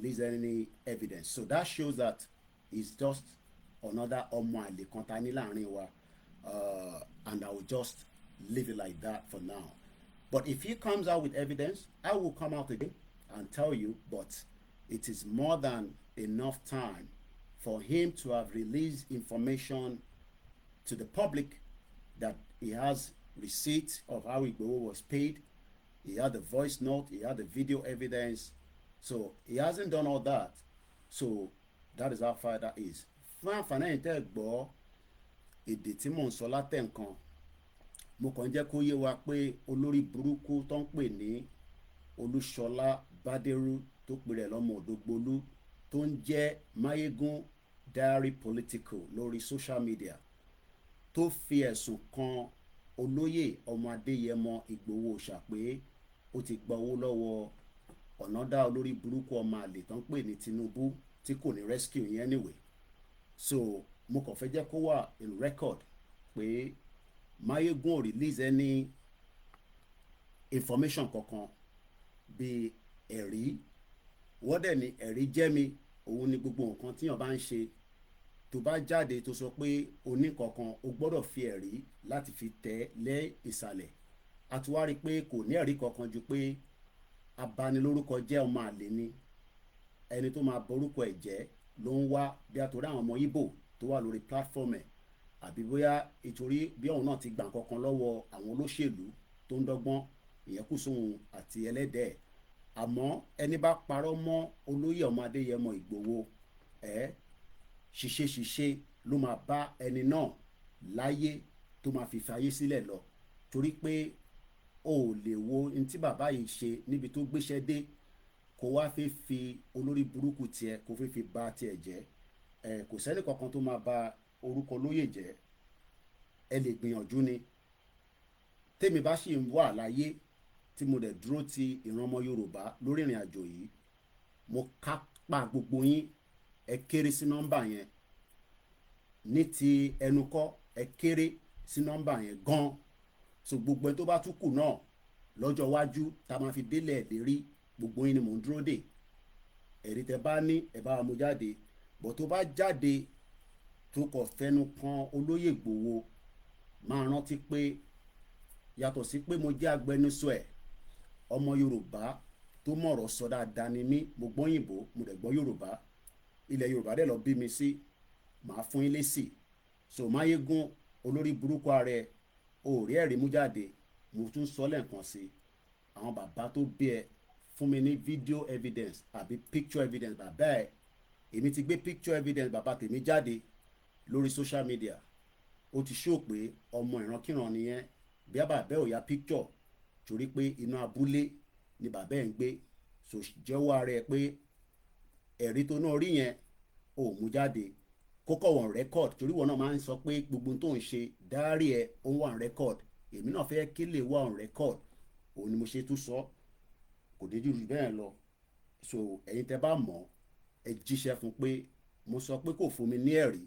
release any evidence. So that shows that it's just another ọmọ àlè kan ta ní láàrin wa, and I will just leave it like that for now. But if he comes out with evidence, I will come out again and tell you, but it is more than enough time for him to have released information to the public that he has receipt of how Igboho was paid. He had the voice note, he had the video evidence. So he hasn't done all that. So that is how far that is. Fún àǹfààní tẹ́ gbọ́ èdè tí mò ń sọ látẹ̀ǹkan, mo kàn jẹ́ kó yé wa pé olórí burúkú tó ń pè ní Olúṣọlá Bádérú tó pè rẹ̀ lọ́mọ Òdògbolú tó ń jẹ́ Máyégún Diary Political lórí social media tó fi ẹ̀sùn kan olóyè ọmọ Adéyẹmọ Ìgbòho Òòṣà pé ó ti gba owó lọ́wọ́ ọ̀nàdá olórí burúkú ọmọ àlè tó ń pè ní Tinubu tí kò ní rescue yẹn anyway. So mo kàn fẹ́ jẹ́ kó wà in record pé Máyégún ò release any information kankan bí ẹ̀rí. Wọ́n dẹ̀ ní ẹ̀rí jẹ́ mi, òun ni gbogbo nǹkan tíyàn bá ń ṣe. Tó bá jáde tó sọ pé oníkankan o gbọ́dọ̀ fi ẹ̀rí láti fi tẹ̀ lé ìsàlẹ̀. A ti wá rí i pé kò ní ẹ̀rí kankan ju pé abanilórúkọ jẹ́ ọmọ àlè ni, ẹni tó máa borúkọ ẹ̀ jẹ́ ló ń wá, bí a torí àwọn ọmọ Ìgbò tó wà lórí platform ẹ̀, àbí bóyá ìtorí bí òun náà ti gbà kankan lọ́wọ́ àwọn olóṣèlú tó ń dọ́gbọ́n, ìyẹn kù sóhun àti ẹlẹ́dẹ̀ẹ́. Àmọ́ ẹni bá parọ́ mọ́ olóyè ọmọ Adéyẹmọ Ìgbòho, ṣiṣẹ́ ló máa bá ẹni náà láyé tó máa fi fayé sílẹ̀ lọ, torí pé o ò lè wo ní tí bàbá yìí ṣe níbi tó gbéṣẹ́ dé kó wá fi olórí burúkú tiẹ̀ kó fi bà tiẹ̀ jẹ́. Kò sẹ́ni kankan tó máa bà orúkọ lóyè jẹ́. Ẹ lè gbìyànjú ni. Tèmi bá sì ń wà láyé tí mo dẹ̀ dúró ti ìran ọmọ Yorùbá lórí ìrìn àjò yìí, mo kápá gbogbo yín, ẹ kéré sí nọ́mbà yẹn. Ní ti ẹnu kọ́, ẹ kéré sí nọ́mbà yẹn gan. So gbogbo ẹni tó bá tún kù náà lọ́jọ́ iwájú tá máa fi délẹ̀ lérí, gbogbo yín ni mò ń dúró dè. Ẹ̀rí tẹ bá ní ẹ bá wa mú jáde. Bọ̀ tó bá jáde tó kọ̀ fẹnu kan olóyè Ìgbòho, máa rántí pé yàtọ̀ sí pé mo jẹ́ agbẹnusọ ẹ̀, ọmọ Yorùbá tó mọ̀rọ̀ sọ dáadáa ni mí. Mo gbọ́ òyìnbó, mo dẹ̀ gbọ́ Yorùbá. Ilẹ̀ Yorùbá dẹ̀ lọ bí mi sí, màá fún yín lésì. So Máyégún olórí burúkú ààrẹ, o ò rí ẹ̀rí mú jáde. Mo tún sọ lẹ́ẹ̀kan sí, àwọn bàbá tó bí ẹ fún mi ní video evidence àbí picture evidence bàbá ẹ. Èmi ti gbé picture evidence bàbá tèmi jáde lórí social media. Ó ti show pé ọmọ ìrankíran nìyẹn. Bí bàbá ò ya picture torí pé inú abúlé ni bàbá ẹ̀ ń gbé. So jẹ́wọ́ ara ẹ pé ẹ̀rí tó náà rí yẹn ò mú jáde. Kókó wọn record, torí wọn náà máa ń sọ pé gbogbo tó ń ṣe dárí ẹ ó wà on record. Èmi náà fẹ́ kí lè wà on record, òun ni mo ṣe tún sọ. Kò dé jù bẹ́ẹ̀ lọ. So ẹ̀yin tẹ́ bá mọ̀, ẹ jíṣẹ́ fún pé mo sọ pé kò fún mi ní ẹ̀rí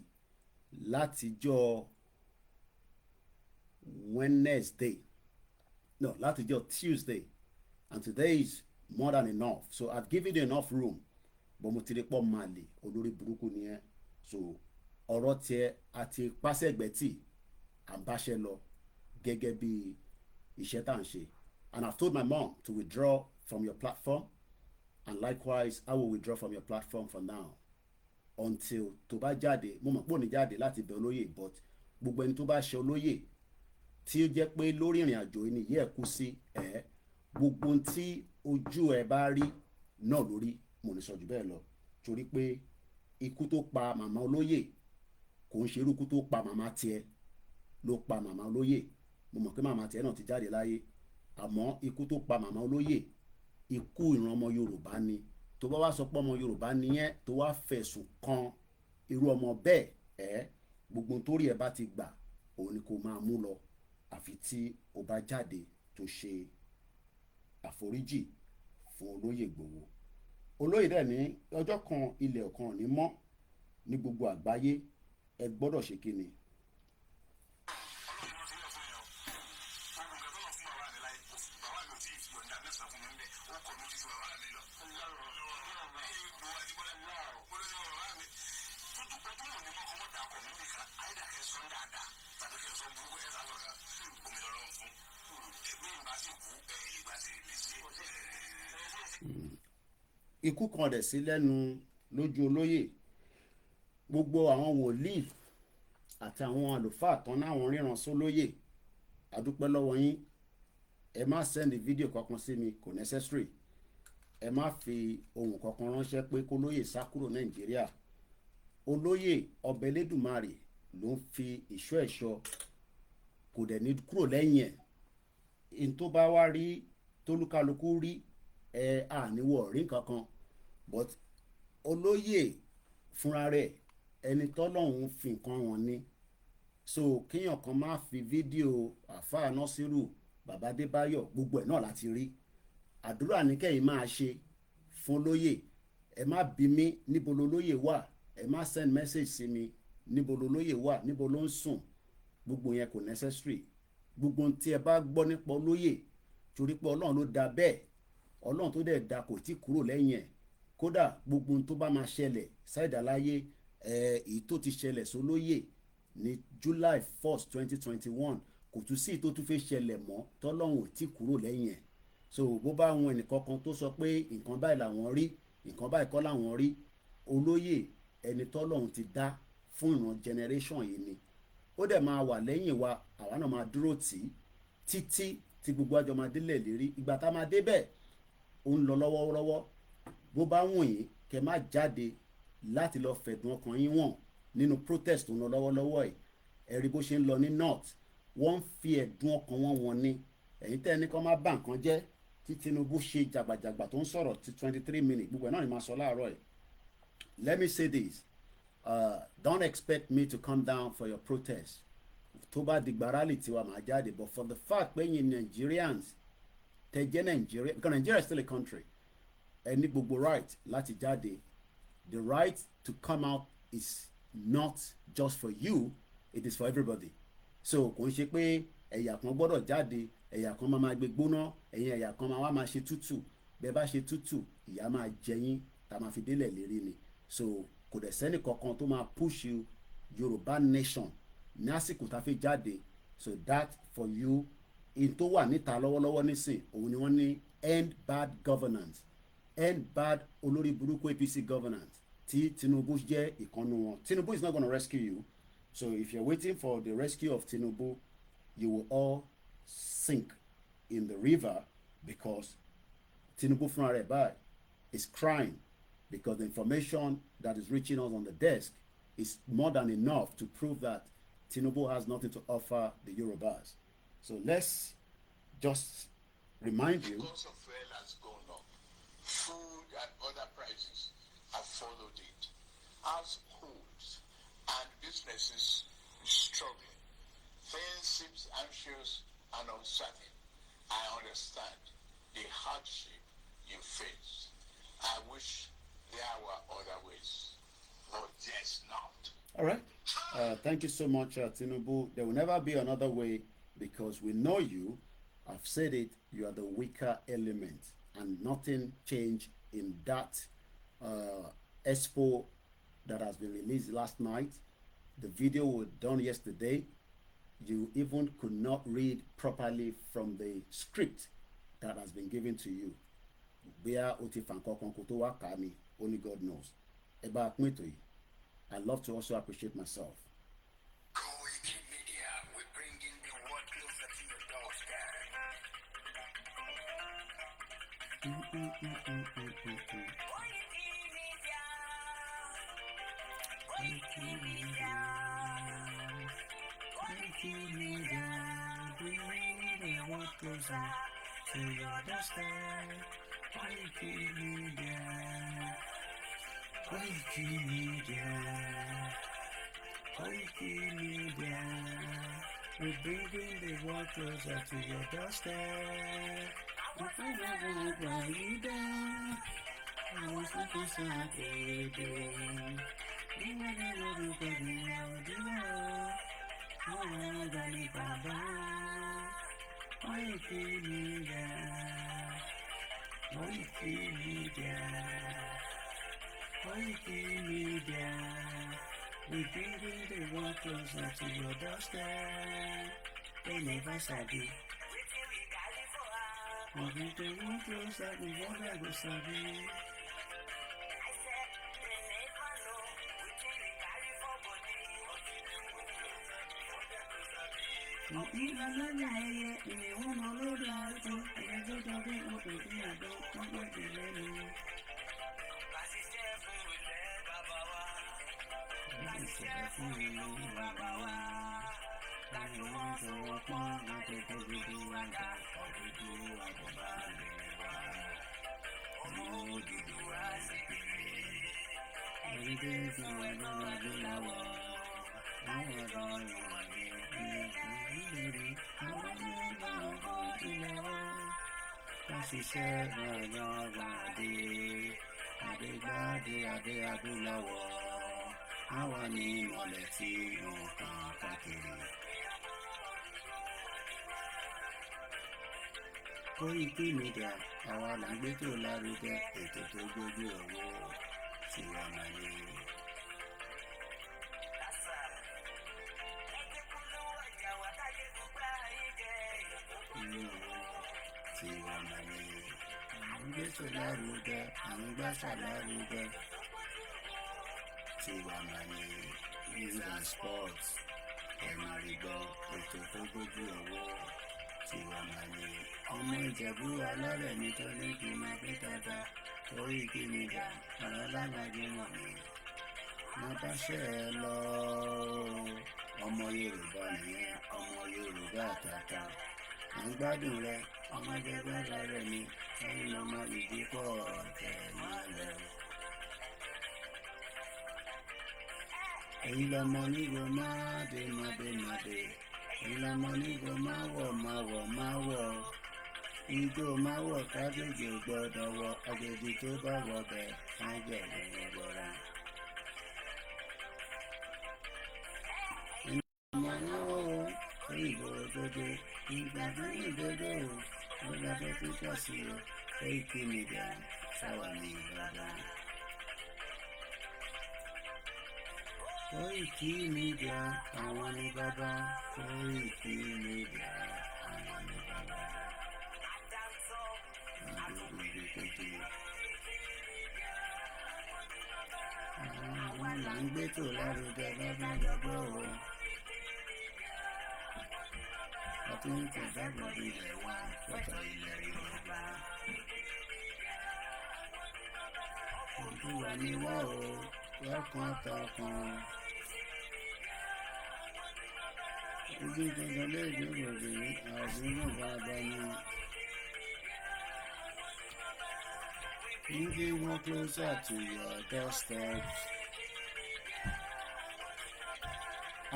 látijọ́ Wednesday, no, látijọ́ Tuesday, and today is more than enough. So I've given you enough room. But mo ti rí pọ́ máa lè olórí burúkú nìyẹn. So ọ̀rọ̀ tiẹ̀ àti pásẹ̀gbẹ́tì àbáṣẹ lọ gẹ́gẹ́ bí iṣẹ́ tá à ń ṣe. And I've told my mom to withdraw from your platform, and likewise I will withdraw from your platform for now until tó bá jáde. Mo mọ̀ pé ò ní jáde láti bẹ̀ olóyè, but gbogbo ẹni tó bá ṣe olóyè tí ó jẹ́ pé lórí ìrìn àjò yìí nìyí ẹ̀ kú sí gbogbo tí ojú ẹ bá rí náà lórí. Mo ní sọ jù bẹ́ẹ̀ lọ, torí pé ikú tó pa màmá olóyè kò ń ṣe irú ikú tó pa màmá tiẹ̀ ló pa màmá olóyè. Mo mọ̀ pé màmá tiẹ̀ náà ti jáde láyé, àmọ́ ikú tó pa màmá olóyè, ikú ìran ọmọ Yorùbá ni. Tó bá wá sọ pé ọmọ Yorùbá nìyẹn tó wá fẹ̀sùn kan irú ọmọ bẹ́ẹ̀, gbogbo torí ẹ bá ti gbà òun ni kò máa mú lọ, àfi tí ó bá jáde tó ṣe àforíjì fún olóyè Ìgbòho. Olóyè dẹ̀ ní ọjọ́ kan ilẹ̀ ọ̀kan ò ní mọ́ ní gbogbo àgbáyé, ẹ gbọ́dọ̀ ṣe kíni. ikú kan dẹ̀ sí lẹ́nu lójú olóyè. Gbogbo àwọn wòlíì àti àwọn àlùfáà tán náwọn ríran sólóyè, àdúpẹ́ lọ́wọ́ yín. Ẹ má send fídíò kankan sí mi, kò necessary. Ẹ má fi ohun kankan ránṣẹ́ pé kólóyè sá kúrò Nàìjíríà. Olóyè ọba Elédùmarè ló ń fi ìṣọ́ ẹ̀ṣọ́, kò dẹ̀ ní kúrò lẹ́yìn ẹ̀. In tó bá wá rí tólúkálukú rí àníwọ̀ rí kankan, but olóyè fúnra rẹ̀ ẹni tọ́lọ́hún fi nǹkan wọn ní. So kíyàn kan má fi fídíò àfáà Násírù, bàbá Adébáyọ̀, gbogbo ẹ̀ náà láti rí. Àdúrà ní kẹ́yìn máa ṣe fún olóyè. Ẹ má bi mí níbo lolóyè wà, ẹ má send message sí mi níbo lolóyè wà, níbo ló ń sùn. Gbogbo yẹn kò necessary. Gbogbo tí ẹ bá gbọ́ nípa olóyè, torí pé Ọlọ́run ló dá bẹ́ẹ̀, Ọlọ́run tó dẹ̀ dá kò tí kúrò lẹ́yìn ẹ̀. Kódà gbogbo tó bá máa ṣẹlẹ̀ sáìdàláyé, èyí tó ti ṣẹlẹ̀ sólóyè ní July 1st 2021, kò tún sí tó tún fẹ́ ṣẹlẹ̀ mọ́ tọ́lọ́run ò tí kúrò lẹ́yìn ẹ̀. So bó bá àwọn ẹnìkankan tó sọ pé nǹkan báyìí làwọn rí, nǹkan báyìí kọ́ làwọn rí, olóyè ẹni tọ́lọ́run ti dá fún ìran generation yìí ni. Ó dẹ̀ máa wà lẹ́yìn wa, àwa náà máa dúró tì í títí tí gbogbo àjọ máa délẹ̀ lérí. Ìgbà tá a máa débẹ̀ ó ń lọ lọ́wọ́lọ́wọ́. Bó bá wùn yín kẹ́ má jáde láti lọ fẹ̀dùn ọkàn yín wọ̀n nínú protest tó ń lọ lọ́wọ́lọ́wọ́ yìí. Ẹ rí bó ṣe ń lọ ní north, wọ́n ń fi ẹ̀dùn ọkàn wọn wọ̀n ni. Ẹ̀yin tẹ́ ẹni kan má bà nǹkan jẹ́, tí Tinubu ṣe jàgbàjàgbà tó ń sọ̀rọ̀ ti 23 minutes, gbogbo ẹ̀ náà ni máa sọ láàárọ̀ yìí. Let me say this, don't expect me to come down for your protest. Tó bá di gbàrálì tiwa máa jáde, but for the fact pé yín Nigerians tẹ jẹ́ Nigeria, because Nigeria is still a country, ẹ ní gbogbo right láti jáde. The right to come out is not just for you, it is for everybody. So kò ń ṣe pé ẹ̀yà kan gbọ́dọ̀ jáde, ẹ̀yà kan máa gbé gbóná, ẹ̀yin ẹ̀yà kan máa wá máa ṣe tútù. Bẹ́ẹ̀ bá ṣe tútù, ìyà máa jẹ yín tá máa fi délẹ̀ lérí ni. So kò dẹ̀ sẹ́ni kankan tó máa push you Yorùbá nation ní àsìkò tá a fi jáde. So that for you, in tó wà níta lọ́wọ́lọ́wọ́ nísìn, òun ni wọ́n ní end bad governance, end bad olórí burúkú APC governance, tí Tinubu jẹ́ ìkànnù wọn. Tinubu is not going to rescue you. So if you're waiting for the rescue of Tinubu, you will all sink in the river, because Tinubu fúnra rẹ̀ báyìí is crying, because the information that is reaching us on the desk is more than enough to prove that Tinubu has nothing to offer the Yorubas. So let's just remind you. The cost of fuel has gone up. Food and other prices have followed it. Households and businesses struggling. Things seems anxious and uncertain. I understand the hardship you face. I wish there were other ways, but there's not. All right. Thank you so much, Tinubu. There will never be another way, because we know you. I've said it, you are the weaker element, and nothing changed in that expo that has been released last night. The video was done yesterday. You even could not read properly from the script that has been given to you. Only God knows. I love to also appreciate myself. Koikimedia, we're bringing the world closer to your doorstep. Koikimedia, we're bringing the world closer to your doorstep. I was looking so Koikimedia, we're bringing the world closer to your doorstep. They never sabi. We're bringing the world closer, we won't ever sabi. Koikimedia, àwa là ń gbé tó lárugẹ ètò tó gbójú owó tiwa mà ní. Tiwa mà ní. À ń gbé tó lárugẹ, à ń gbàṣà lárugẹ. Tiwa mà ní. News and sports, ẹ̀ máa rí gbọ́ ètò tó gbójú owó tiwa mà ní. Ọmọ Ìjẹ̀bú alálẹ̀ mi tó ní kí n máa gbé dáadáa. Koikimedia, ọ̀rọ̀ lágbàgbé wọn ni. Má bá ṣe ẹ lọ. Ọmọ Yorùbá nìyẹn, ọmọ Yorùbá àtàtà. À ń gbádùn rẹ, ọmọ jẹgbẹ́ rẹ ni. Ẹyin lọmọ ìdí pọ̀ ọ̀tẹ̀ máa lọ. Ẹyin lọmọ nígbò máa dé mádé. Ẹyin lọmọ nígbò máa wọ̀. Ijó máa wọ̀ kábíyèjì ò gbọ́dọ̀ wọ àjèjì tó bá wọ bẹ̀ ká jẹ̀ lẹ́yìn gbọ́ra. Ìmọ̀ náà ó òyìnbó òdodo, ìgbà tó ní ìdodo ó, ó gbà tó púpọ̀ sí o. Koikimedia sáwà ní Ìbàdàn. Koikimedia àwọn ní bàbá. Koikimedia àwọn ní bàbá. Àwọn là ń gbé tó lárugẹ lọ́gbọ́n o. Ọtún ń tẹ̀síwájú ilẹ̀ wa fọ́tọ̀ ilẹ̀ Yorùbá. Olúwa ni wá o, lọ́kàn tọkàn. Ojú gbọdọ̀ lè gbèrò rí àdúgbò bàbá ni. Moving more closer to your doorstep.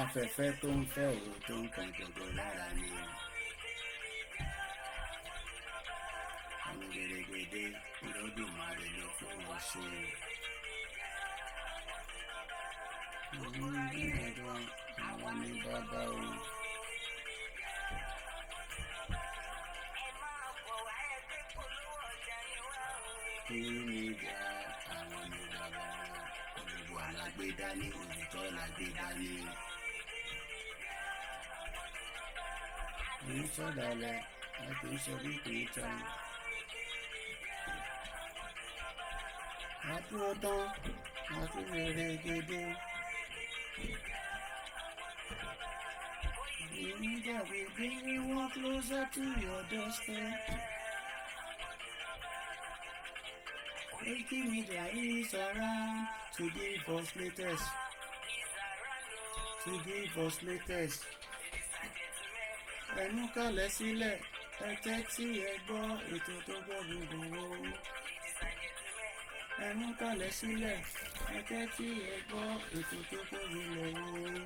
Afẹ́fẹ́ tó ń fẹ́ òru tó ń kan gbogbo lára ni. Àwọn gbèrègbèdé Olódùmarè ló fún wọn ṣe. Àwọn ìgbìyànjú àwọn ní bàbá o. Koikimedia àwọn ní bàbá. Gbogbo alágbé dání, òbítọ́ lágbé dání. Ní sọ̀dálẹ̀, a kì í sọ wípé tán. A dúró tán, a tún rere gèdè. Koikimedia will bring you one closer to your doorstep. Koikimedia is around to give us latest. Ẹnu kalẹ̀ sílẹ̀, ẹ tẹ́tí ẹ gbọ́ ètò tó gbọ́ gbogbo. Ẹnu kalẹ̀ sílẹ̀, ẹ tẹ́tí ẹ gbọ́ ètò tó gbọ́ gbogbo.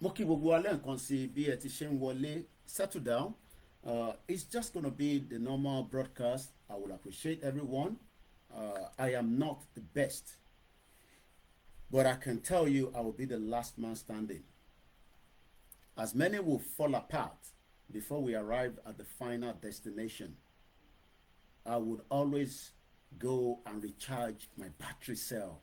Mo kí gbogbo alẹ́ nǹkan sí bí ẹ ti ṣe ń wọlé. Settle down. It's just going to be the normal broadcast. I will appreciate everyone. I am not the best, but I can tell you I will be the last man standing. As many will fall apart before we arrive at the final destination, I would always go and recharge my battery cell.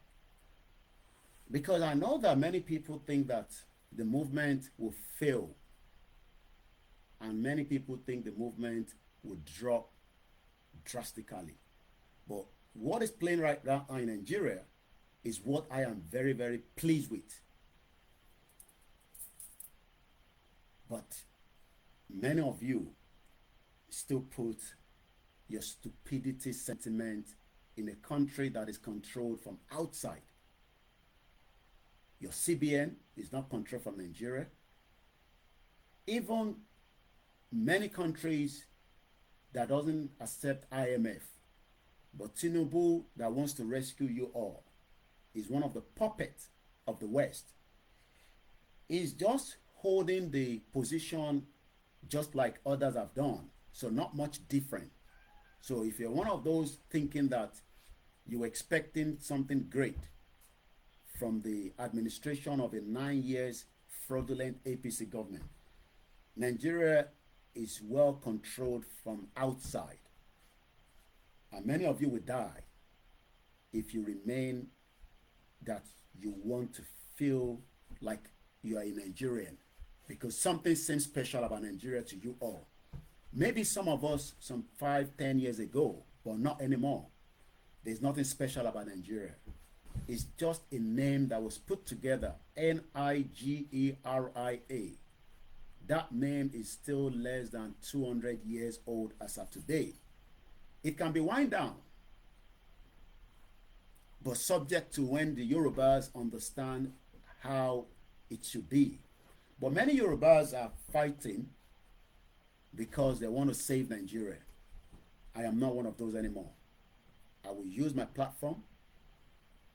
Because I know that many people think that the movement will fail. And many people think the movement will drop drastically. But what is playing right now in Nigeria is what I am very, very pleased with. But many of you still put your stupidity sentiment in a country that is controlled from outside. Your CBN is not controlled from Nigeria. Even many countries that doesn't accept IMF, but Tinubu that wants to rescue you all is one of the puppets of the West. He's just holding the position just like others have done, so not much different. So if you're one of those thinking that you're expecting something great from the administration of a 9 years fraudulent APC government, Nigeria is well controlled from outside. And many of you will die if you remain that you want to feel like you are a Nigerian, because something seems special about Nigeria to you all. Maybe some of us some 5-10 years ago, but not anymore. There's nothing special about Nigeria. It's just a name that was put together, Nigeria. That name is still less than 200 years old as of today. It can be wind down, but subject to when the Yorubas understand how it should be. But many Yorubas are fighting because they want to save Nigeria. I am not one of those anymore. I will use my platform.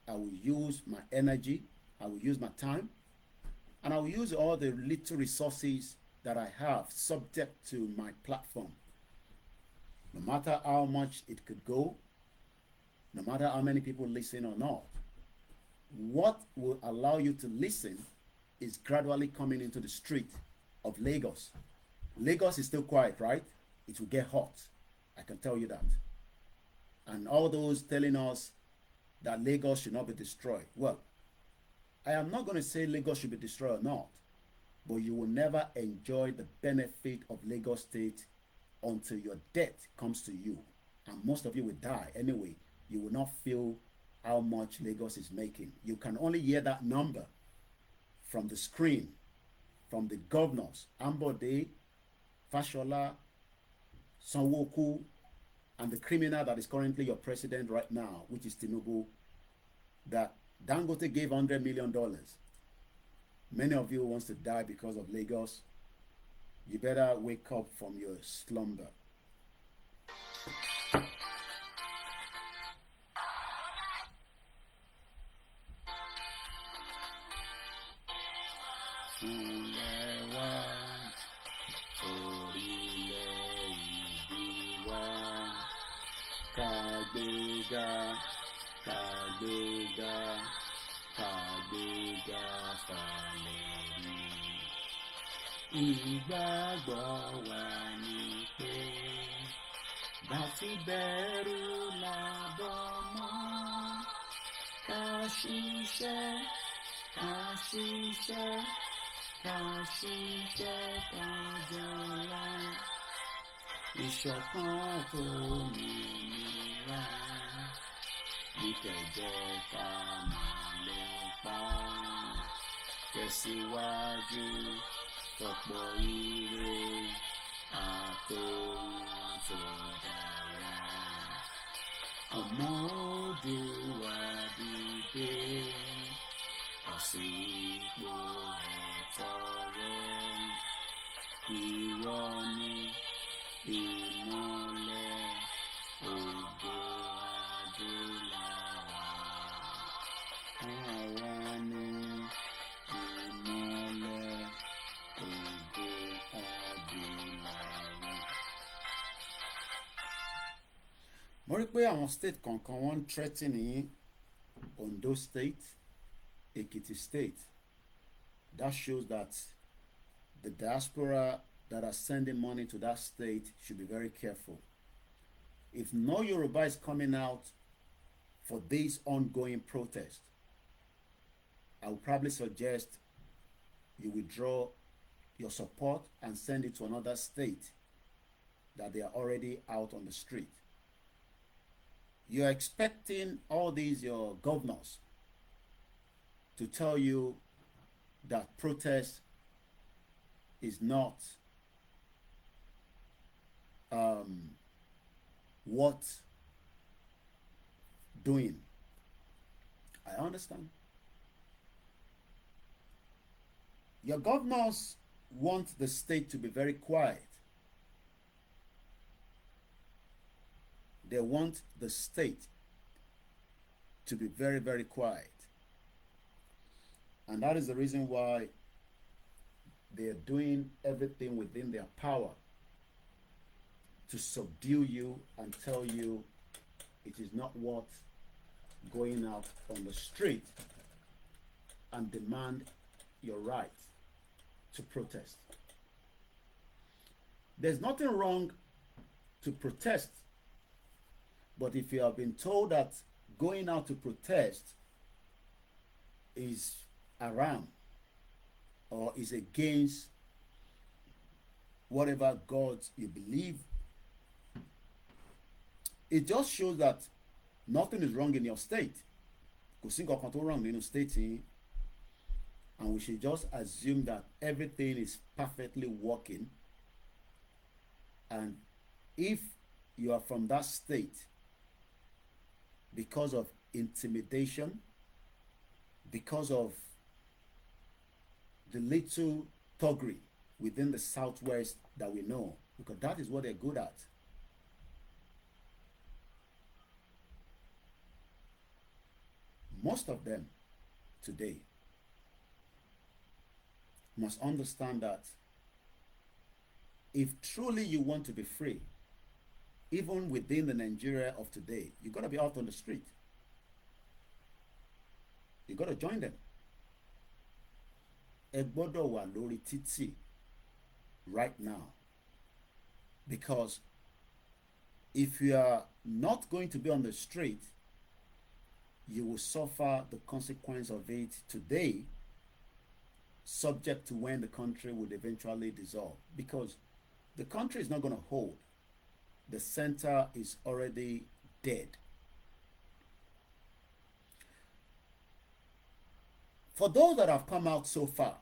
I will use my energy. I will use my time. And I will use all the little resources that I have subject to my platform. No matter how much it could go, no matter how many people listen or not, what will allow you to listen is gradually coming into the street of Lagos. Lagos is still quiet, right? It will get hot. I can tell you that. And all those telling us that Lagos should not be destroyed. Well, I am not going to say Lagos should be destroyed or not, but you will never enjoy the benefit of Lagos State until your death comes to you. And most of you will die anyway. You will not feel how much Lagos is making. You can only hear that number from the screen, from the governors, Ambode, Fashola, Sanwo-Olu, and the criminal that is currently your president right now, which is Tinubu, that Dangote gave $100 million. Many of you wants to die because of Lagos. You better wake up from your slumber. Kàgbéga, kàgbéga, kàgbéga fàlẹ́rí. Ìgbàgbọ́ wa ni pé bàtí bẹ̀rù làbọ̀ mọ́. Ká ṣiṣẹ́, ká ṣiṣẹ́, ká ṣiṣẹ́, ká jọra. Ìṣọ̀kan tó mìíràn ní kẹ̀jẹ́ ká máa lépa. Tẹ̀síwájú tọ̀pọ̀ ire àtòhun tó dára. Ọmọ Oòduà dìde, ọ̀sìnpò ẹ̀tọ́ rẹ̀. Ìwọ ni ìmọ́lẹ̀ ògo adúláwọ̀. Àwa ni ìmọ́lẹ̀ ògo adúláwọ̀. Mo rí pé àwọn state kọ̀ọ̀kan wọ́n ń threaten ní Ondo State, Ekiti State. That shows that the diaspora that are sending money to that state should be very careful. If no Yoruba is coming out for this ongoing protest, I would probably suggest you withdraw your support and send it to another state that they are already out on the street. You're expecting all these your governors to tell you that protest is not worth doing. I understand. Your governors want the state to be very quiet. They want the state to be very, very quiet. And that is the reason why they are doing everything within their power to subdue you and tell you it is not worth going out on the street and demand your right to protest. There's nothing wrong to protest, but if you have been told that going out to protest is haram or is against whatever gods you believe, it just shows that nothing is wrong in your state. Kò sí nǹkan kan tó wrong nínú state yìí, and we should just assume that everything is perfectly working. And if you are from that state because of intimidation, because of the little thuggery within the Southwest that we know, because that is what they're good at. Most of them today must understand that if truly you want to be free, even within the Nigeria of today, you got to be out on the street. You got to join them. Ẹ gbọ́dọ̀ wà lórí títì right now. Because if you are not going to be on the street, you will suffer the consequence of it today, subject to when the country would eventually dissolve. Because the country is not going to hold. The center is already dead. For those that have come out so far,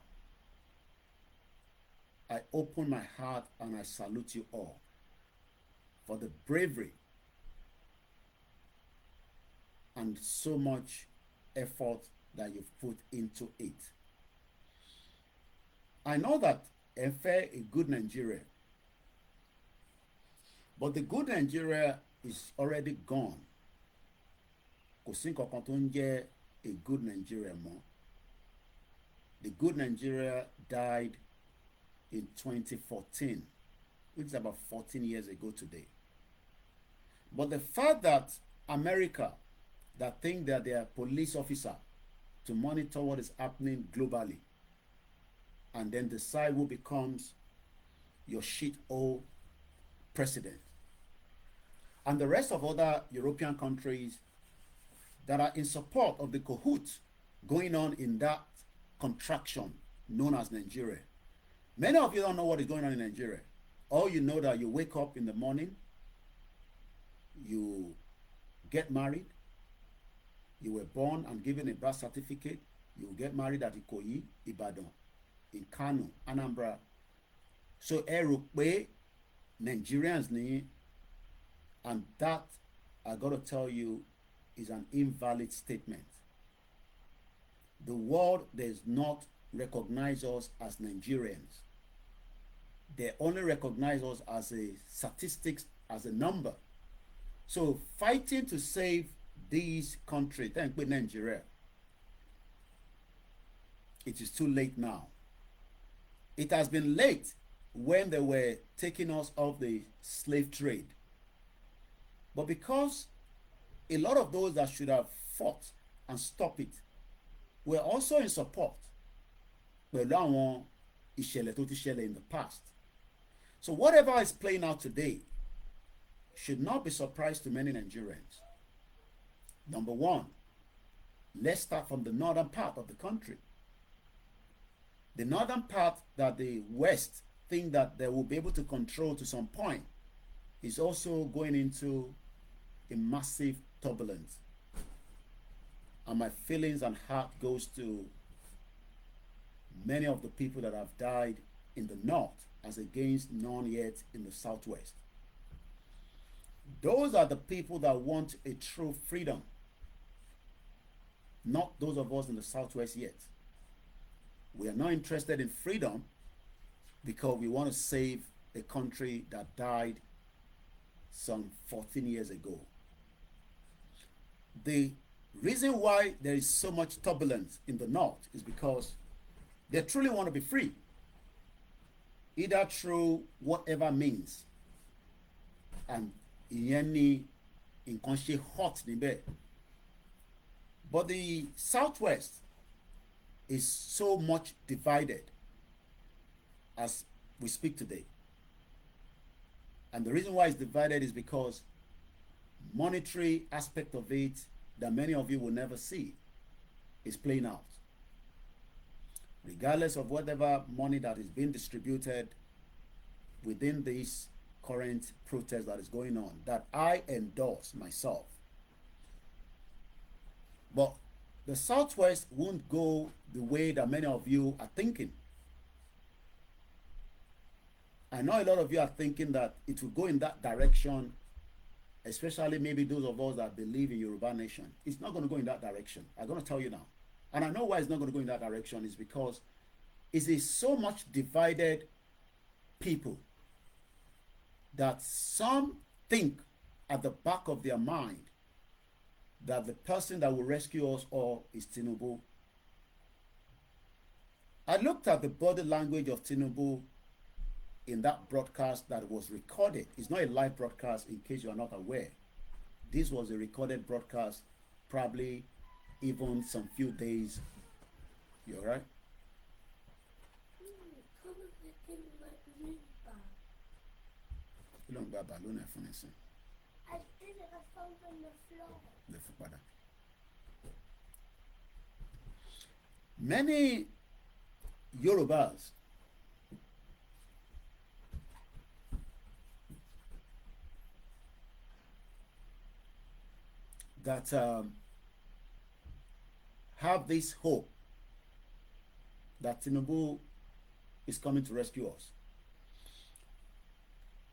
I open my heart and I salute you all for the bravery and so much effort that you've put into it. I know that ẹ fẹ́ a good Nigeria, but the good Nigeria is already gone. Kò sí nǹkan kan tó ń jẹ́ a good Nigeria mọ́. The good Nigeria died in 2014, which is about 14 years ago today. But the fact that America, that think that they are police officer to monitor what is happening globally and then decide who becomes your shithole president, and the rest of other European countries that are in support of the cahoots going on in that contraction known as Nigeria. Many of you don't know what is going on in Nigeria. All you know that you wake up in the morning, you get married, you were born and given a birth certificate, you get married at Ikoyi, Ibadan, in Kano, Anambra. So ẹ rò pé Nigerians ni, and that, I gotta tell you, is an invalid statement. The world does not recognize us as Nigerians. They only recognize us as a statistics, as a number. So fighting to save these countries, thank you, Nigeria, it is too late now. It has been late when they were taking us off the slave trade. But because a lot of those that should have fought and stopped it were also in support pẹ̀lú àwọn ìṣẹ̀lẹ̀ tó ti ṣẹlẹ̀ in the past. So whatever is playing out today should not be surprised to many Nigerians. Number one, let's start from the northern part of the country. The northern part that the West think that they will be able to control to some point is also going into a massive turbulence. And my feelings and heart goes to many of the people that have died in the north as against none yet in the southwest. Those are the people that want a true freedom, not those of us in the southwest yet. We are not interested in freedom because we want to save a country that died some 14 years ago. The reason why there is so much turbulence in the north is because they truly want to be free, either through whatever means. And ìyẹn ni nǹkan ṣe hot níbẹ̀. But the southwest is so much divided as we speak today. And the reason why it's divided is because monetary aspect of it that many of you will never see is playing out. Regardless of whatever money that is being distributed within this current protest that is going on, that I endorse myself. But the Southwest won't go the way that many of you are thinking. I know a lot of you are thinking that it will go in that direction, especially maybe those of us that believe in Yoruba nation. It's not going to go in that direction. I'm going to tell you now. And I know why it's not going to go in that direction is because it is so much divided people that some think at the back of their mind that the person that will rescue us all is Tinubu. I looked at the body language of Tinubu in that broadcast that was recorded. It's not a live broadcast, in case you are not aware. This was a recorded broadcast, probably even some few days. You all right? I did it. I found on the floor. Many Yorubas that have this hope that Tinubu is coming to rescue us.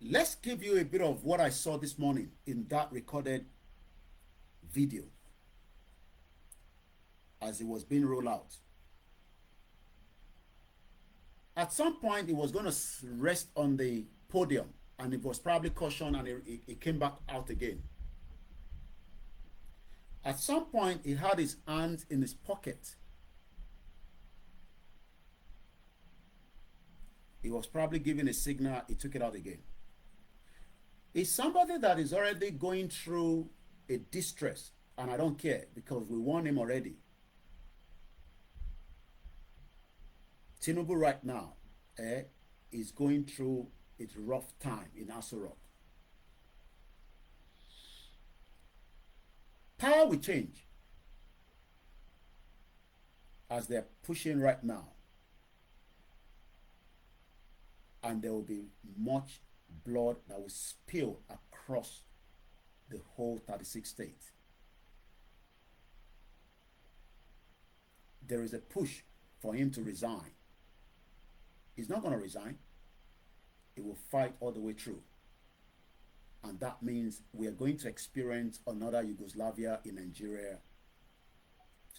Let's give you a bit of what I saw this morning in that recorded video as it was being rolled out. At some point, it was going to rest on the podium, and it was probably cautioned, and it came back out again. At some point, he had his hands in his pocket. He was probably giving a signal, he took it out again. It's somebody that is already going through a distress, and I don't care because we warned him already. Tinubu right now is going through a rough time in Aso Rock. Power will change as they're pushing right now, and there will be much blood that will spill across the whole 36 states. There is a push for him to resign. He's not going to resign. He will fight all the way through. And that means we are going to experience another Yugoslavia in Nigeria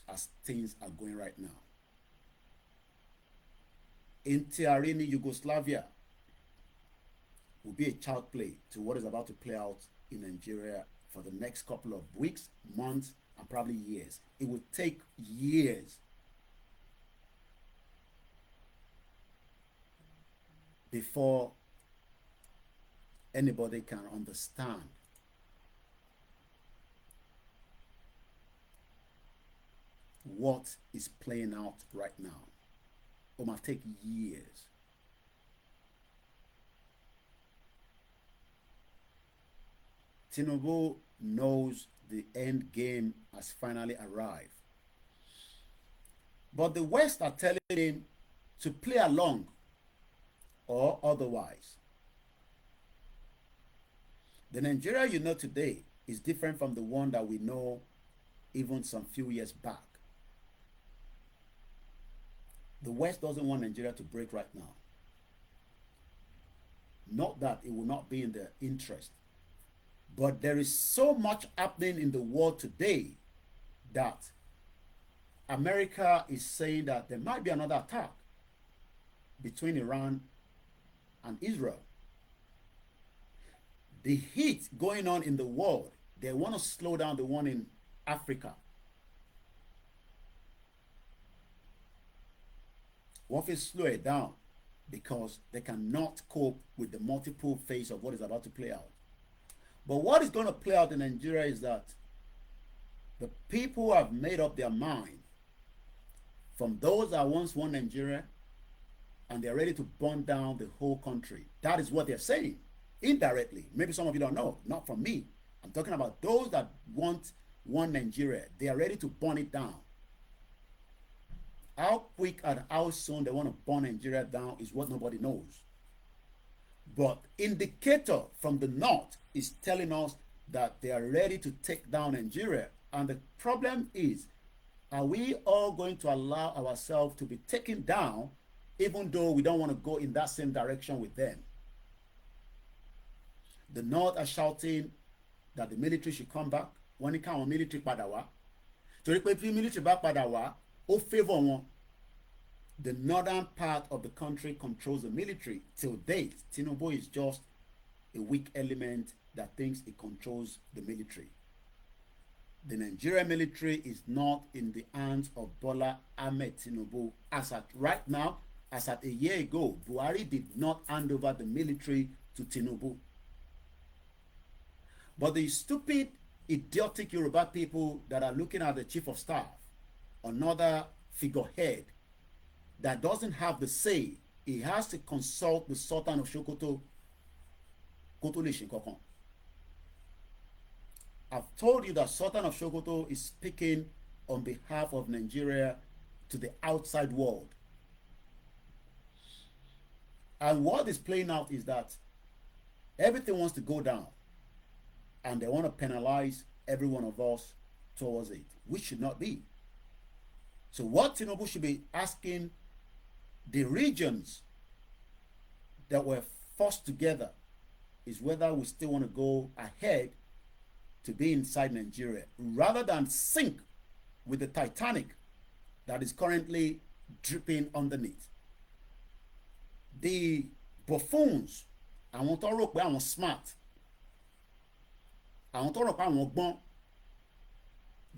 as things are going right now. In Tiarini, Yugoslavia will be a child play to what is about to play out in Nigeria for the next couple of weeks, months, and probably years. It will take years before anybody can understand what is playing out right now. It might take years. Tinubu knows the end game has finally arrived. But the West are telling him to play along or otherwise. The Nigeria you know today is different from the one that we know even some few years back. The West doesn't want Nigeria to break right now. Not that it will not be in their interest, but there is so much happening in the world today that America is saying that there might be another attack between Iran and Israel. The heat going on in the world, they want to slow down the one in Africa. Wọ́n fi slow it down because they cannot cope with the multiple phase of what is about to play out. But what is going to play out in Nigeria is that the people have made up their mind, from those that once won Nigeria, and they're ready to burn down the whole country. That is what they're saying, indirectly. Maybe some of you don't know, not from me. I'm talking about those that want one Nigeria. They are ready to burn it down. How quick and how soon they want to burn Nigeria down is what nobody knows. But indicator from the north is telling us that they are ready to take down Nigeria. And the problem is, are we all going to allow ourselves to be taken down, even though we don't want to go in that same direction with them? The north are shouting that the military should come back. Wọ́n ní káwọn military padà wá. Torí pé bí military bá padà wá, ó favour wọn. The northern part of the country controls the military. Till date, Tinubu is just a weak element that thinks it controls the military. The Nigerian military is not in the hands of Bola Ahmed Tinubu. As at right now, as at a year ago, Buhari did not hand over the military to Tinubu. But the stupid, idiotic Yoruba people that are looking at the chief of staff, another figurehead that doesn't have the say, he has to consult the Sultan of Sokoto. I've told you that Sultan of Sokoto is speaking on behalf of Nigeria to the outside world. And what is playing out is that everything wants to go down, and they want to penalize every one of us towards it, which should not be. So what Tinubu should be asking the regions that were forced together is whether we still want to go ahead to be inside Nigeria, rather than sink with the Titanic that is currently dripping underneath. The buffoons, àwọn tó rò pé àwọn smart, àwọn tó rò pé àwọn gbọ́n,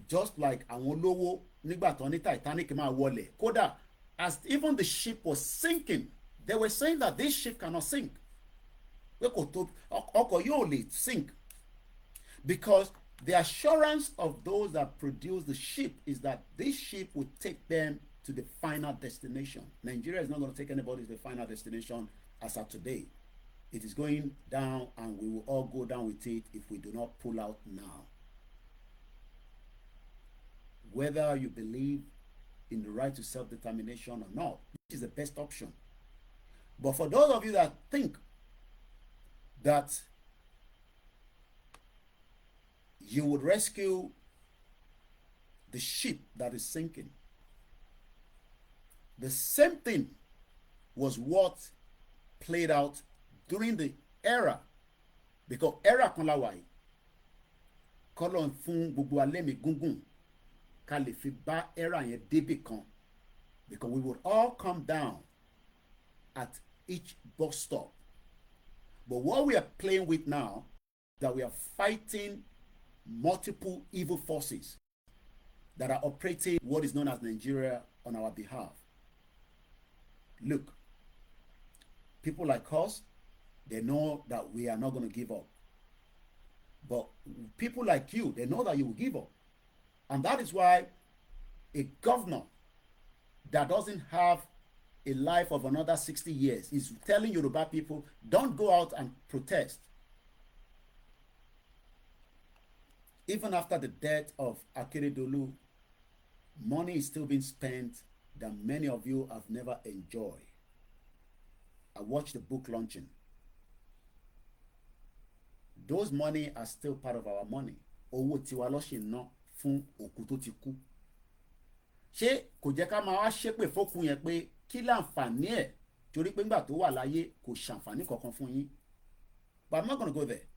just like àwọn olówó nígbà tó ní Titanic máa wọlẹ̀. Kódà, as even the ship was sinking, they were saying that this ship cannot sink. Ọkọ̀ yóò lè sink. Because the assurance of those that produce the ship is that this ship will take them to the final destination. Nigeria is not going to take anybody to the final destination as of today. It is going down, and we will all go down with it if we do not pull out now. Whether you believe in the right to self-determination or not, which is the best option. But for those of you that think that you would rescue the ship that is sinking, the same thing was what played out during the era, because era kan la wà yìí, kọ́lọ́n fún gbogbo alẹ́mì gúngùn ká lè fi bá era yẹn débì kan, because we would all come down at each bus stop. But what we are playing with now, that we are fighting multiple evil forces that are operating what is known as Nigeria on our behalf. Look, people like us, they know that we are not going to give up. But people like you, they know that you will give up. And that is why a governor that doesn't have a life of another 60 years is telling Yoruba people, don't go out and protest. Even after the death of Akeredolu, money is still being spent that many of you have never enjoyed. I watched the book launching. Those money are still part of our money. Owó tiwa ló ṣì ń ná fún òkú tó ti kú. Ṣé kò jẹ́ ká máa wá ṣépè fókun yẹn pé kí láǹfààní ẹ̀ torí pé ńgbà tó wà láyé kò ṣàǹfààní kankan fún yín? But I'm not going to go there.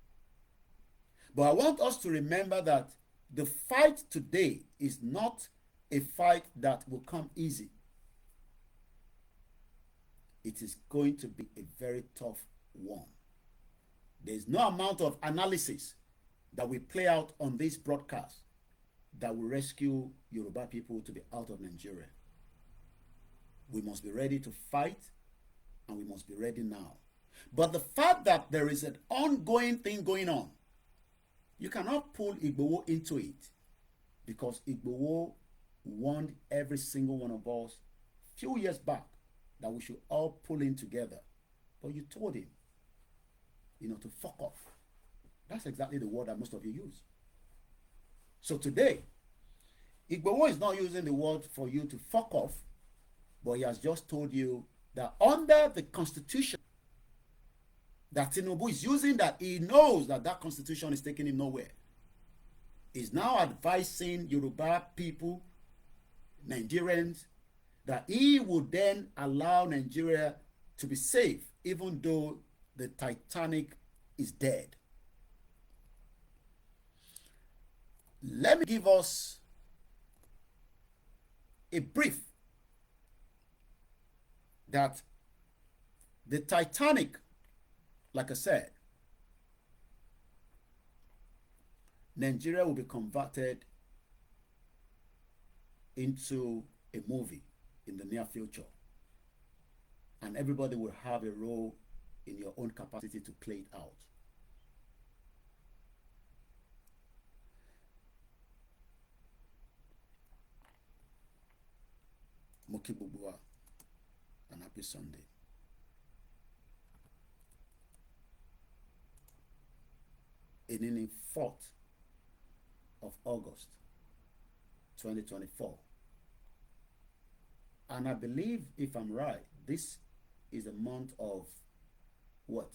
But I want us to remember that the fight today is not a fight that will come easy. It is going to be a very tough one. There is no amount of analysis that we play out on this broadcast that will rescue Yoruba people to be out of Nigeria. We must be ready to fight, and we must be ready now. But the fact that there is an ongoing thing going on, you cannot pull Igboho into it, because Igboho warned every single one of us a few years back that we should all pull in together. But you told him, to fuck off. That's exactly the word that most of you use. So today, Igboho is not using the word for you to fuck off, but he has just told you that under the constitution that Tinubu is using, that he knows that that constitution is taking him nowhere. He's now advising Yoruba people, Nigerians, that he would then allow Nigeria to be safe, even though the Titanic is dead. Let me give us a brief that the Titanic, like I said, Nigeria will be converted into a movie in the near future, and everybody will have a role in your own capacity to play it out. Moki Bubua, and happy Sunday. In the 4th of August 2024. And I believe, if I'm right, this is a month of what?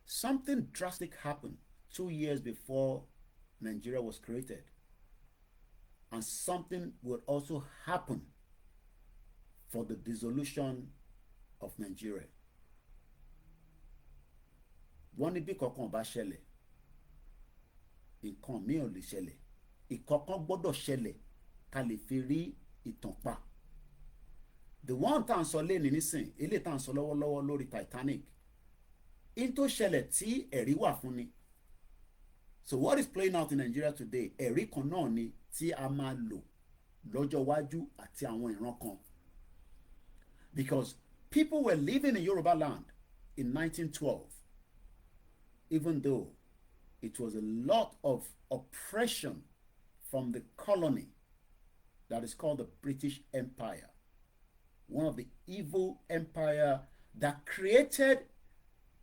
Something drastic happened 2 years before Nigeria was created. And something would also happen for the dissolution of Nigeria. Wọ́n ní bí kankan bá ṣẹlẹ̀, nǹkan míì ò lè ṣẹlẹ̀. Ìkankan gbọ́dọ̀ ṣẹlẹ̀ ká lè fi rí ìtàn pa. The one tá à ń sọ lẹ́ni nísìn, eléyìí tá à ń sọ lọ́wọ́lọ́wọ́ lórí Titanic, in tó ṣẹlẹ̀ tí ẹ̀rí wà fún ni. So what is playing out in Nigeria today, ẹ̀rí kan náà ni tí a máa lò lọ́jọ́ iwájú àti àwọn ìran kan. Because people were living in Yoruba land in 1912, even though it was a lot of oppression from the colony that is called the British Empire. One of the evil empire that created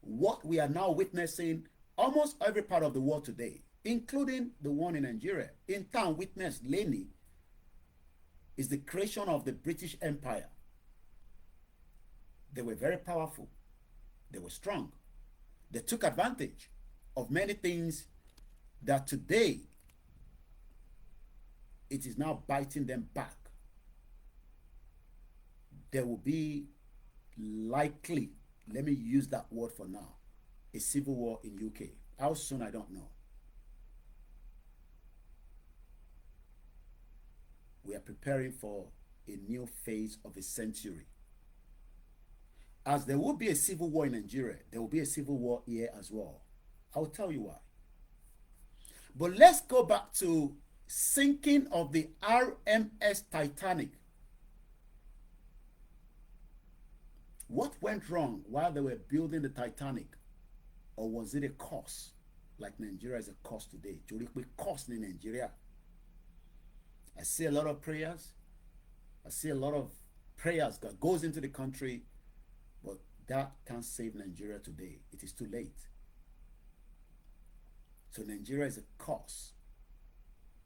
what we are now witnessing almost every part of the world today, including the one in Nigeria. In town witness Lenny is the creation of the British Empire. They were very powerful. They were strong. They took advantage of many things that today it is now biting them back. There will be likely, let me use that word for now, a civil war in UK. How soon, I don't know. We are preparing for a new phase of a century. As there will be a civil war in Nigeria, there will be a civil war here as well. I'll tell you why. But let's go back to sinking of the RMS Titanic. What went wrong while they were building the Titanic? Or was it a curse, like Nigeria is a curse today? Torí pé curse in Nigeria. I see a lot of prayers. I see a lot of prayers that goes into the country, but that can't save Nigeria today. It is too late. So Nigeria is a curse,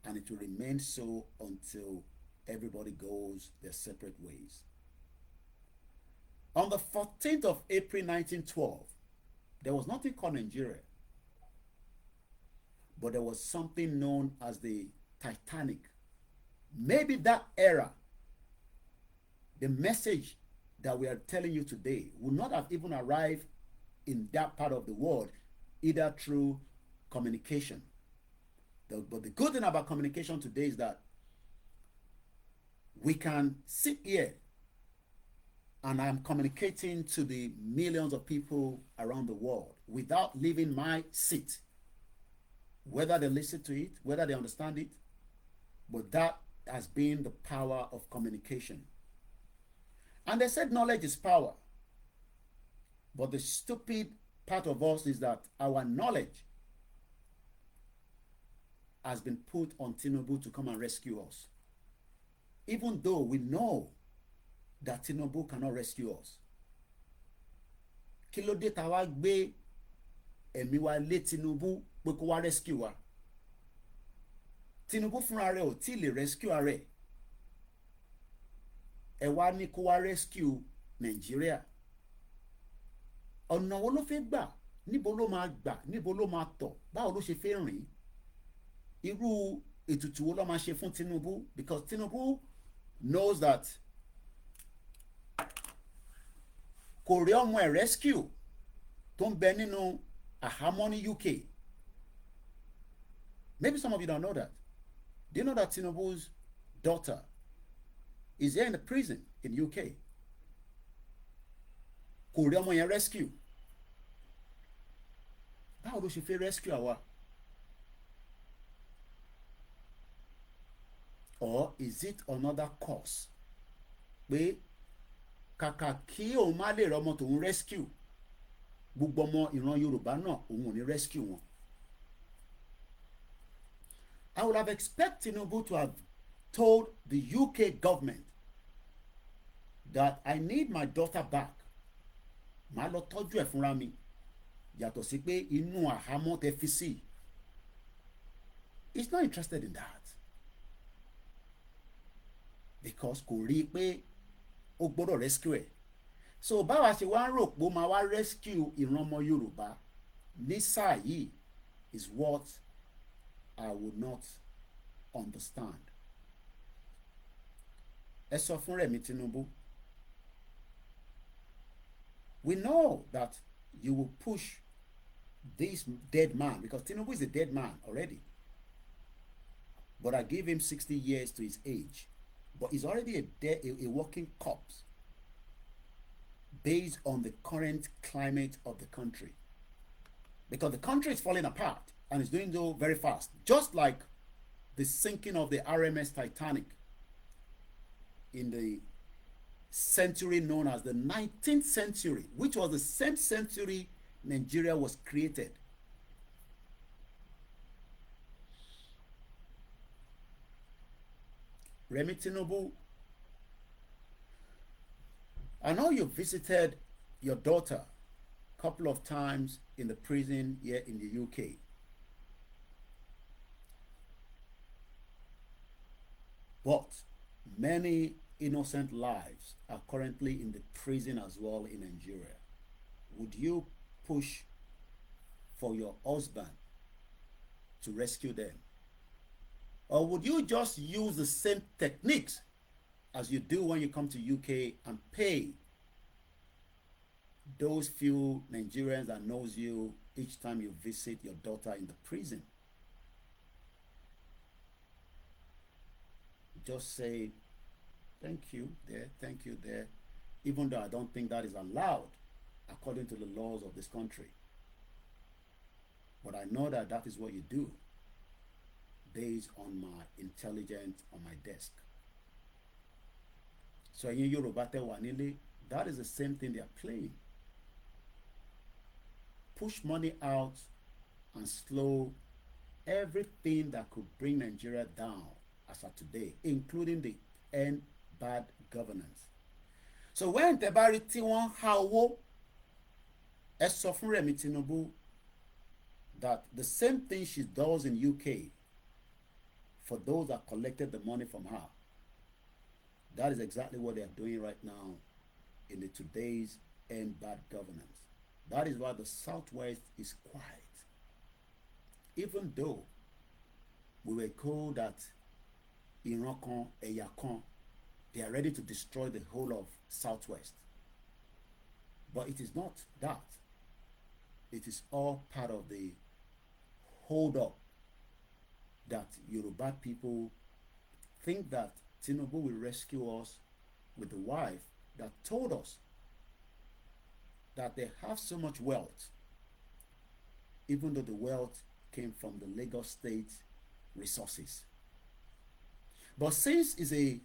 and it will remain so until everybody goes their separate ways. On the 14th of April 1912, there was nothing called Nigeria, but there was something known as the Titanic. Maybe that era, the message that we are telling you today would not have even arrived in that part of the world, either through communication. But the good thing about communication today is that we can sit here and I'm communicating to the millions of people around the world without leaving my seat, whether they listen to it, whether they understand it. But that has been the power of communication. And they said knowledge is power. But the stupid part of us is that our knowledge has been put on Tinubu to come and rescue us. Even though we know that Tinubu cannot rescue us. Kí ló dé tá wá gbé ẹ̀mí wa lé Tinubu pé kó wá rescue wa? Tinubu fúnra rẹ̀ ò tí lè rescue rẹ̀. Ẹ wá ní kó wá rescue Nigeria. Ọ̀nà wo ló fẹ́ gbà? Níbo ló máa gbà? Níbo ló máa tọ̀? Báwo ló ṣe fẹ́ rìn? Irú ètùtù wo ló máa ṣe fún Tinubu? Because Tinubu knows that kò rí ọmọ ẹ̀ rescue tó ń bẹ nínú àhámọ́ ní UK. Maybe some of you don't know that. Do you know that Tinubu's daughter is here in the prison in UK? Kò rí ọmọ yẹn rescue. Báwo ló ṣe fẹ́ rescue àwa? Or is it another cause? Pé kàkà kí òun má lè rọmọ tòun rescue, gbogbo ọmọ ìran Yorùbá náà òun ò ní rescue wọn. I would have expected Tinubu to have told the UK government that I need my daughter back. Màá lọ tọ́jú ẹ̀ fúnra mi. Yàtọ̀ sí pé inú àhámọ́ tẹ fi sí. He's not interested in that. Because kò rí i pé ó gbọ́dọ̀ rescue ẹ̀. So báwa ṣe wá ń rò pé ó máa wá rescue ìran ọmọ Yorùbá ní sáà yìí is what I would not understand. Ẹ sọ fún Rẹ̀mí Tinubu. We know that you will push this dead man because Tinubu is a dead man already. But I give him 60 years to his age. But he's already a walking corpse based on the current climate of the country. Because the country is falling apart and it's doing so very fast. Just like the sinking of the RMS Titanic in the century known as the 19th century, which was the same century Nigeria was created. Rẹ̀mí Tinubu, I know you visited your daughter a couple of times in the prison here in the UK. But many innocent lives are currently in the prison as well in Nigeria. Would you push for your husband to rescue them? Or would you just use the same techniques as you do when you come to UK and pay those few Nigerians that knows you each time you visit your daughter in the prison? Just say, thank you there, thank you there, even though I don't think that is allowed according to the laws of this country. But I know that that is what you do based on my intelligence on my desk. So in Yoruba tẹ́ wà nílé, that is the same thing they are playing. Push money out and slow everything that could bring Nigeria down as of today, including the end bad governance. So when tẹ́bárí tí wọ́n há owó, ẹ sọ fún Rẹ̀mí Tinubu that the same thing she does in UK for those that collected the money from her, that is exactly what they are doing right now in the today's and bad governance. That is why the Southwest is quiet. Even though we were told that ìran kan, ẹ̀yà kan, they are ready to destroy the whole of Southwest. But it is not that. It is all part of the hold up that Yoruba people think that Tinubu will rescue us with the wife that told us that they have so much wealth, even though the wealth came from the Lagos State resources. But since it's a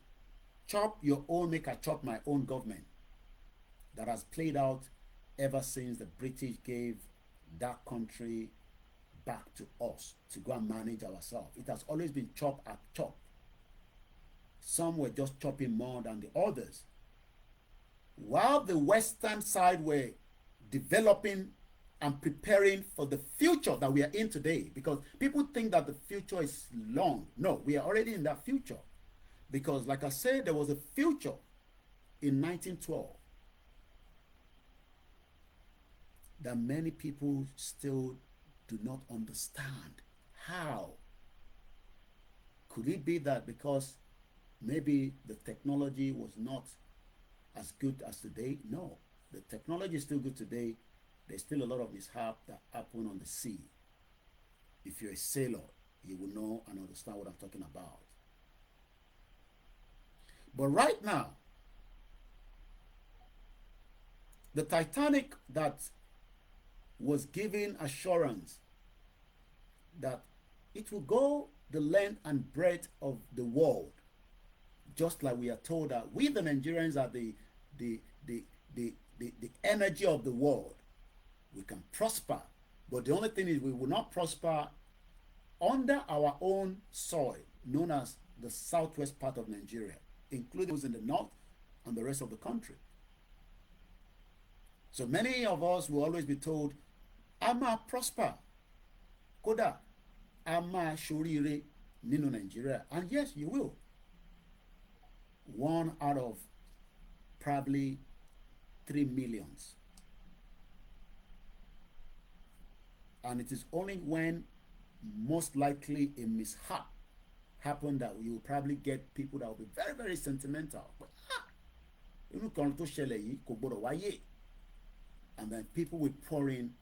chop your own, make I chop my own government that has played out ever since the British gave that country back to us to go and manage ourselves. It has always been chop at chop. Some were just chopping more than the others. While the western side were developing and preparing for the future that we are in today, because people think that the future is long. No, we are already in that future. Because like I said, there was a future in 1912 that many people still do not understand. How could it be that because maybe the technology was not as good as today? No, the technology is still good today. There's still a lot of mishap that happen on the sea. If you're a sailor, you will know and understand what I'm talking about. But right now, the Titanic that was given assurance that it will go the length and breadth of the world, just like we are told that we the Nigerians are the energy of the world. We can prosper, but the only thing is we will not prosper under our own soil, known as the southwest part of Nigeria, including those in the north and the rest of the country. So many of us will always be told, a máa prosper, kódà a máa ṣoríire nínú Nigeria. And yes, you will. One out of probably 3 millions. And it is only when most likely a mishap happened that you will probably get people that will be very, very sentimental. But inú kan tó ṣẹlẹ̀ yìí kò gbọdọ̀ wáyé. And then people will pour in.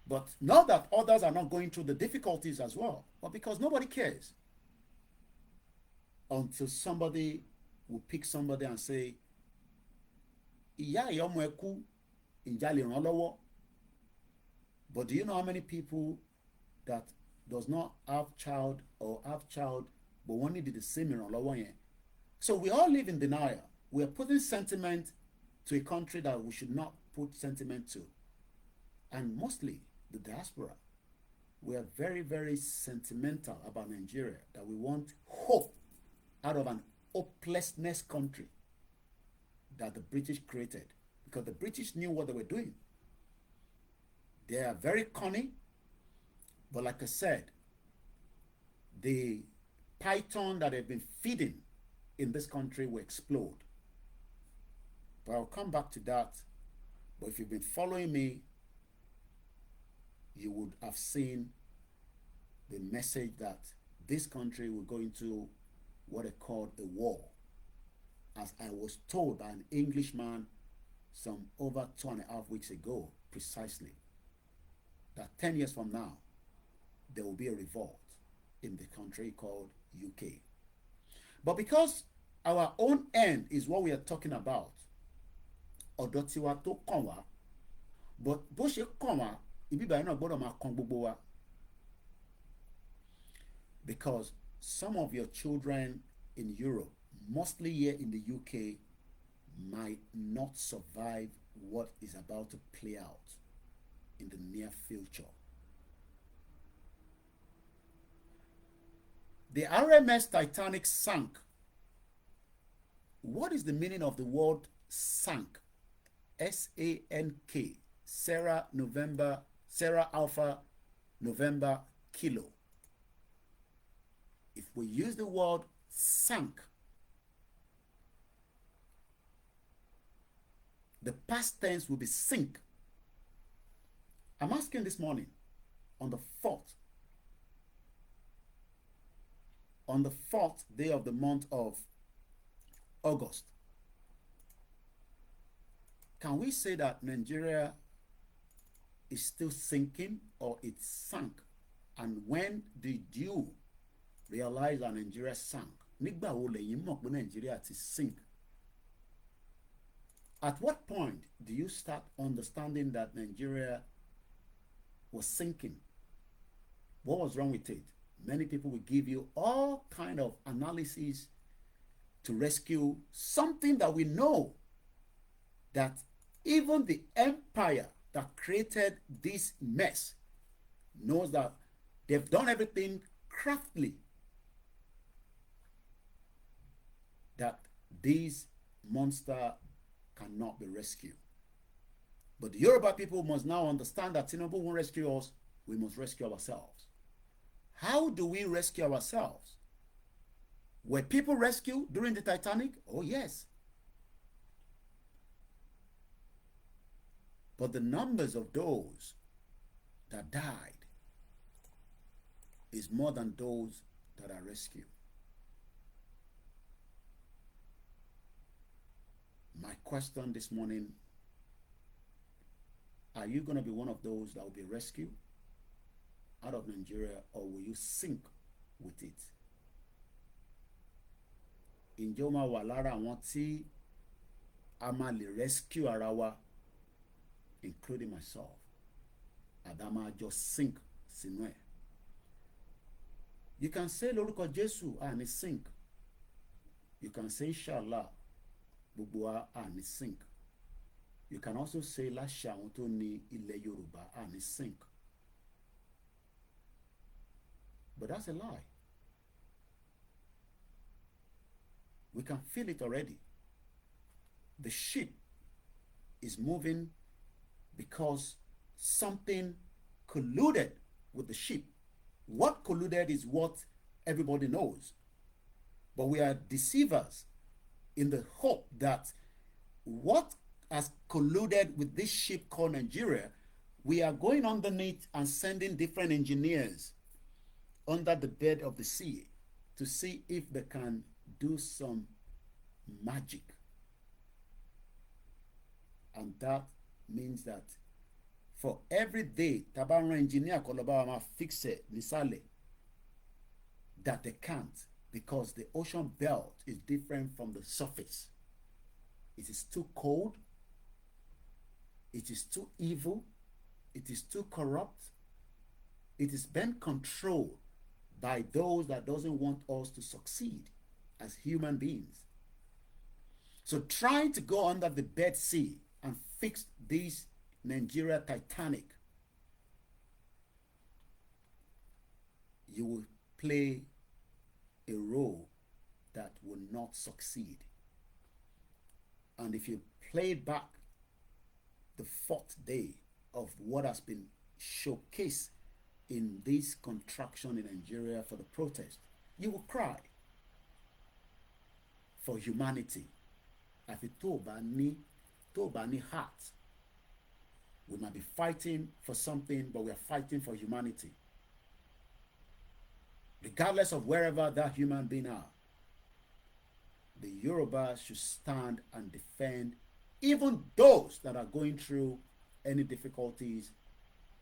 But not that others are not going through the difficulties as well, but because nobody cares. Until somebody will pick somebody and say, ìyá ìyá ọmọ ẹ kú, ǹjẹ́ a lè ràn án lọ́wọ́? But do you know how many people that does not have child or have child but wọ́n need the same ìrànlọ́wọ́ yẹn? So we all live in denial. We are putting sentiment to a country that we should not put sentiment to. And mostly the diaspora, we are very, very sentimental about Nigeria, that we want hope out of an hopelessness country that the British created, because the British knew what they were doing. They are very cunning, but like I said, the python that they've been feeding in this country will explode. But I'll come back to that. But if you've been following me, you would have seen the message that this country will go into what they called a war. As I was told by an Englishman some over 2.5 weeks ago, precisely, that 10 years from now, there will be a revolt in the country called UK. But because our own end is what we are talking about, ọ̀dọ̀ tiwa tó kàn wá, but bó ṣe kàn wá, ibi báyìí náà gbọ́dọ̀ máa kàn gbogbo wa. Because some of your children in Europe, mostly here in the UK, might not survive what is about to play out in the near future. The RMS Titanic sank. What is the meaning of the word sank? S-A-N-K. Sarah November, Sarah Alpha November Kilo. If we use the word sank, The past tense will be sink. I'm asking this morning, on the 4th day of the month of August, can we say that Nigeria is still sinking or it sank? And when did you realize that Nigeria sank? Nígbà wo lẹ̀yin mọ̀ pé Nigeria ti sink? At what point do you start understanding that Nigeria was sinking? What was wrong with it? Many people will give you all kind of analysis to rescue something that we know that even the empire that created this mess knows that they've done everything craftily that this monster cannot be rescued. But the Yoruba people must now understand that Tinubu won't rescue us. We must rescue ourselves. How do we rescue ourselves? Were people rescued during the Titanic? Oh, yes. But the numbers of those that died is more than those that are rescued. My question this morning, are you going to be one of those that will be rescued out of Nigeria, or will you sink with it? Ǹjẹ́ ó máa wà lára àwọn tí a máa lè rescue ara wa, including myself, àdá máa jọ sink sínú ẹ̀? You can say lórúkọ Jésù àní sink. You can say inshallah gbogbo wa àní sink. You can also say láṣẹ àwọn tó ní ilẹ̀ Yorùbá àní sink. But that's a lie. We can feel it already. The ship is moving because something colluded with the ship. What colluded is what everybody knows. But we are deceivers in the hope that what has colluded with this ship called Nigeria, we are going underneath and sending different engineers under the bed of the sea to see if they can do some magic. And that means that for every day tabaran engineer koloba ma fix it nisale, that they can't, because the ocean belt is different from the surface. It is too cold, it is too evil, it is too corrupt, it is being controlled by those that doesn't want us to succeed as human beings. So trying to go under the bed sea and fix this Nigeria Titanic, you will play a role that will not succeed. And if you play back the 4th day of what has been showcased in this contraction in Nigeria for the protest, you will cry for humanity. Àfi tó bá ní heart. We might be fighting for something, but we are fighting for humanity. Regardless of wherever that human being are, the Yoruba should stand and defend even those that are going through any difficulties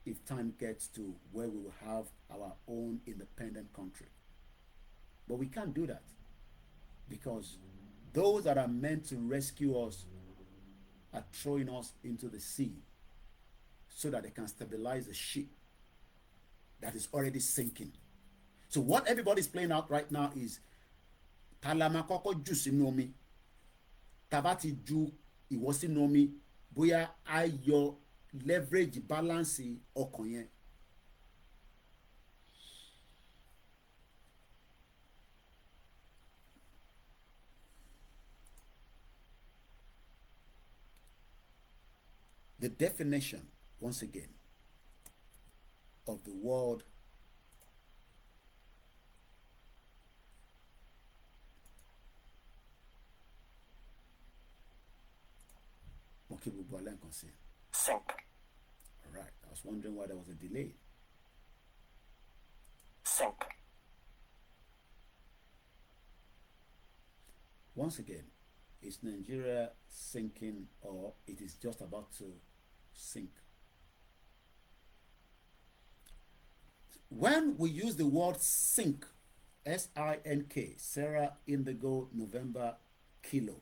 if time gets to where we will have our own independent country. But we can't do that because those that are meant to rescue us are throwing us into the sea so that they can stabilize the ship that is already sinking. So what everybody's playing out right now is talama kọ́kọ́ jù sínú omi, tabati ju ìwọ sínú omi, bóyá a yọ leverage balance ọkàn yẹn. The definition, once again, of the word mo kí gbogbo alẹ́ nǹkan sí. Sink. All right, I was wondering why there was a delay. Sink. Once again, is Nigeria sinking or it is just about to sink? When we use the word sink, S-I-N-K, Sarah, Indigo, November, Kilo,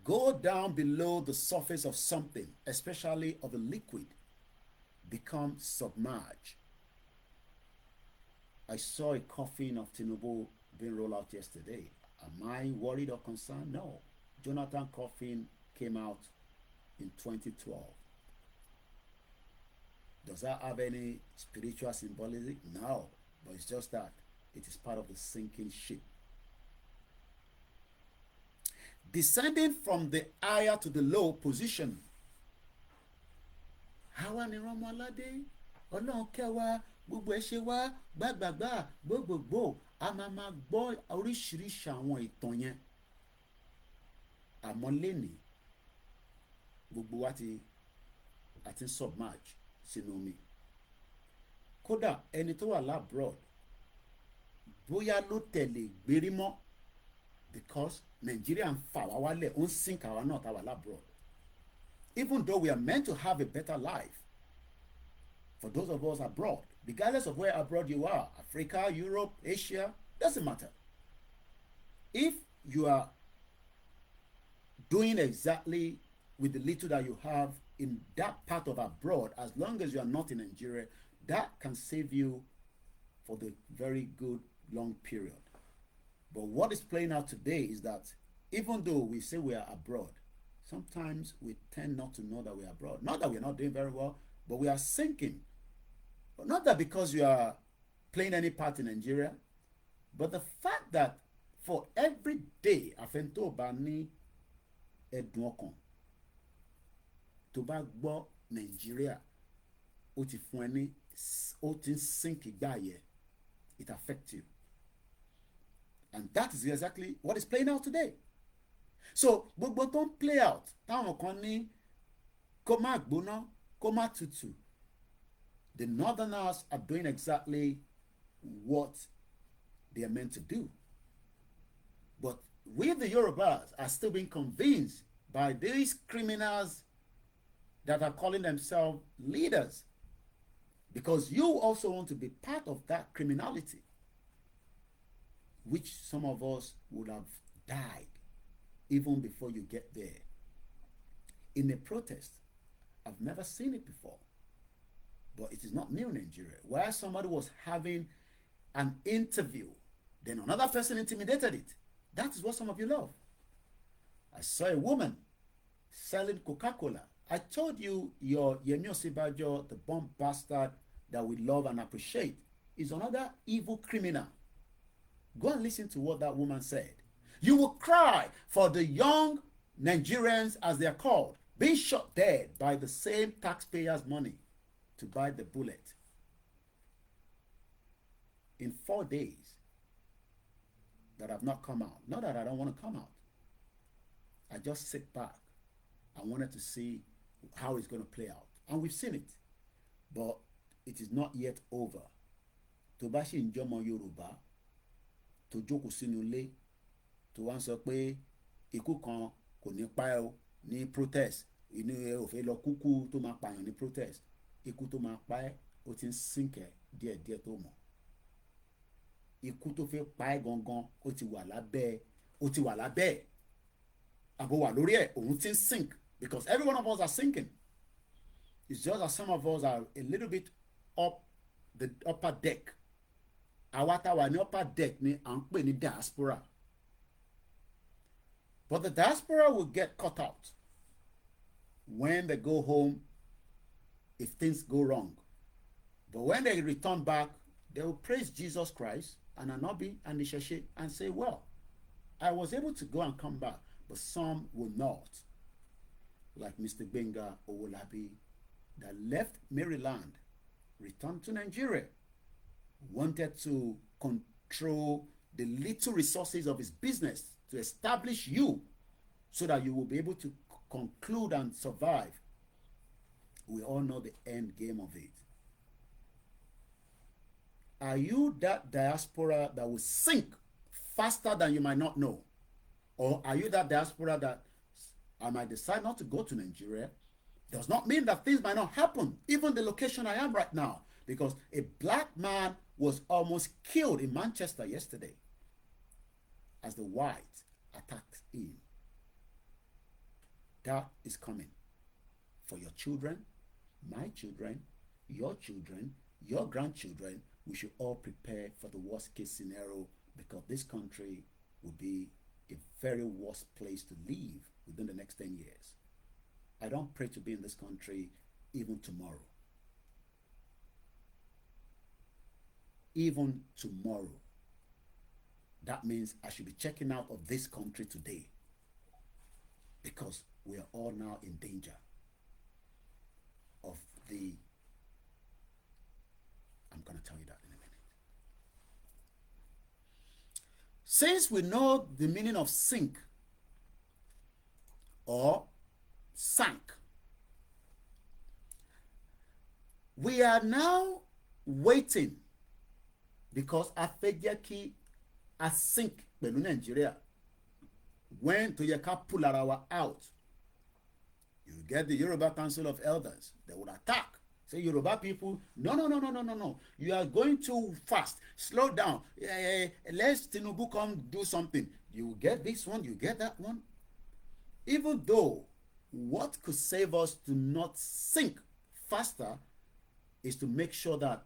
go down below the surface of something, especially of a liquid, become submerged. I saw a coffin of Tinubu being rolled out yesterday. Am I worried or concerned? No. Jonathan coffin came out in 2012. Does that have any spiritual symbolism? No. But it's just that it is part of the sinking ship. Descending from the higher to the low position. Àwa ni Rọ́mọládé, Ọlọ́run kẹwàá, gbogbo ẹ ṣe wá, gbàgbàgbà, gbogbogbò, a máa gbọ́ oríṣiríṣi àwọn ìtàn yẹn. Àmọ́ lénìí, gbogbo wa ti submerge sínú omi. Kódà ẹni tó wà labroad, bóyá ló tẹ̀lé gbérí mọ́, because Nigeria ń fà wá wálẹ̀, ó ń sink àwa náà tá wà labroad. Even though we are meant to have a better life, for those of us abroad, regardless of where abroad you are, Africa, Europe, Asia, doesn't matter. If you are doing exactly with the little that you have in that part of abroad, as long as you are not in Nigeria, that can save you for the very good long period. But what is playing out today is that even though we say we are abroad, sometimes we tend not to know that we are abroad. Not that we are not doing very well, but we are sinking. But not that because you are playing any part in Nigeria, but the fact that for every day, àfẹn bá ní ẹ̀dùn ọkàn tó bá gbọ́ Nigeria, ó ti fún ẹ ní, ó ti ń sink ìgbà yẹ, it affects you. And that is exactly what is playing out today. So gbogbo tó ń play out táwọn kan ní kó má gbóná kó má tutù, the northerners are doing exactly what they are meant to do. But we the Yorubas are still being convinced by these criminals that are calling themselves leaders, because you also want to be part of that criminality, which some of us would have died even before you get there. In a protest, I've never seen it before, but it is not new in Nigeria, where somebody was having an interview, then another person intimidated it. That is what some of you love. I saw a woman selling Coca-Cola. I told you your Yemi Osinbajo, the bomb bastard that we love and appreciate, is another evil criminal. Go and listen to what that woman said. You will cry for the young Nigerians, as they are called, being shot dead by the same taxpayers' money to buy the bullet. In 4 days that have not come out. Not that I don't want to come out. I just sit back. I wanted to see how it's going to play out. And we've seen it. But it is not yet over. Tó bá ṣì ń jọmọ Yorùbá, tó jókòó sínú ilé, tó wá ń sọ pé ikú kan kò ní pa ẹ́ o ní protest, inú ẹ ò fẹ́ lọ kúkú tó máa pààyàn ní protest, ikú tó máa pa ẹ́ ó ti ń sínkẹ̀ díẹ̀díẹ̀ tó mọ̀. Ikú tó fẹ́ pa ẹ́ gangan ó ti wà lábẹ́ ẹ̀, àbò wà lórí ẹ̀, òun ti ń sink, because every one of us are sinking. It's just that some of us are a little bit up the upper deck. Àwa tá wà ní upper deck ni à ń pè ní diaspora. But the diaspora will get caught out when they go home if things go wrong. But when they return back, they will praise Jesus Christ and Anobi and Isheshe and say, well, I was able to go and come back, but some will not. Like Mr. Benga Owolabi, that left Maryland, returned to Nigeria, wanted to control the little resources of his business to establish you so that you will be able to conclude and survive. We all know the end game of it. Are you that diaspora that will sink faster than you might not know? Or are you that diaspora that I might decide not to go to Nigeria? Does not mean that things might not happen, even the location I am right now, because a black man was almost killed in Manchester yesterday as the whites attacked him. That is coming for your children, my children, your grandchildren. We should all prepare for the worst case scenario, because this country will be a very worst place to live within the next 10 years. I don't pray to be in this country even tomorrow. Even tomorrow. That means I should be checking out of this country today, because we are all now in danger of the... I'm going to tell you that in a minute. Since we know the meaning of sink or sank, we are now waiting, because a fẹ́ jẹ́ kí a sink pẹ̀lú Nigeria when tó yẹ ká pull ara wa out. You get the Yoruba Council of Elders, they will attack. Say, Yoruba people, no. You are going too fast. Slow down. Let Tinubu come do something. You get this one, you get that one. Even though what could save us to not sink faster is to make sure that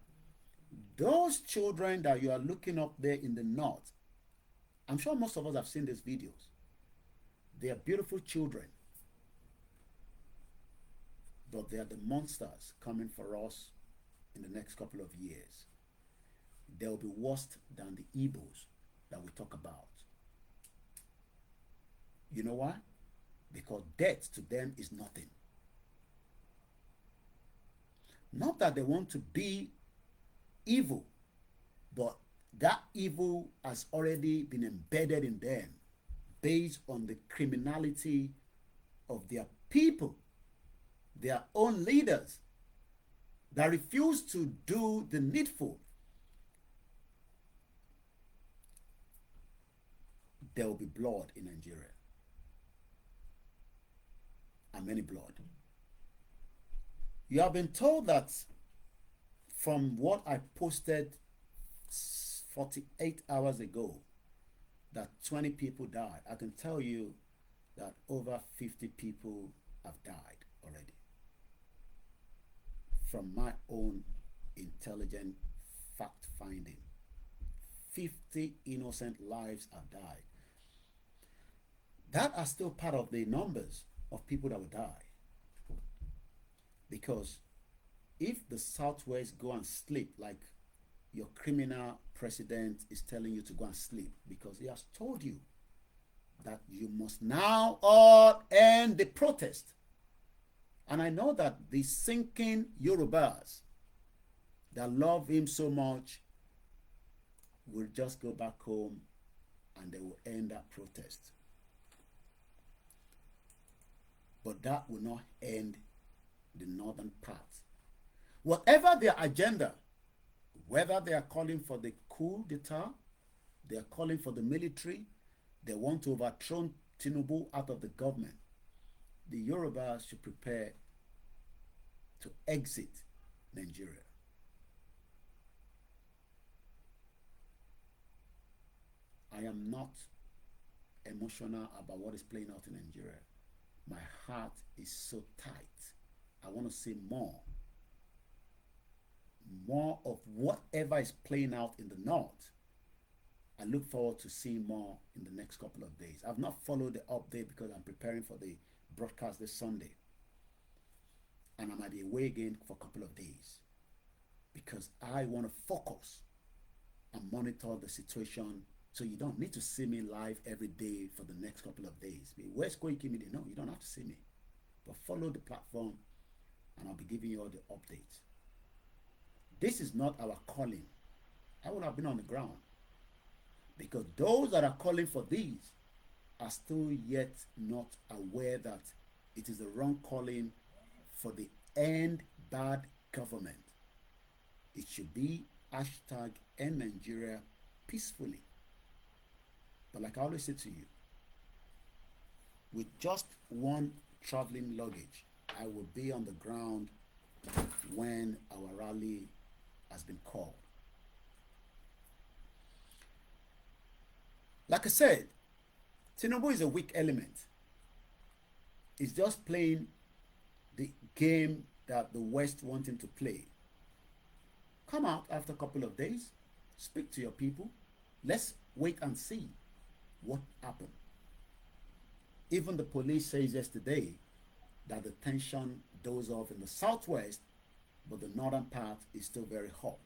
those children that you are looking up there in the north, I'm sure most of us have seen these videos. They are beautiful children, but they are the monsters coming for us in the next couple of years. They will be worse than the Igbos that we talk about. You know why? Because death to them is nothing. Not that they want to be evil, but that evil has already been embedded in them based on the criminality of their people, their own leaders that refuse to do the needful. There will be blood in Nigeria, and many blood. You have been told that from what I posted 48 hours ago, that 20 people died. I can tell you that over 50 people have died already. From my own intelligent fact finding, 50 innocent lives have died. That are still part of the numbers of people that will die. Because if the Southwest go and sleep, like your criminal president is telling you to go and sleep, because he has told you that you must now all end the protest. And I know that the sinking Yorubas that love him so much will just go back home and they will end that protest. But that will not end the northern part. Whatever their agenda, whether they are calling for the coup d'etat, they are calling for the military, they want to overthrow Tinubu out of the government, the Yorubas should prepare to exit Nigeria. I am not emotional about what is playing out in Nigeria. My heart is so tight. I want to see more of whatever is playing out in the north. I look forward to seeing more in the next couple of days. I've not followed the update because I'm preparing for the broadcast this Sunday. And I might be away again for a couple of days because I want to focus and monitor the situation. So you don't need to see me live every day for the next couple of days. Where's Koikimedia? No, you don't have to see me. But follow the platform and I'll be giving you all the updates. This is not our calling. I would have been on the ground. Because those that are calling for these are still yet not aware that it is the wrong calling for the end bad government. It should be hashtag end Nigeria peacefully. But like I always say to you, with just one traveling luggage, I will be on the ground when our rally has been called. Like I said, Tinubu is a weak element. He's just playing the game that the West want him to play. Come out after a couple of days, speak to your people. Let's wait and see what happened. Even the police says yesterday that the tension dozed off in the southwest, but the northern part is still very hot.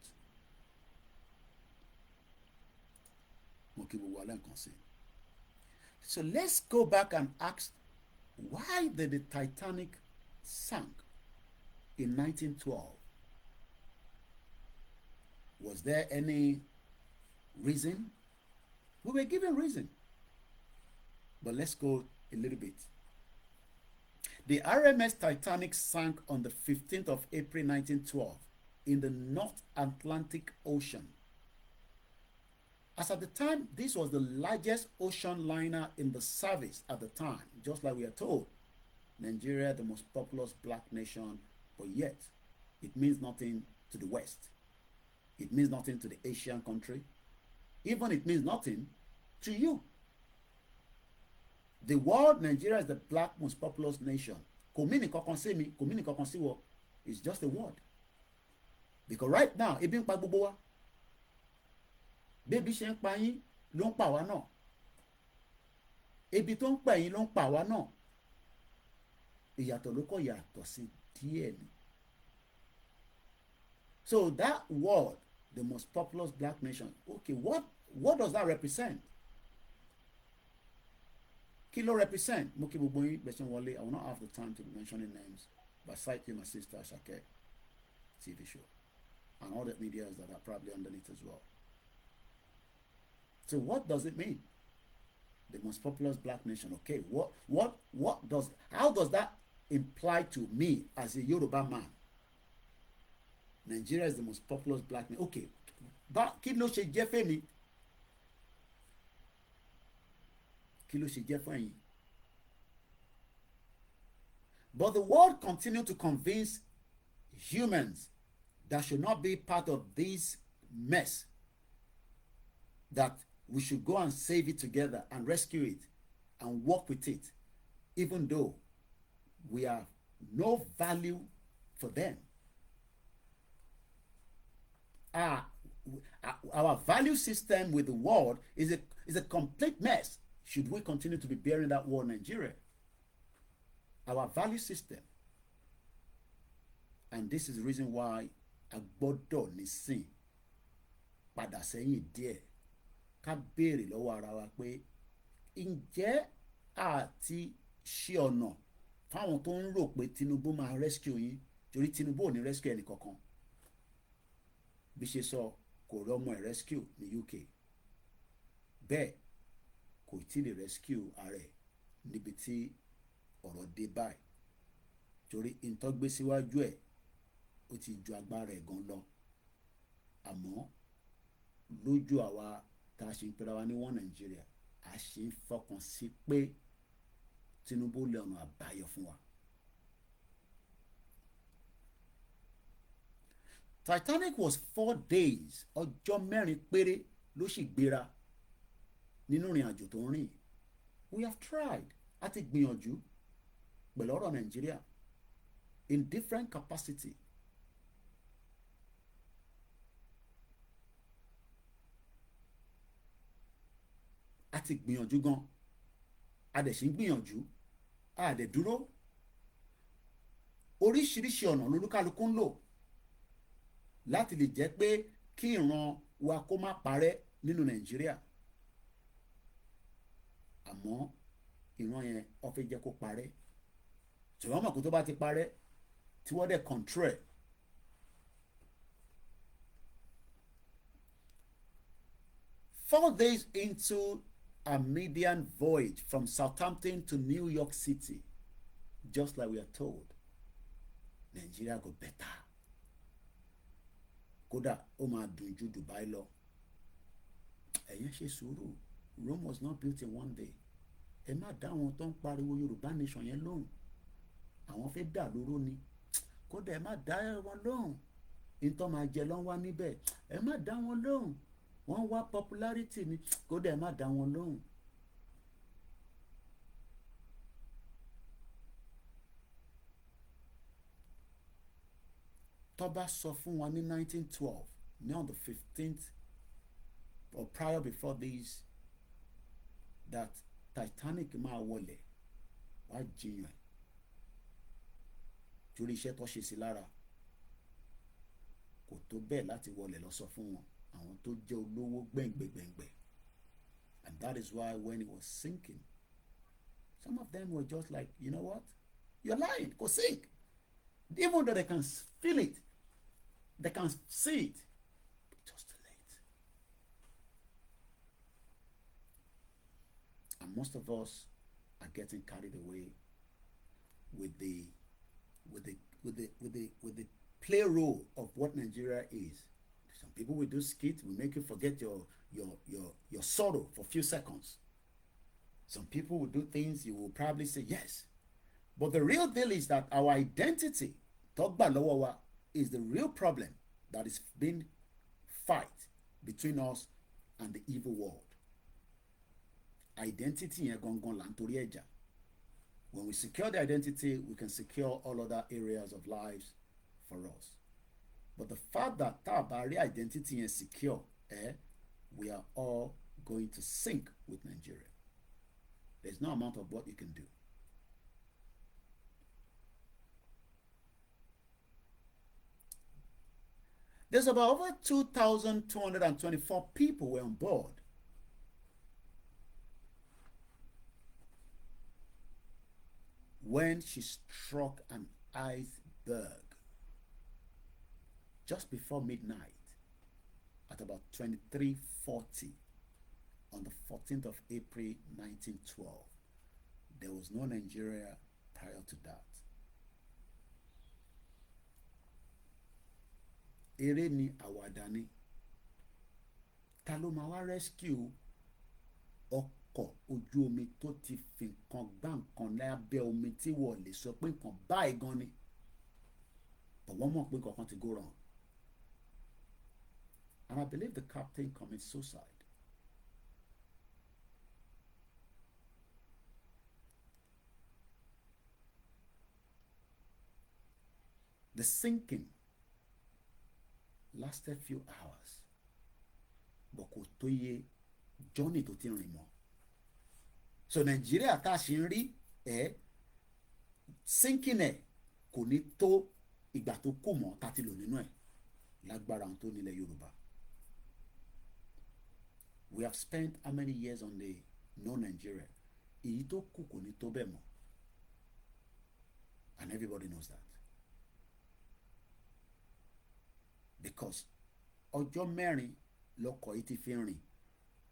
So let's go back and ask, why did the Titanic sink in 1912? Was there any reason? We were given reason. But let's go a little bit. The RMS Titanic sank on the 15th of April 1912 in the North Atlantic Ocean. As at the time, this was the largest ocean liner in the service at the time, just like we are told. Nigeria, the most populous black nation, but yet it means nothing to the West. It means nothing to the Asian country. Even it means nothing to you. The world, Nigeria is the black most populous nation. It's just a word. Because right now, ebi ń pa gbogbo wa. Bébí ṣe ń pa yín ló ń pa wá náà. Ebi tó ń pa yín ló ń pa wá náà. Ìyàtọ̀ ló kọ̀ yàtọ̀ sí díẹ̀ ni. So that word, the most populous black nation, okay, what does that represent? Kí ló represent? Mo kí gbogbo yín bẹ̀ṣẹ̀ wọlé. I will not have the time to be mentioning names, but cite you my sister Asake TV show and all the medias that are probably underneath as well. So what does it mean? The most populous black nation. Okay, how does that imply to me as a Yoruba man? Nigeria is the most populous black nation. Okay, but kí ló ṣe jẹ́ fẹ́mi? Kí ló ṣe jẹ́ fún ẹ̀yin? But the world continued to convince humans that should not be part of this mess, that we should go and save it together and rescue it and work with it, even though we have no value for them. Our value system with the world is a complete mess. Should we continue to be bearing that war in Nigeria? Our value system. And this is the reason why a gbọ́dọ̀ nísìn padà sẹ́yìn díẹ̀ ká béèrè lọ́wọ́ ara wa pé ǹjẹ́ àti ṣe ọ̀nà fáwọn tó ń rò pé Tinubu máa rescue yín, torí Tinubu ò ní rescue ẹnì kankan. Bí ṣe sọ, kò rí ọmọ ẹ̀ rescue ní UK. Bẹ́ẹ̀ kò tí lè rescue ààrẹ níbi tí ọ̀rọ̀ dé báyìí, torí ìtọ́gbé síwájú ẹ̀ ó ti ju agbára ẹ̀ gan lọ. Àmọ́ lójú àwa tá a ṣe ń pera wa ní wọ́n Nàìjíríà, a ṣe ń fọkàn sí pé Tinubu lè ọ̀nà àbáyọ fún wa. Titanic was 4 days, ọjọ́ mẹ́rin péré ló sì gbéra nínú ìrìn àjò tó ń rìn. We have tried, a ti gbìyànjú pẹ̀lú ọ̀rọ̀ Nàìjíríà in different capacity. A ti gbìyànjú gan, a dẹ̀ sì ń gbìyànjú, a dẹ̀ dúró. Oríṣiríṣi ọ̀nà lolúkálukú ń lò láti lè jẹ́ pé kí ìran wa kó má parẹ́ nínú Nàìjíríà. Àmọ́ ìran yẹn ó fẹ́ jẹ́ kó parẹ́. Ṣùgbọ́n mọ̀ kó tó bá ti parẹ́ tí wọ́n dẹ̀ control ẹ̀. Four days into a median voyage from Southampton to New York City, just like we are told, Nigeria go better. Kódà ó máa dùn ju Dubai lọ. Ẹ̀yin ṣe sùúrù. Rome was not built in one day. Ẹ má dá àwọn tó ń pariwo Yorùbá nation yẹn lóhùn. Àwọn fẹ́ dà lóró ni. Kódà ẹ má dá wọn lóhùn. Ìtọ́ máa jẹ lọ́n wá níbẹ̀. Ẹ má dá wọn lóhùn. Wọ́n wá popularity ni. Kódà ẹ má dá wọn lóhùn. Tọ́ba sọ fún wa ní 1912 ní on the 15th or prior before this that Titanic máa wọlẹ̀ wá jiyàn torí iṣẹ́ tó ṣe sí lára kò tó bẹ́ẹ̀ láti wọlẹ̀ lọ sọ fún wọn àwọn tó jẹ́ olówó gbẹ̀ngbẹ̀gbẹ̀ngbẹ̀, and that is why when it was sinking some of them were just like, you know what, you're lying, kò sink, even though they can feel it, they can see it, but just too late. And most of us are getting carried away with the play role of what Nigeria is. Some people will do skits, will make you forget your sorrow for a few seconds. Some people will do things you will probably say yes, but the real deal is that our identity, Togba Lowawa, is the real problem that is being fight between us and the evil world. Identity yẹn gangan là ń torí ẹ̀jà. When we secure the identity, we can secure all other areas of lives for us. But the fact that tá a bá rí identity yẹn secure, we are all going to sink with Nigeria. There's no amount of what you can do. There's about over 2,224 people were on board. When she struck an iceberg just before midnight at about 23:40 on the 14th of April 1912. There was no Nigeria prior to that. Eré ni àwàdà ni. Ta ló máa wá rescue ọkọ̀ ojú omi tó ti fi nǹkan gbá nǹkan lábẹ́ omi tí wọ́n lè sọ pé nǹkan báyìí gan ni. But wọ́n mọ̀ pé nǹkan ti go wrong. And I believe the captain commits suicide. The sinking lasted few hours, but kò tó yẹ journey tó ti rìn mọ́. So Nigeria tá a ṣe ń rí sinking ẹ̀ kò ní tó ìgbà tó kù mọ́ tá a ti lò nínú ẹ̀ lágbára àwọn tó nílẹ̀ Yorùbá. We have spent how many years on the no Nigeria? Èyí tó kù kò ní tó bẹ́ẹ̀ mọ́, and everybody knows that. Because ọjọ́ mẹ́rin lọkọ̀ yìí ti fi rìn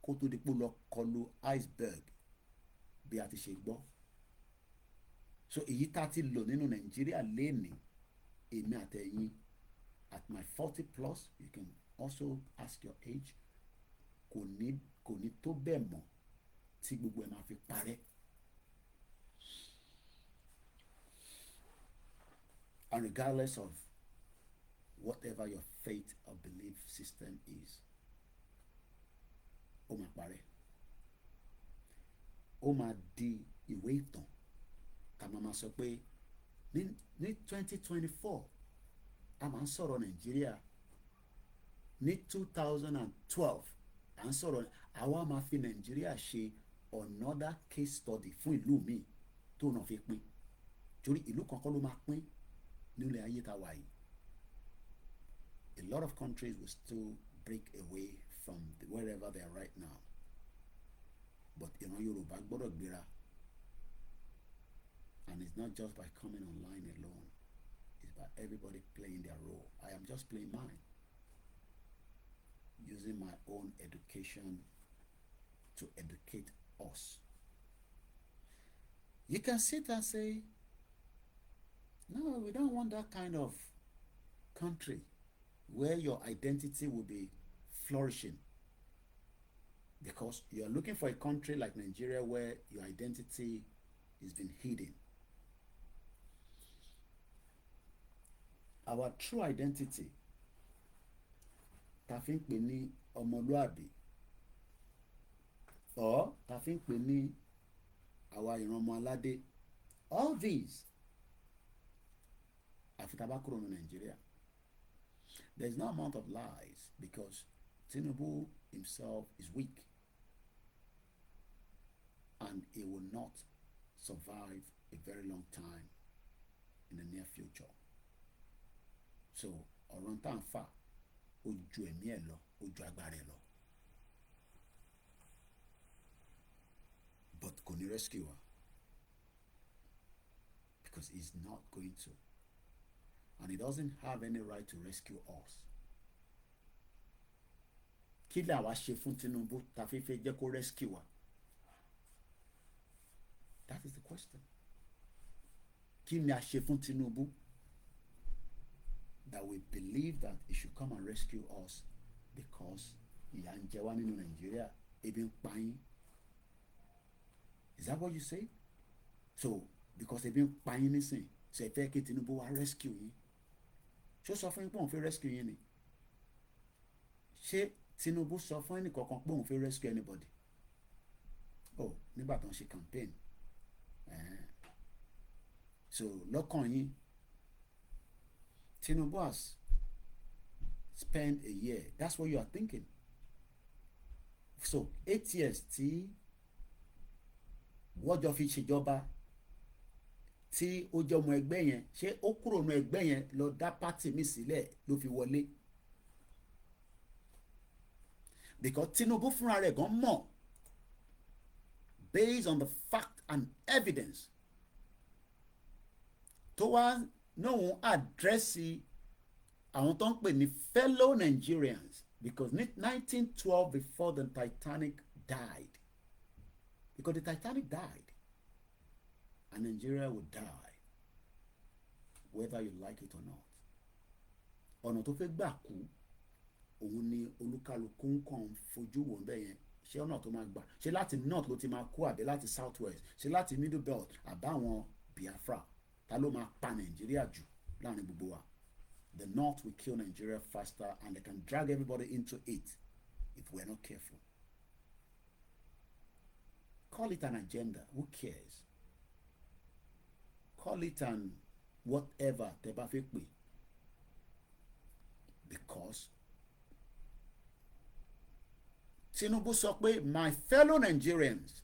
kó tó di pé lọ kọlu iceberg bí a ti ṣe gbọ́. So èyí tá a ti lò nínú Nàìjíríà lénìí, èmi àtẹ̀yìn at my 40 plus, you can also ask your age, kò ní tó bẹ́ẹ̀ mọ́ tí gbogbo ẹ̀ máa fi parẹ́. And regardless of whatever your faith or belief system is, ó máa parẹ́. Ó máa di ìwé ìtàn tá máa sọ pé ní 2024 a máa ń sọ̀rọ̀ Nàìjíríà, ní 2012 à ń sọ̀rọ̀, àwa máa fi Nàìjíríà ṣe another case study fún ìlú míì tó náà fi pín, torí ìlú kankan ló máa pín nílẹ̀ ayé tá a wà yìí. A lot of countries will still break away from wherever they are right now. But ìran Yorùbá gbọ́dọ̀ gbéra. And it's not just by coming online alone. It's by everybody playing their role. I am just playing mine. Using my own education to educate us. You can sit and say, no, we don't want that kind of country where your identity will be flourishing, because you are looking for a country like Nigeria where your identity is being hidden. Our true identity, ta fi ń pè ní ọmọlúàbí, or ta fi ń pè ní àwa ìran ọmọ aládé, all these, àfi tá bá kúrò ní Nigeria. There is no amount of lies, because Tinubu himself is weak and he will not survive a very long time in the near future. So ọ̀rọ̀ tá à ń fà ó ju ẹ̀mí ẹ̀ lọ, ó ju agbára ẹ̀ lọ, but kò ní rescue wa, because he's not going to, and he doesn't have any right to rescue us. Kí lè àwa ṣe fún Tinubu tá fi fẹ́ jẹ́ kó rescue wa? That is the question. Kí ni a ṣe fún Tinubu that we believe that he should come and rescue us, because ìyà ń jẹ wá nínú Nàìjíríà, ebi ń pa yín? Is that what you say? So because ebi ń pa yín nísìn, so ẹ fẹ́ kí Tinubu wá rescue yín? Ṣé ó sọ fún yín pé òun fẹ́ rescue yín ni? Ṣé Tinubu sọ fún ẹnì kankan pé òun fẹ́ rescue anybody? Oh, nígbà tó ń ṣe campaign. So lọ́kàn yín, Tinubu has spent a year. That's what you are thinking. So 8 years tí wọ́n jọ fi ṣèjọba, tí ó jẹ́ ọmọ ẹgbẹ́ yẹn, ṣé ó kúrò nínú ẹgbẹ́ yẹn lọ dá pátì mi sílẹ̀ ló fi wọlé? Because Tinubu fúnra rẹ̀ gan mọ̀, based on the fact and evidence, tó wá náà àdírẹ́sì àwọn tó ń pè ní fellow Nigerians, because ní 1912, before the Titanic died, because the Titanic died and Nigeria would die whether you like it or not. Ọ̀nà tó fẹ́ gbà kú òun ni olúkálukú ń kàn fojú wò bẹ́ẹ̀ yẹn. Ṣé ọ̀nà tó máa gbà, ṣé láti north ló ti máa kú àbí láti south west, ṣé láti middle belt àbáwọn Biafra? Ta ló máa pa Nàìjíríà jù láàrin gbogbo wa? The north will kill Nigeria faster, and they can drag everybody into it if we're not careful. Call it an agenda, who cares? Call it an whatever tẹ́ bá fẹ́ pè, because Tinubu sọ pé, my fellow Nigerians,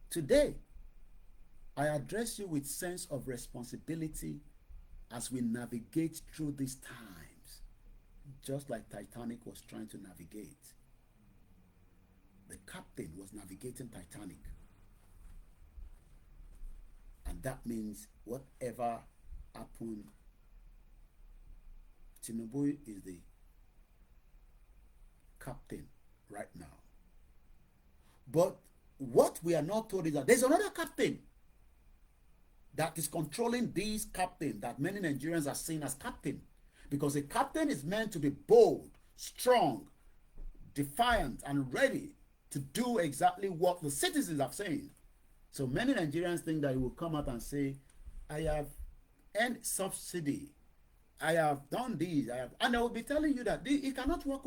today I address you with sense of responsibility as we navigate through these times, just like Titanic was trying to navigate. The captain was navigating Titanic, and that means whatever happened, Tinubu is the captain right now. But what we are not told is that there's another captain that is controlling these captain that many Nigerians are seeing as captain, because a captain is meant to be bold, strong, defiant, and ready to do exactly what the citizens are saying. So many Nigerians think that he will come out and say, I have earned subsidy, I have done this, and I will be telling you that it cannot work,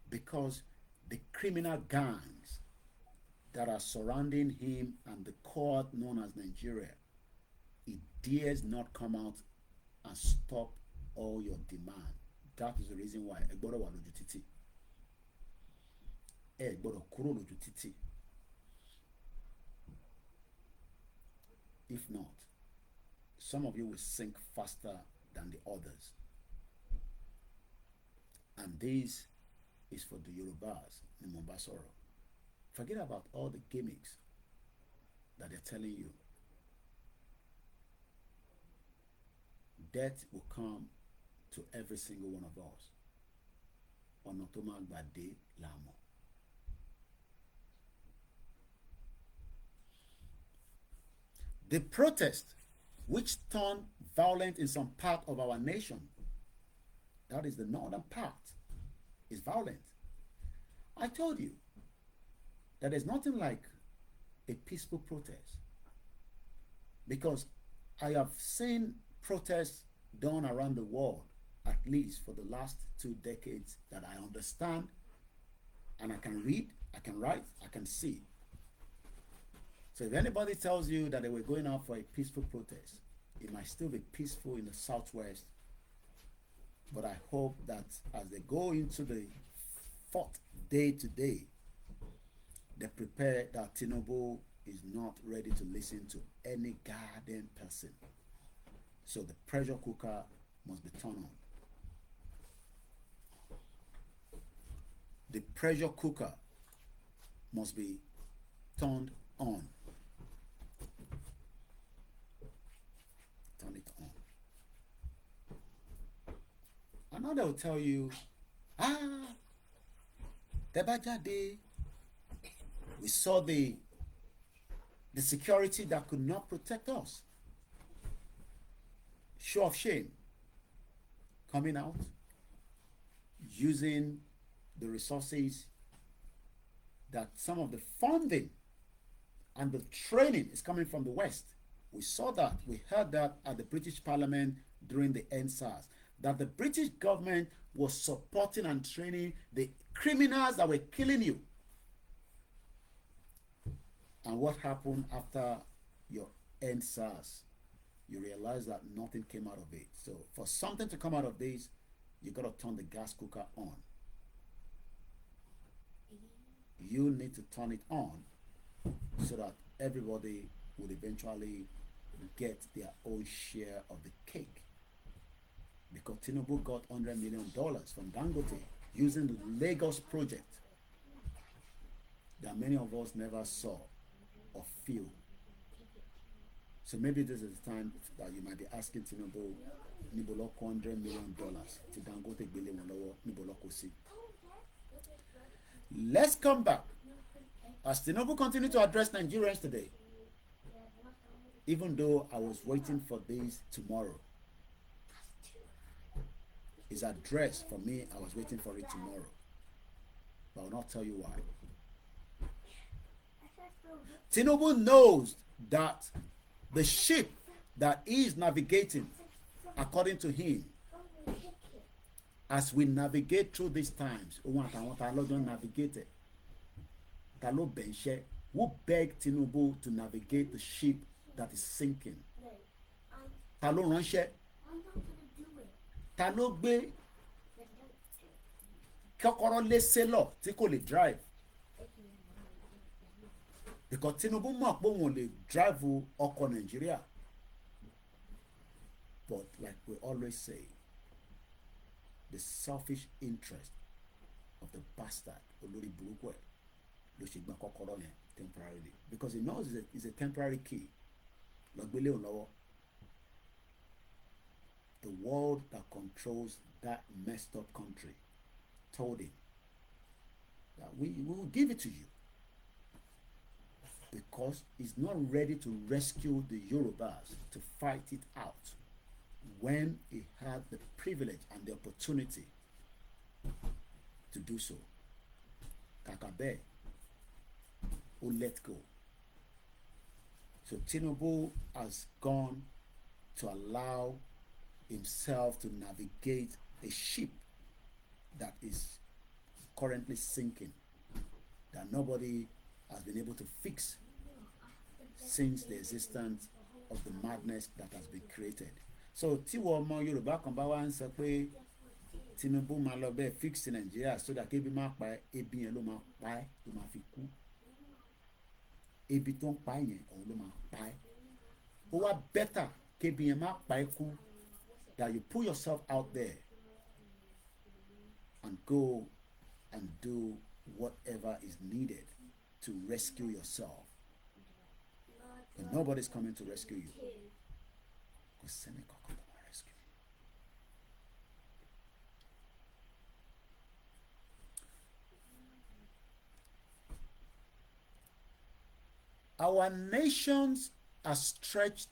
because the criminal gangs that are surrounding him and the court known as Nigeria, it dares not come out and stop all your demand. That is the reason why ẹ gbọ́dọ̀ wà lójú títì, ẹ gbọ́dọ̀ kúrò lójú títì. If not, some of you will sink faster than the others. And this is for the Yorubas in Mombasoro. Forget about all the gimmicks that they're telling you. Death will come to every single one of us. Ọ̀nà tó máa gbà dé la mọ̀. The protest, which turned violent in some part of our nation, that is the northern part, is violent. I told you that there's nothing like a peaceful protest, because I have seen protests done around the world, at least for the last 2 decades, that I understand, and I can read, I can write, I can see. So if anybody tells you that they were going out for a peaceful protest, it might still be peaceful in the southwest, but I hope that as they go into the 4th day today, they prepare that Tinubu is not ready to listen to any goddamn person. So the pressure cooker must be turned on. The pressure cooker must be turned on. Turn it on. And now they will tell you, Debajade, we saw the security that could not protect us. Show of shame. Coming out, using the resources that some of the funding and the training is coming from the West. We saw that, we heard that at the British Parliament during the NSAS, that the British government was supporting and training the criminals that were killing you. And what happened after your NSAS? You realize that nothing came out of it. So for something to come out of this, you got to turn the gas cooker on. You need to turn it on so that everybody would eventually get their own share of the cake. Because Tinubu got $100 million from Dangote using the Lagos project that many of us never saw or feel. So maybe this is the time that you might be asking Tinubu, Niboloko $100 million to Dangote Bele Molowo, Niboloko si. Let's come back. As Tinubu continued to address Nigerians today, even though I was waiting for this tomorrow, his address for me, I was waiting for it tomorrow. But I will not tell you why. Tinubu knows that the ship that he is navigating, according to him, as we navigate through these times, who begged Tinubu to navigate the ship that is sinking? Ta ló ránṣẹ́? Ta ló gbé kọ́kọ́rọ́ lé sailor tí kò lè drive? Because Tinubu mọ̀ pé òun lè drive ọkọ̀ Nàìjíríà. But like we always say, the selfish interest of the bastard olórí burúkú ẹ̀ ló ṣe gbọ́n kọ́kọ́rọ́ yẹn temporarily, because he knows it's a temporary key. Lọ gbélé òun lọ́wọ́. The world that controls that messed up country told him that we will give it to you, because he's not ready to rescue the Yorubas, to fight it out when he had the privilege and the opportunity to do so. Kakabe will let go. So Tinubu has gone to allow himself to navigate a ship that is currently sinking, that nobody has been able to fix since the existence of the madness that has been created. So tiwo ọmọ Yorùbá kan bá wá ń sọ pé Tinubu máa lọ bẹ́ẹ̀ fix Nigeria so that ebi máa pa ẹ́, ebi yẹn ló máa pa ẹ́, ló máa fi kú. Ebi tó ń pa yẹn òun ló máa pa ẹ́. Ó wá better kébi yẹn máa pa ẹ́ kú, that you put yourself out there and go and do whatever is needed to rescue yourself. But nobody's coming to rescue you. Because Seneca can't rescue you. Our nation's as stretched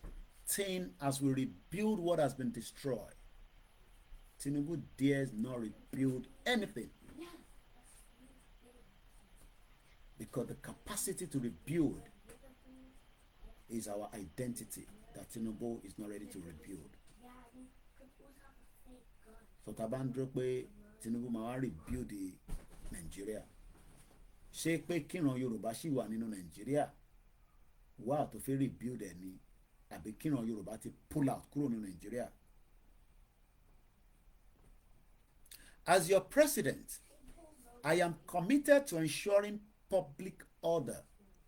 thin as we rebuild what has been destroyed. Tinubu dares not rebuild anything because the capacity to rebuild is our identity that Tinubu is not ready to rebuild. So tá bá ń dúró pé Tinubu máa wá rebuild Nigeria, ṣé pé kíran Yorùbá ṣì wà nínú Nigeria wá tó fẹ́ rebuild ẹ̀ ni àbí kíran Yorùbá ti pull out kúrò nínú Nigeria? As your president, I am committed to ensuring public order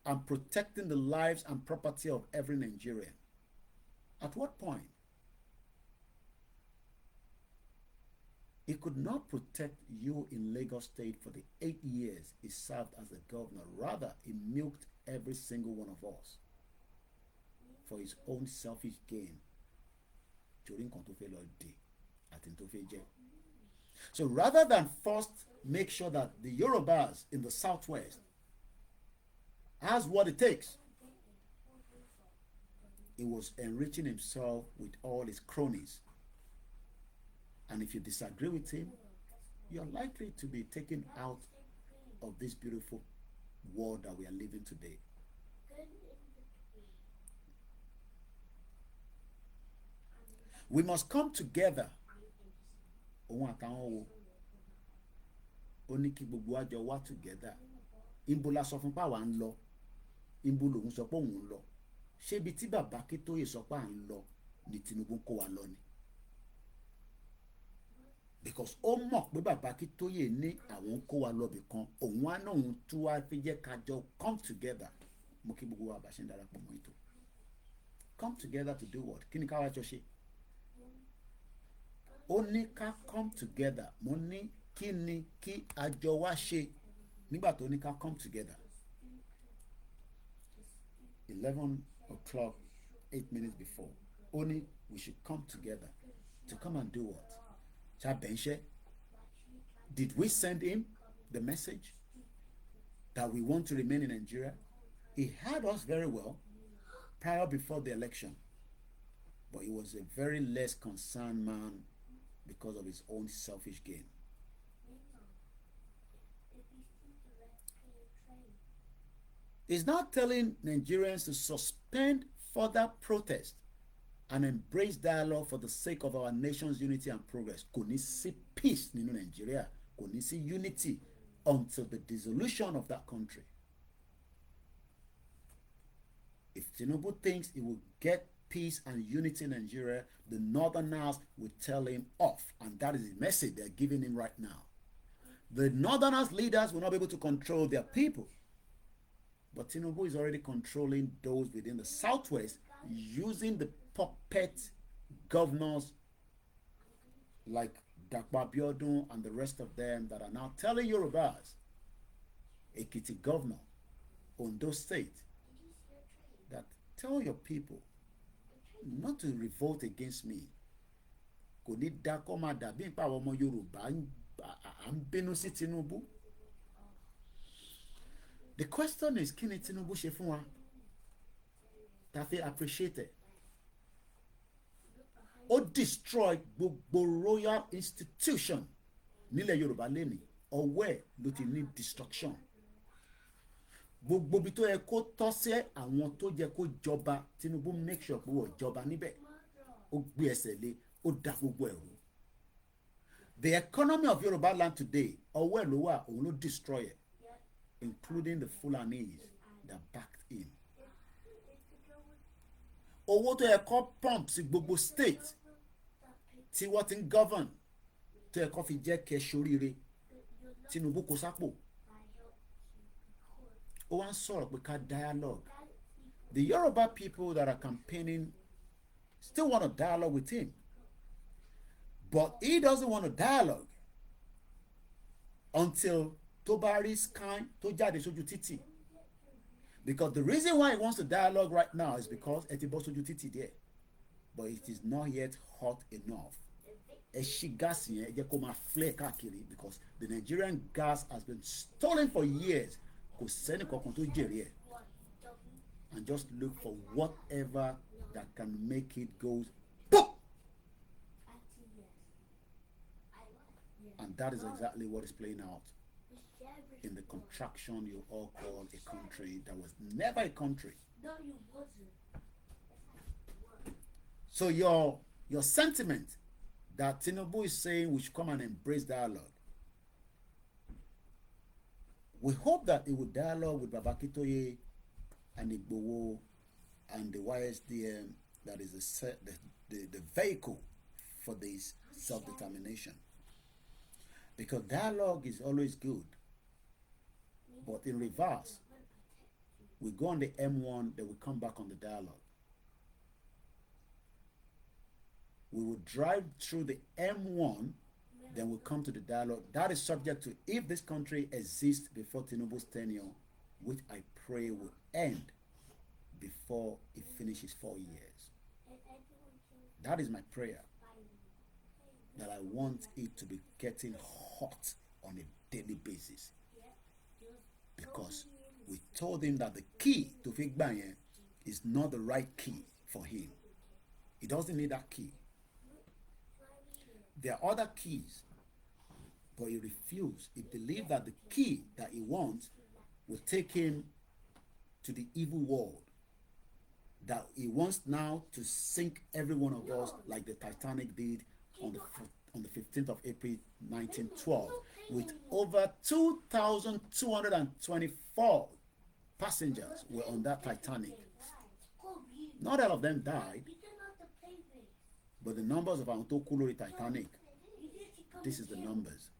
and protecting the lives and property of every Nigerian. At what point? He could not protect you in Lagos State for the 8 years he served as a governor. Rather, he milked every single one of us for his own selfish gain. So rather than first make sure that the Yorubas in the southwest has what it takes, he was enriching himself with all his cronies. And if you disagree with him, you're likely to be taken out of this beautiful world that we are living today. We must come together. Ó ní kí gbogbo wa jọ wá together. Ìbò la sọ fún pa wà ń lọ. Ìbò lòun sọ pé òun ń lọ. Ṣé ibi tí bàbá Akíntóyè sọ pé à ń lọ ni Tinubu kó wa lọ ni? Because ó mọ̀ pé bàbá Akíntóyè ní àwọn kó wa lọ bì kan. Òun á náà òun tún wá fi jẹ́ ká jọ come together. Mo kí gbogbo wa bá ṣe ń darapọ̀ mọ́ ètò. Come together to do what? Kí ni ká wá jọ ṣe? Ó ní ká come together. Mo ní kí ni kí a jọ wá ṣe nígbà tó ní ká come together. 11 o'clock, 8 minutes before. Ó ní we should come together to come and do what? Chabenche. Did we send him the message that we want to remain in Nigeria? He heard us very well prior before the election, but he was a very less concerned man because of his own selfish gain. He's now telling Nigerians to suspend further protest and embrace dialogue for the sake of our nation's unity and progress. Kò ní sí peace nínú Nigeria, kò ní sí unity until the dissolution of that country. If Tinubu thinks he will get peace and unity in Nigeria, the Northerners will tell him off, and that is the message they're giving him right now. The Northerners leaders will not be able to control their people, but Tinubu is already controlling those within the Southwest using the puppet governors like Dakwa Abiodun and the rest of them that are now telling Yorubas, Ekiti governor, Ondo State, that tell your people not to revolt against me. Kò ní dákọ́ máa dàbí nípa àwọn ọmọ Yorùbá à ń bínú sí Tinubu. The question is, kí ni Tinubu ṣe fún wa that they appreciate it? Ó destroy gbogbo royal institution nílẹ̀ Yorùbá lẹ́nìí. Ọwọ́ ẹ̀ ló ti ní destruction. Gbogbo ibi tó yẹ kó tọ́ sí àwọn tó yẹ kó jọba, Tinubu make sure pé wọ́n jọba níbẹ̀. Ó gbé ẹsẹ̀ lé, ó dá gbogbo ẹ̀rù. The economy of Yoruba land today, ọwọ́ ẹ̀ ló wà, òun ló destroy it, including the Fulanis that backed him. Owó tó yẹ kó pump sí gbogbo state tí wọ́n ti ń govern tó yẹ kó fi jẹ́ kẹ́ ṣoríire, Tinubu kó sápò. Ó wá ń sọ̀rọ̀ pé ká dialogue. The Yoruba people that are campaigning still want to dialogue with him, but he doesn't want to dialogue until tó bá rí scan tó jáde sójú títì. Because the reason why he wants to dialogue right now is because ẹ ti bọ́ sójú títì there, but it is not yet hot enough. Ẹ ṣí gas yẹn, ẹ jẹ́ kó máa flare káàkiri, because the Nigerian gas has been stolen for years. Kò sẹ́ni kankan tó jèrè ẹ̀. and just look for whatever that can make it go boom. And that is exactly what is playing out in the contraction you all call a country that was never a country. So your sentiment that Tinubu is saying we should come and embrace dialogue, we hope that it will dialogue with Babakitoye and Igboho and the YSDM, that is the vehicle for this self-determination. Because dialogue is always good. But in reverse, we go on the M1, then we come back on the dialogue. We will drive through the M1, then we'll come to the dialogue. That is subject to if this country exists before Tinubu's tenure, which I pray will end before it finishes 4 years. That is my prayer. That I want it to be getting hot on a daily basis. Because we told him that the key to Figbanye is not the right key for him. He doesn't need that key. There are other keys, but he refused. He believed that the key that he wants will take him to the evil world. That he wants now to sink every one of us like the Titanic did on the 15th of April 1912 with over 2,224 passengers were on that Titanic. Not all of them died, but the numbers of OLAKUNLE Titanic, this is the numbers.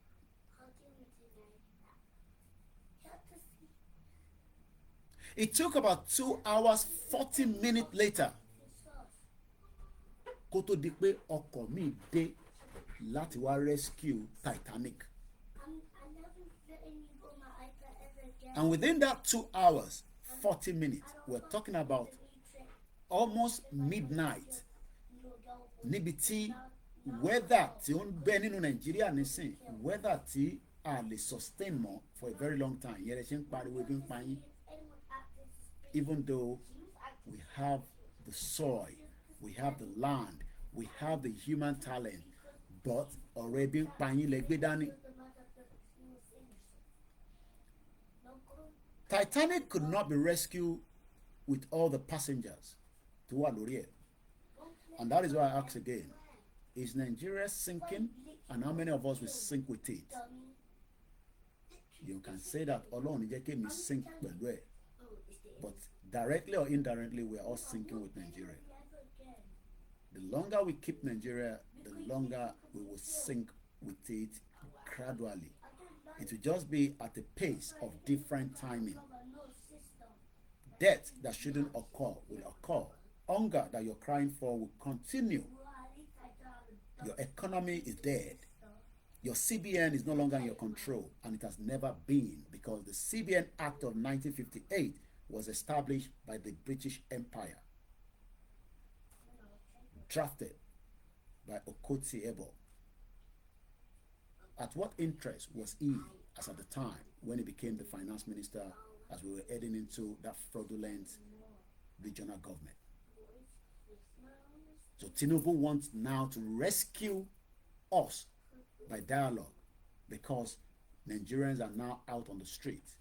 It took about 2 hours 40 minutes later kó tó di pé ọkọ̀ mi dé láti wá rescue Titanic. And within that 2 hours 40 minutes, we're talking about almost midnight. Níbi tí weather tí ó ń bẹ nínú Nàìjíríà nísìn, weather tí a lè sustain mọ́ for a very long time. Yẹ́rẹ́ ṣe ń pariwo ebi ń pa yín. Even though we have the soil, we have the land, we have the human talent, but already panyin legbe dani. Titanic could not be rescued with all the passengers to wà lórí ẹ̀. And that is why I ask again, is Nigeria sinking, and how many of us will sink with it? You can say that Ọlọ́run jẹ́ kí mi sink pẹ̀lú ẹ̀. But directly or indirectly, we are all sinking with Nigeria. The longer we keep Nigeria, the longer we will sink with it gradually. It will just be at a pace of different timing. Death that shouldn't occur will occur. Hunger that you're crying for will continue. Your economy is dead. Your CBN is no longer in your control, and it has never been, because the CBN Act of 1958 was established by the British Empire, drafted by Okoti Ebo. At what interest was he as at the time when he became the finance minister, as we were heading into that fraudulent regional government? So Tinubu wants now to rescue us by dialogue, because Nigerians are now out on the street.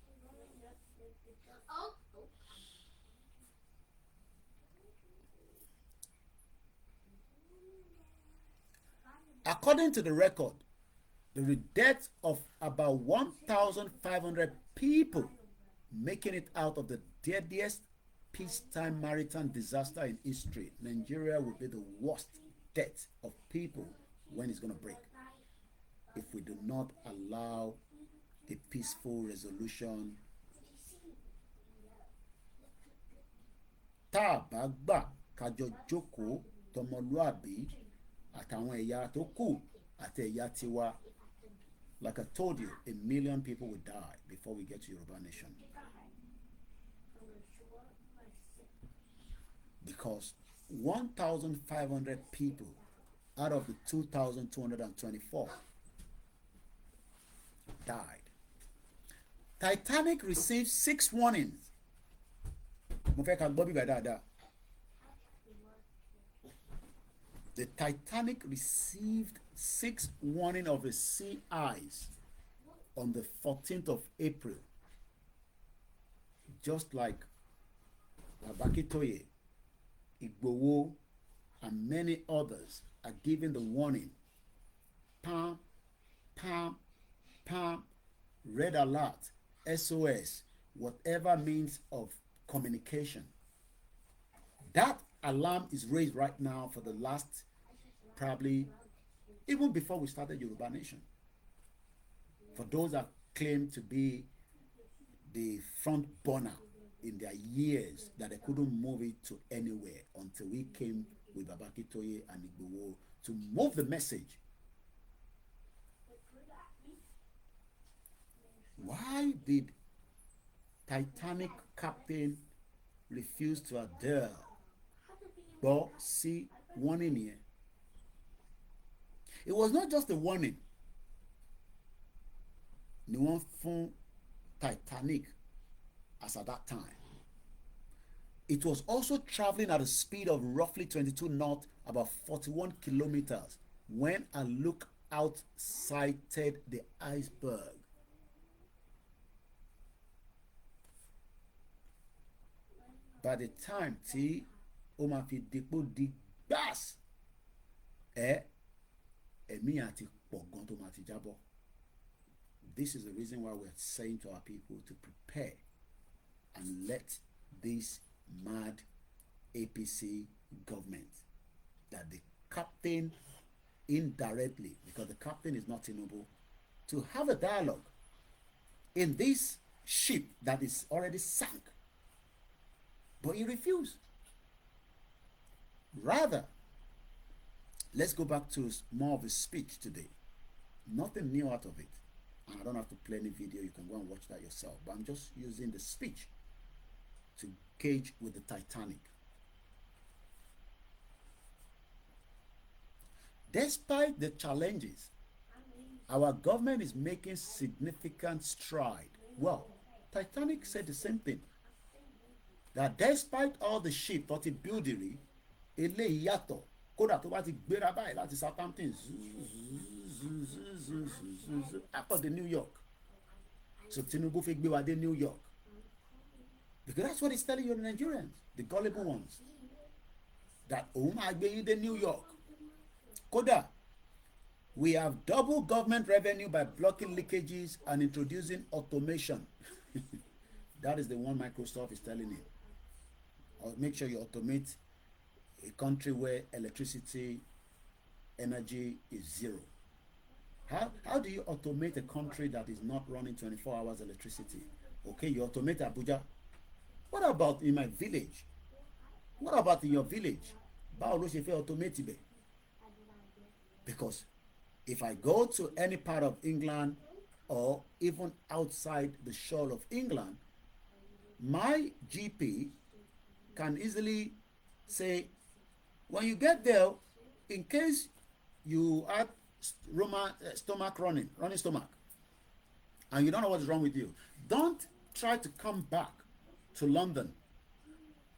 According to the record, the death of about 1,500 people, making it out of the deadliest peacetime maritime disaster in history. Nigeria will be the worst death of people when it's going to break, if we do not allow a peaceful resolution. Tá a bá gbà kájọ jókòó tọmọlúàbí àtàwọn ẹ̀yà tó kù àti ẹ̀yà tiwa. Like I told you, 1 million people will die before we get to Yoruba nation. Because 1,500 people out of the 2,224 died. Titanic received 6 warnings mo fẹ́ ká gbọ́ bíbá dáadáa. The Titanic received 6 warning of the sea ice on the 14th of April, just like Babakitoye, Igbowo, and many others are given the warning. Pam, pam, pam, red alert, SOS, whatever means of communication. That alarm is raised right now for the last, probably, even before we started Yoruba Nation. For those that claim to be the front burner in their years, that they couldn't move it to anywhere until we came with Babakitoye and Igbowo to move the message. Why did Titanic captain refuse to adhere? But see, warning here. It was not just a warning. Ni wọ́n fún Titanic as at that time. It was also traveling at a speed of roughly 22 knots, about 41 kilometers, when a lookout sighted the iceberg. By the time tí ó máa fi dípò di gbàs, ẹ̀mí àti pọ̀ gan tó máa ti jábọ́. This is the reason why we're saying to our people to prepare and let this mad APC government, that the captain indirectly, because the captain is not Tinubu, to have a dialogue in this ship that is already sunk. But he refused. Rather, let's go back to more of his speech today. Nothing new out of it. And I don't have to play any video. You can go and watch that yourself. But I'm just using the speech to gauge with the Titanic. Despite the challenges, our government is making significant stride. Well, Titanic said the same thing. That despite all the ship that it built, eléyìí yàtọ̀, kódà tó bá ti gbéra báyìí láti Southampton after the New York. So Tinubu fi gbé wa dé New York. Because that's what he's telling you, the Nigerians, the gullible ones. That òun máa gbé yín dé New York. Kódà, we have double government revenue by blocking leakages and introducing automation. That is the one Microsoft is telling you. Or make sure you automate a country where electricity energy is zero. How do you automate a country that is not running 24 hours electricity? Okay, you automate Abuja. What about in my village? What about in your village? Báwo ló ṣe fẹ́ automate ibẹ̀? Because if I go to any part of England or even outside the shore of England, my GP can easily say, when you get there, in case you had running stomach, and you don't know what's wrong with you, don't try to come back to London.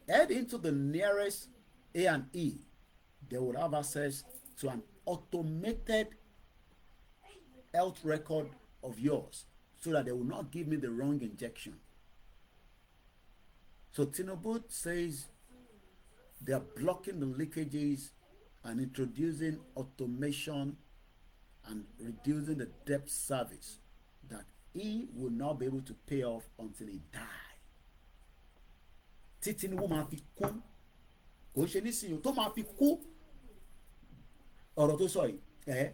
Head into the nearest A&E. They will have access to an automated health record of yours, so that they will not give me the wrong injection. So Tinubu says they are blocking the leakages and introducing automation and reducing the debt service that he will not be able to pay off until he die. Tí Tinubu máa fi kú, kò ṣe nísìnyí tó máa fi kú, ọ̀rọ̀ tó sọ yìí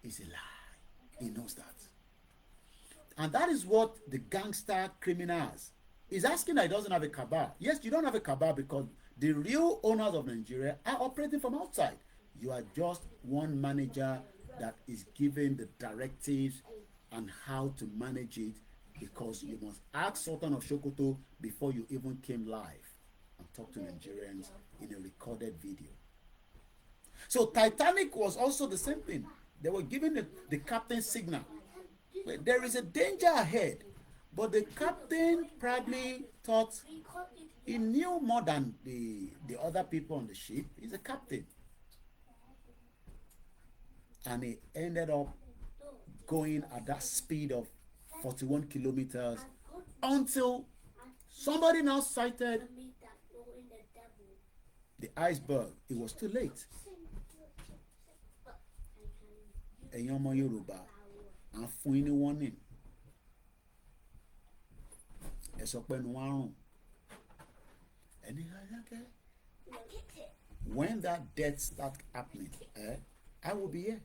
is a lie. He knows that. And that is what the gangster criminals is asking, that he doesn't have a cabal. Yes, you don't have a cabal because the real owners of Nigeria are operating from outside. You are just one manager that is giving the directives and how to manage it, because you must ask Sultan of Sokoto before you even came live and talk to Nigerians in a recorded video. So Titanic was also the same thing. They were giving the captain signal. There is a danger ahead. But the captain probably thought he knew more than the other people on the ship. He's a captain. And he ended up going at that speed of 41 kilometers until somebody now sighted the iceberg. It was too late. Ẹ̀yin ọmọ Yorùbá, à ń fún yín ní warning. Ẹ sọ pé ẹnu wa rùn. When that death starts happening, I will be here.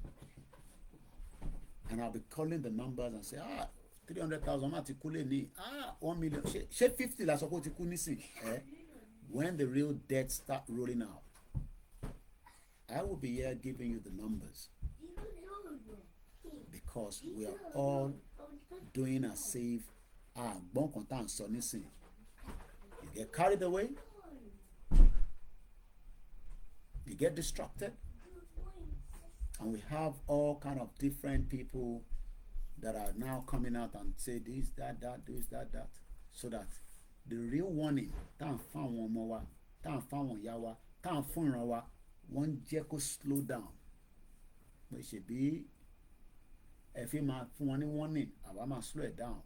And I'll be calling the numbers and say, 300,000 máa ti kú lé ní, 1 million. Ṣé 50 la sọ pé ó ti kú nísìn? When the real death start rolling out, I will be here giving you the numbers. Because we are all doing as if gbọ́n kan tá à ń sọ nísìn. You get carried away, you get distracted, and we have all kind of different people that are now coming out and say this, that, this, that, so that the real warning tá à ń fáwọn ọmọ wa, tá à ń fáwọn ìyá wa, tá à ń fún ìran wa, wọ́n jẹ́ kó slow down. Pé ṣebí ẹ fi máa fún wọn ní warning, àwa máa slow it down,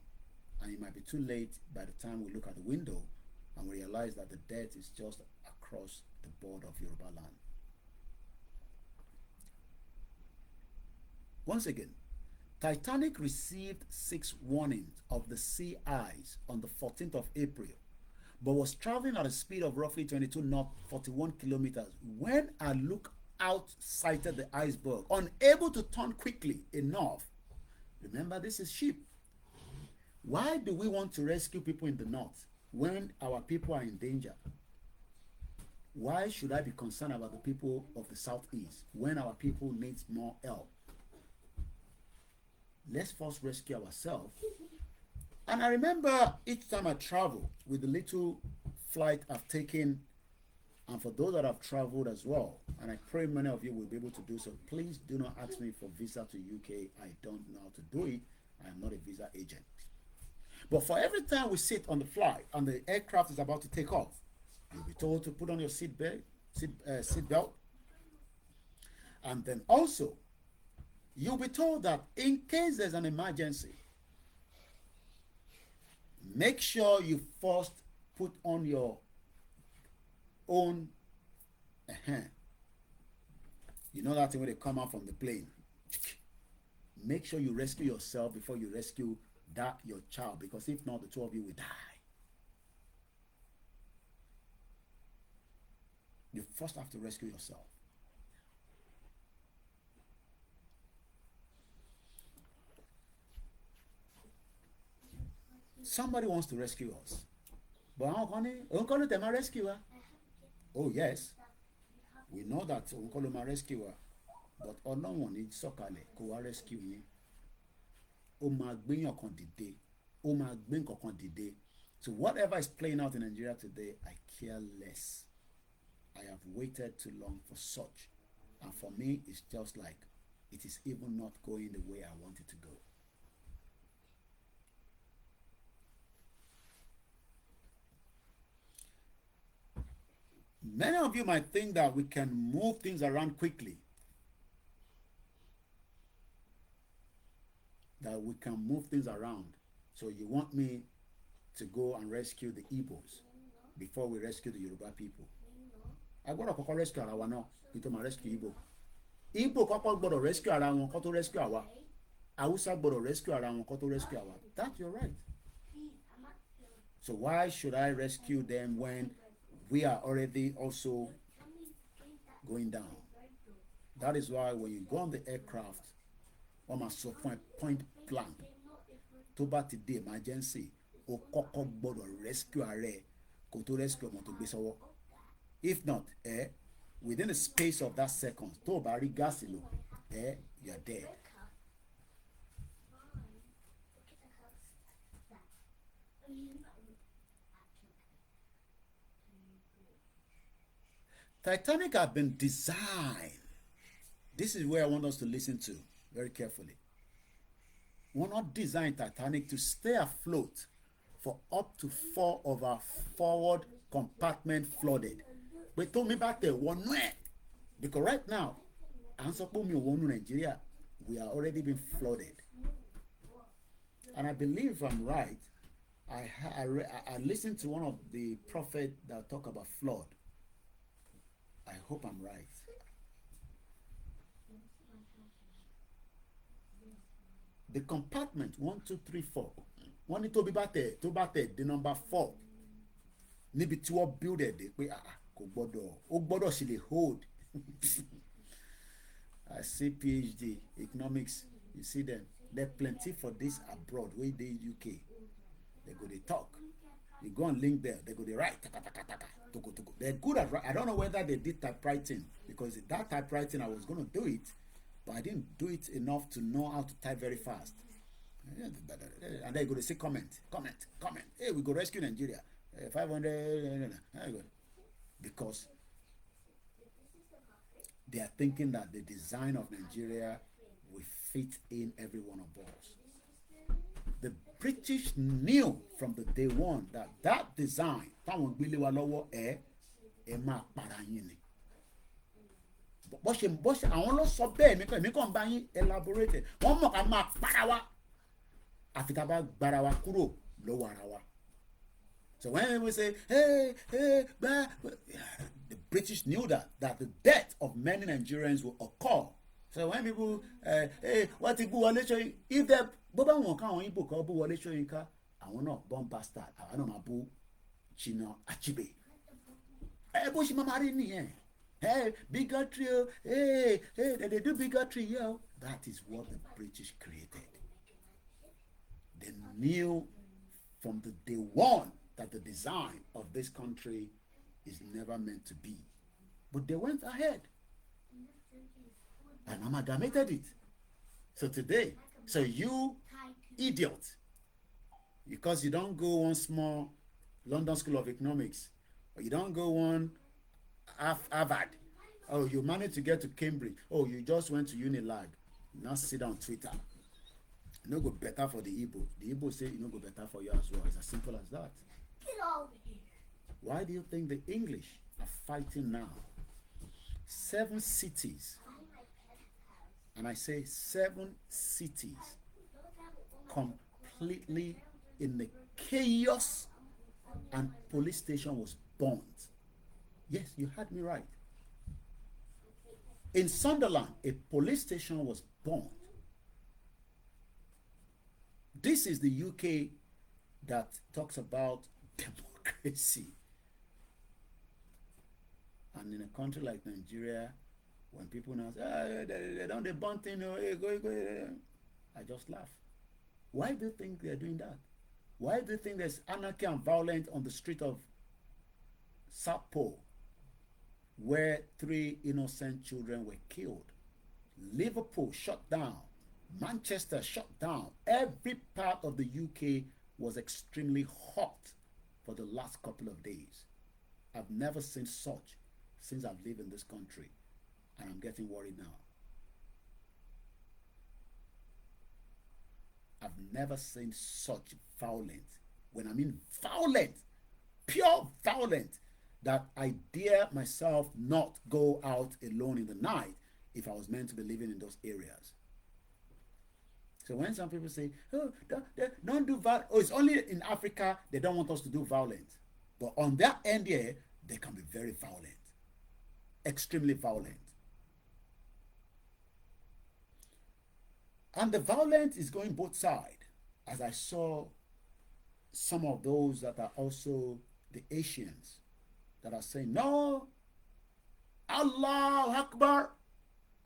and it might be too late by the time we look at the window and we realize that the death is just across the border of Yoruba land. Once again, Titanic received 6 warnings of the sea ice on the 14th of April, but was traveling at a speed of roughly 22 knots, 41 kilometers, when a lookout sighted the iceberg, unable to turn quickly enough. Remember, this is ship. Why do we want to rescue people in the north when our people are in danger? Why should I be concerned about the people of the southeast when our people need more help? Let's first rescue ourselves. And I remember each time I travel with the little flight I've taken, and for those that have traveled as well, and I pray many of you will be able to do so, please do not ask me for visa to UK. I don't know how to do it. I am not a visa agent. But for every time we sit on the flight and the aircraft is about to take off, you'll be told to put on your seat belt. And then also, you'll be told that in case there's an emergency, make sure you first put on your own, you know that thing when they come out from the plane. Make sure you rescue yourself before you rescue that your child, because if not, the two of you will die. You first have to rescue yourself. Somebody wants to rescue us, but Uncle Tema rescue her. Oh yes, we know that Uncle Tema rescue her, but Ọlọ́run ní sọ̀kalẹ̀ kó wá rescue yín. Ó máa gbéyàn kan dìde, ó máa gbé nǹkan kan dìde. So whatever is playing out in Nigeria today, I care less. I have waited too long for such, and for me, it's just like it is even not going the way I want it to go. Many of you might think that we can move things around quickly. That we can move things around. So you want me to go and rescue the Igbos before we rescue the Yoruba people? I gbọ́dọ̀ kọ́kọ́ rescue ara wa náà kí tó máa rescue Igbo. Igbo kọ́kọ́ gbọ́dọ̀ rescue ara wọn kó tó rescue àwa. Hausa gbọ́dọ̀ rescue ara wọn kó tó rescue àwa. That's your right. So why should I rescue them when we are already also going down? That is why when you go on the aircraft, wọ́n máa sọ fún ẹ point blank, tó bá ti dé emergency, o kọ́kọ́ gbọ́dọ̀ rescue ara ẹ kó tó rescue ọmọ tó gbé sọ́wọ́. If not, within the space of that second, tó o bá rí gáàsì lò, you are dead. Titanic had been designed. This is where I want us to listen to very carefully. We're not designed Titanic to stay afloat for up to 4 of our forward compartment flooded. But told me about the one way. Because right now, answer me one Nigeria, we are already been flooded. And I believe if I'm right, I listened to one of the prophets that talk about flood. I hope I'm right. The compartment 1, 2, 3, 4. Wọ́n ní tó bá tẹ̀ the number 4 níbi tí wọ́n build ẹ̀ dé pé kò gbọ́dọ̀ ó gbọ́dọ̀ sì lè hold. I see PhD economics, you see them, there plenty for this abroad wey dey UK. They go dey talk, you go and link there, they go dey write taka taka taka toko toko. They're good at I don't know whether they did typewriting, because that typewriting I was going to do it, but I didn't do it enough to know how to type very fast. And then you go to say comment. Hey, we go rescue Nigeria. 500. Because they are thinking that the design of Nigeria will fit in every one of us. The British knew from the day one that design, táwọn gbélé wa lọ́wọ́ ẹ máa para yín ni. Bó ṣe àwọn ló sọ bẹ́ẹ̀ mi kàn bá yín elaborate. Wọ́n mọ̀ ká máa para wa. Àfi tá bá gbára wa kúrò lọ́wọ́ ara wa. So when we say, hey, the British knew that the death of many Nigerians will occur. So when people, hey, what if Wọlé Ṣóyínká? If they, bó bá wọn ká àwọn Igbo kan bó Wọlé Ṣóyínká, àwọn náà born bastard, àwọn náà máa bú Chinua Achebe. Bó ṣe máa rí nìyẹn. Hey, bigotry, hey, they do bigotry, yo. That is what the British created. They knew from the day one that the design of this country is never meant to be. But they went ahead and amalgamated it. So today, you idiot, because you don't go one small London School of Economics, or you don't go one Harvard, oh, you managed to get to Cambridge, oh, you just went to Unilag, now sit on Twitter. No go better for the Igbo. The Igbo say it no go better for you as well. It's as simple as that. Get over here. Why do you think the English are fighting now? 7 cities, and I say 7 cities, completely in the chaos, and police station was burnt. Yes, you heard me right. In Sunderland, a police station was burnt. This is the UK that talks about democracy. And in a country like Nigeria, when people now say, they don't, they burn thing, go. I just laugh. Why do you think they're doing that? Why do you think there's anarchy and violence on the street of Southport, where 3 innocent children were killed? Liverpool shut down. Manchester shut down. Every part of the UK was extremely hot for the last couple of days. I've never seen such since I've lived in this country, and I'm getting worried now. I've never seen such violence. When I mean violent, pure violent, that I dare myself not go out alone in the night if I was meant to be living in those areas. So when some people say, oh, don't do violence, oh, it's only in Africa they don't want us to do violence. But on their end here, they can be very violent, extremely violent. And the violence is going both sides, as I saw some of those that are also the Asians that are saying, no, Allahu Akbar,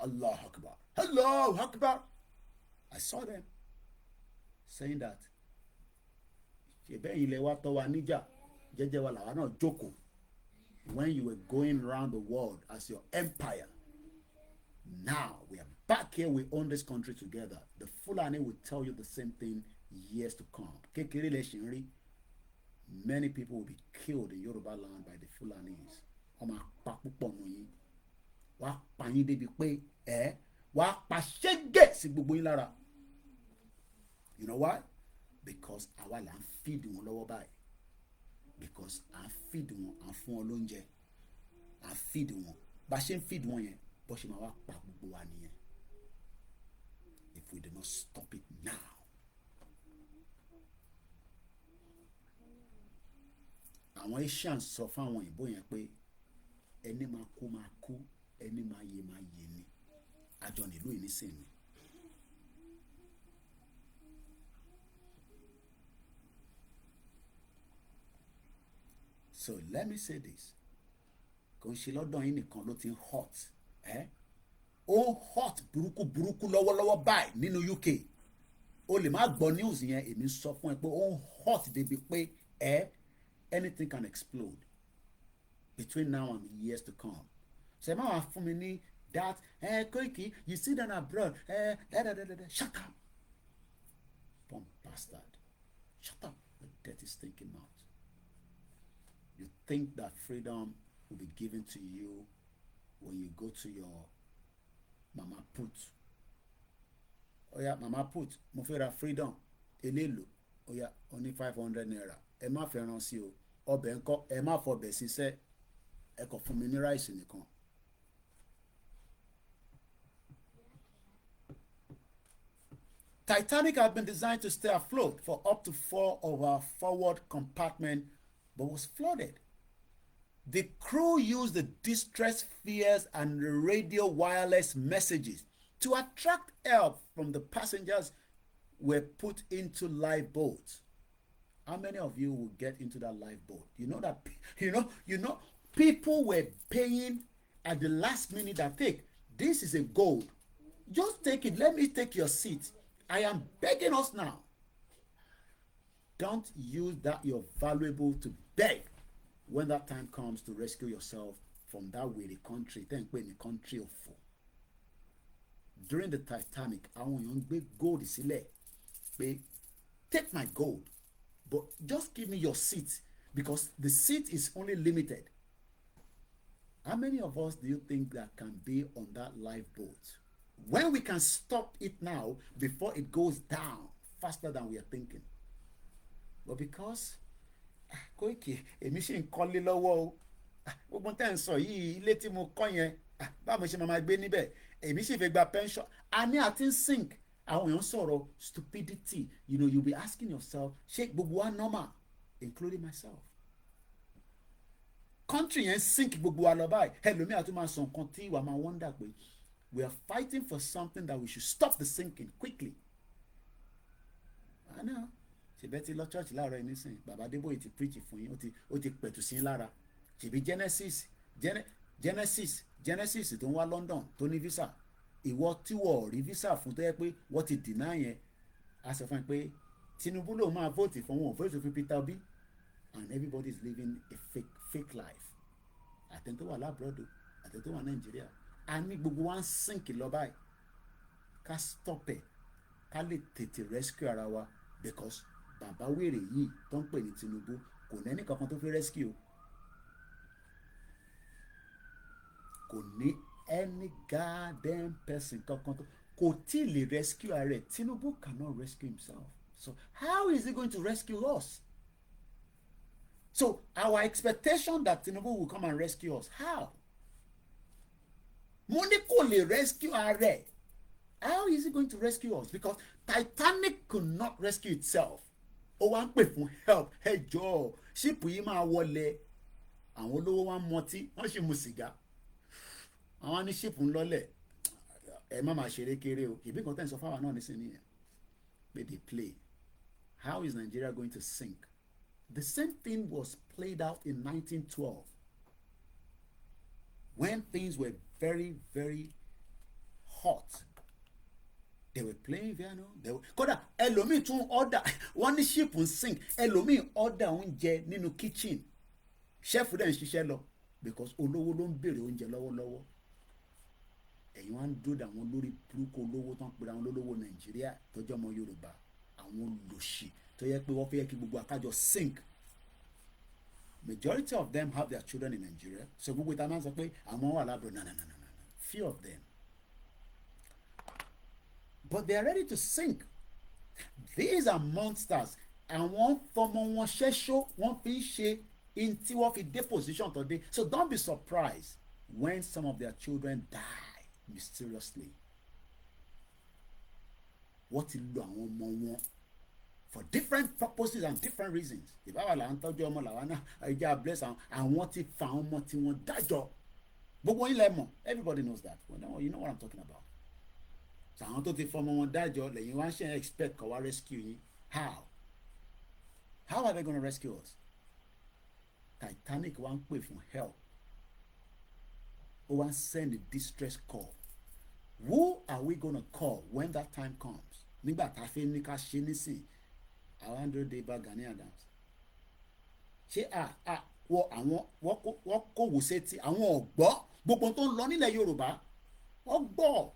Allahu Akbar, Allahu Akbar. I saw them saying that when you were going around the world as your empire. Now we are back here, we own this country together. The Fulani will tell you the same thing years to come. Many people will be killed in Yoruba land by the Fulanis. You know why? because àwa là ń feed wọn lọ́wọ́ báyìí, because à ń feed wọn, à ń fún wọn lóúnjẹ, à ń feed wọn, bá ṣe ń feed wọn yẹn bó ṣe máa wá pa gbogbo wa nìyẹn if we do not stop it now. Àwọn Asians sọ fáwọn òyìnbó yẹn pé ẹni máa kú ẹni máa yè ni àjọ nílùú yìí nísìnyí. So let me say this, kò ń ṣe lọ́dọ̀ yín nìkan ló ti ń hot, ó hot burúkú lọ́wọ́lọ́wọ́ báyìí nínú UK. O lè má gbọ́ news yẹn, èmi sọ fún ẹ pé ó ń hot débi pé anything can explode between now and years to come. So ẹ má wá fún mi ní that Koiki, you sit down abroad, shut up, bomb bastard, shut up your dirty stinking mouth. You think that freedom will be given to you when you go to your mama put? Oh yeah, mama put, mo fẹ́ ra freedom, eléèlò, oh yeah, only 500 naira. Ẹ má fẹ́ràn sí o, ọbẹ̀ ńkọ́, ẹ má fọbẹ̀ síṣẹ́, ẹ kàn fún mi ní ráìsì nìkan. Titanic had been designed to stay afloat for up to 4 of our forward compartment, but was flooded. The crew used the distress fears and the radio wireless messages to attract help from the passengers were put into lifeboats. How many of you will get into that lifeboat? You know that people were paying at the last minute that take, this is a gold. Just take it. Let me take your seat. I am begging us now. Don't use that you're valuable to beg when that time comes to rescue yourself from that weary country. Think when the country of four. During the Titanic, àwọn èèyàn gbé gold sílẹ̀ pé take my gold, but just give me your seat because the seat is only limited. How many of us do you think that can be on that lifeboat? When we can stop it now before it goes down faster than we are thinking. But because Koiki, èmi ṣì ń kọ́lé lọ́wọ́ o, gbogbo tẹ́ ń sọ yìí, ilé tí mo kọ́ yẹn, báwo ṣe máa gbé níbẹ̀, èmi ṣì fẹ́ gba pension, a ní àti ń sink. Àwọn èèyàn sọ̀rọ̀ stupidity, you'll be asking yourself, ṣé gbogbo wa normal, including myself. Country yẹn sink gbogbo wa lọ báyìí, ẹlòmíà tó máa sọ nǹkan tí ìwà máa wonder pé we are fighting for something that we should stop the sinking quickly. I know. Ṣèbẹ́ ti lọ church láàárọ̀ yìí nísìnyí, bàbá Adébóyè ti preach fún yín, ó ti pẹ̀tù sí lára. Ṣèbí Genesis tó ń wá London tó ní visa, ìwọ tí wọ́n rí visa fún tó yẹ pé wọ́n ti deny yẹn, a sọ fún ẹ pé Tinubu ló máa vote fún wọn, vote fún Peter Obi, and everybody is living a fake life. Àtẹ̀ntó wà lábúròdù, àtẹ̀ntó wà Nàìjíríà, a ní gbogbo wa ń sink lọ báyìí, ká stop ẹ̀, ká lè tètè rescue ara wa, because bàbá wèrè yìí tó ń pè ní Tinubu kò ní kankan tó fi rescue o. Kò ní any goddamn person kankan tó kò tí lè rescue ara rẹ̀. Tinubu cannot rescue himself. So how is he going to rescue us? So our expectation that Tinubu will come and rescue us, how? Mo ní kò lè rescue ara rẹ̀. How is he going to rescue us? Because Titanic could not rescue itself. Ó wá ń pè fún help. Ẹ jọ̀ọ́, ṣíìpù yìí máa wọlé. Àwọn olówó wá ń mọtí, wọ́n sì mu sìgá. Àwọn ní ṣíìpù ń lọ́lẹ̀. Ẹ má máa ṣeré kéré o. Ìbí kan tẹ́ ń sọ fáwọn náà nísìnyí yẹn. Pé they play. How is Nigeria going to sink? The same thing was played out in 1912. When things were very, very hot. They were playing piano. Kódà ẹlòmíì tún order, wọ́n ní ship ń sink, ẹlòmíì order oúnjẹ nínú kitchen. Chef dẹ̀ ń ṣiṣẹ́ lọ because olówó ló ń béèrè oúnjẹ lọ́wọ́lọ́wọ́. Ẹ̀yin wá ń dúró àwọn lórí burúkú olówó tó ń pera àwọn olówó Nàìjíríà tọ́jú ọmọ Yorùbá, àwọn olòṣì tó yẹ pé wọ́n fẹ́ kí gbogbo àkájọ sink. Majority of them have their children in Nigeria. So gbogbo ìta máa ń sọ pé àwọn wà lábúrò, no. Few of them. But they are ready to sink These are monsters. Àwọn fọmọ wọn ṣẹ́ṣó wọ́n fi ń ṣe in tí wọ́n fi dé position tó dé. So don't be surprised when some of their children die mysteriously. Wọ́n ti lo àwọn ọmọ wọn for different purposes and different reasons. Ìbáwá là ń tọ́jú ọmọ làwọn náà ẹja bless àwọn ti fa àwọn ọmọ tí wọ́n dájọ́. Gbogbo yín lẹ mọ̀, everybody knows that. Well, you know what I'm talking about. So àwọn tó ti fọmọ wọn dájọ́ lẹ́yìn wá ń ṣe expect kó wá rescue yín. How are they going to rescue us? Titanic wá ń pè fún help. Ó wá ń send a distress call. Who are we going to call when that time comes? Nígbà tá a fẹ́ ní ká ṣe nísìn àwọn andrew de bá Gani Adams. Ṣé wọ́n kò wò sétí àwọn ọ̀gbọ́ gbogbo tó ń lọ nílẹ̀ Yorùbá wọ́n gbọ́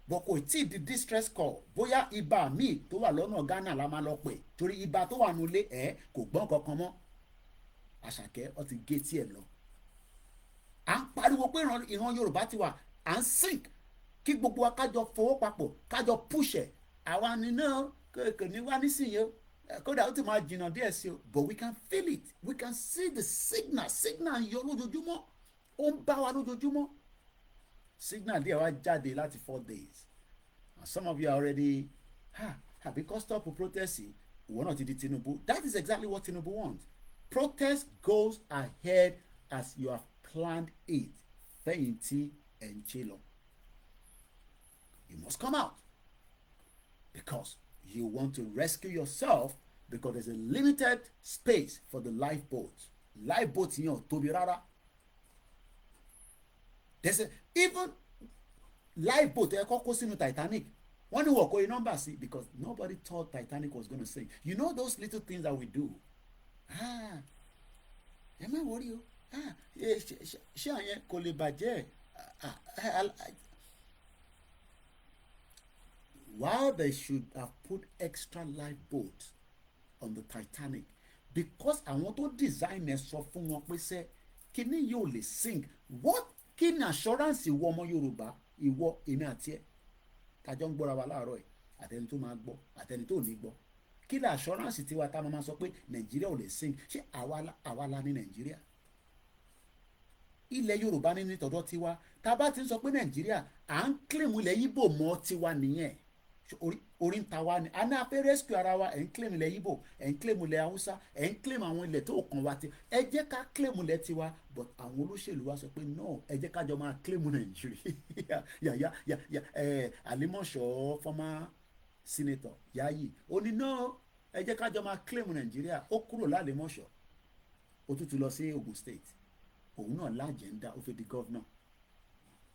bọ́ kò tí ì di distress call bóyá ibà míì tó wà lọ́nà Ghana la máa lọ pè torí ibà tó wà nulẹ̀ kò gbọ́n kankan mọ́. Àṣàkẹ́ ó ti gé tí ẹ̀ lọ. À ń pariwo pé ìran Yorùbá ti wà à ń sink kí gbogbo wa kájọ fowó papọ̀ kájọ push ẹ̀ àwa ni náà kò ní wá nísìnyí o kódà ó ti máa jìnnà díẹ̀ sí o but we can feel it, we can see the signal yọ lójoojúmọ́ ó ń bá wa lójoojúmọ́. Signal díẹ̀ wá jáde láti 4 days and some of you are already àbí stop protest ìwọ náà ti di Tinubu. That is exactly what Tinubu wants. Protest goes ahead as you have planned it. Fẹ̀yìntì ẹ̀ ń ṣe lọ. You must come out because you want to rescue yourself because there's a limited space for the lifeboat. Lifeboat yẹn ò tóbi rárá. There's even lifeboat ẹ kọ́kọ́ sínú Titanic wọ́n ní wọ́n kó iye nọ́mbà sí because nobody thought Titanic was going to sink. You know those little things that we do. Ẹ má wọrí o ṣé àyẹn kò lè bàjẹ́. While they should have put extra lifeboats on the Titanic because àwọn tó design ẹ sọ fún wọn pé sẹ́ kíní yóò lè sink. What kí ni assurance ìwọ ọmọ Yorùbá ìwọ èmi àti ẹ tájọ ń gbọ́ra wa láàárọ̀ ẹ̀ àtẹni tó máa gbọ́ àtẹni tó ní gbọ́ kí ni assurance tiwa tá a máa sọ pé Nàìjíríà ò lè sink. Ṣé àwa la ní Nàìjíríà? Ilẹ̀ Yorùbá ní tọ̀dọ̀ tiwa tá a bá ti ń sọ pé Nàìjíríà à ń claim ilẹ̀ Ìgbò mọ́ tiwa nìyẹn. Orí ń ta wá ni a ní a fẹ́ rescue ara wa ẹ̀ ń claim ilẹ̀ Ìgbò ẹ̀ ń claim ilẹ̀ Haúsá ẹ̀ ń claim àwọn ilẹ̀ tó kàn wá ti ẹ jẹ́ ká claim ilẹ̀ tiwa but àwọn olóṣèlú wa sọ pé no ẹ jẹ́ ká jọ máa claim Nàìjíríà Àlímọ̀ṣọ́ former senator Yayi ó ní no ẹ jẹ́ ká jọ máa claim Nàìjíríà ó kúrò l'Àlímọ̀ṣọ́ ó tún ti lọ sí Ogun State òun náà lájẹ̀ńdà ó fẹ́ di governor.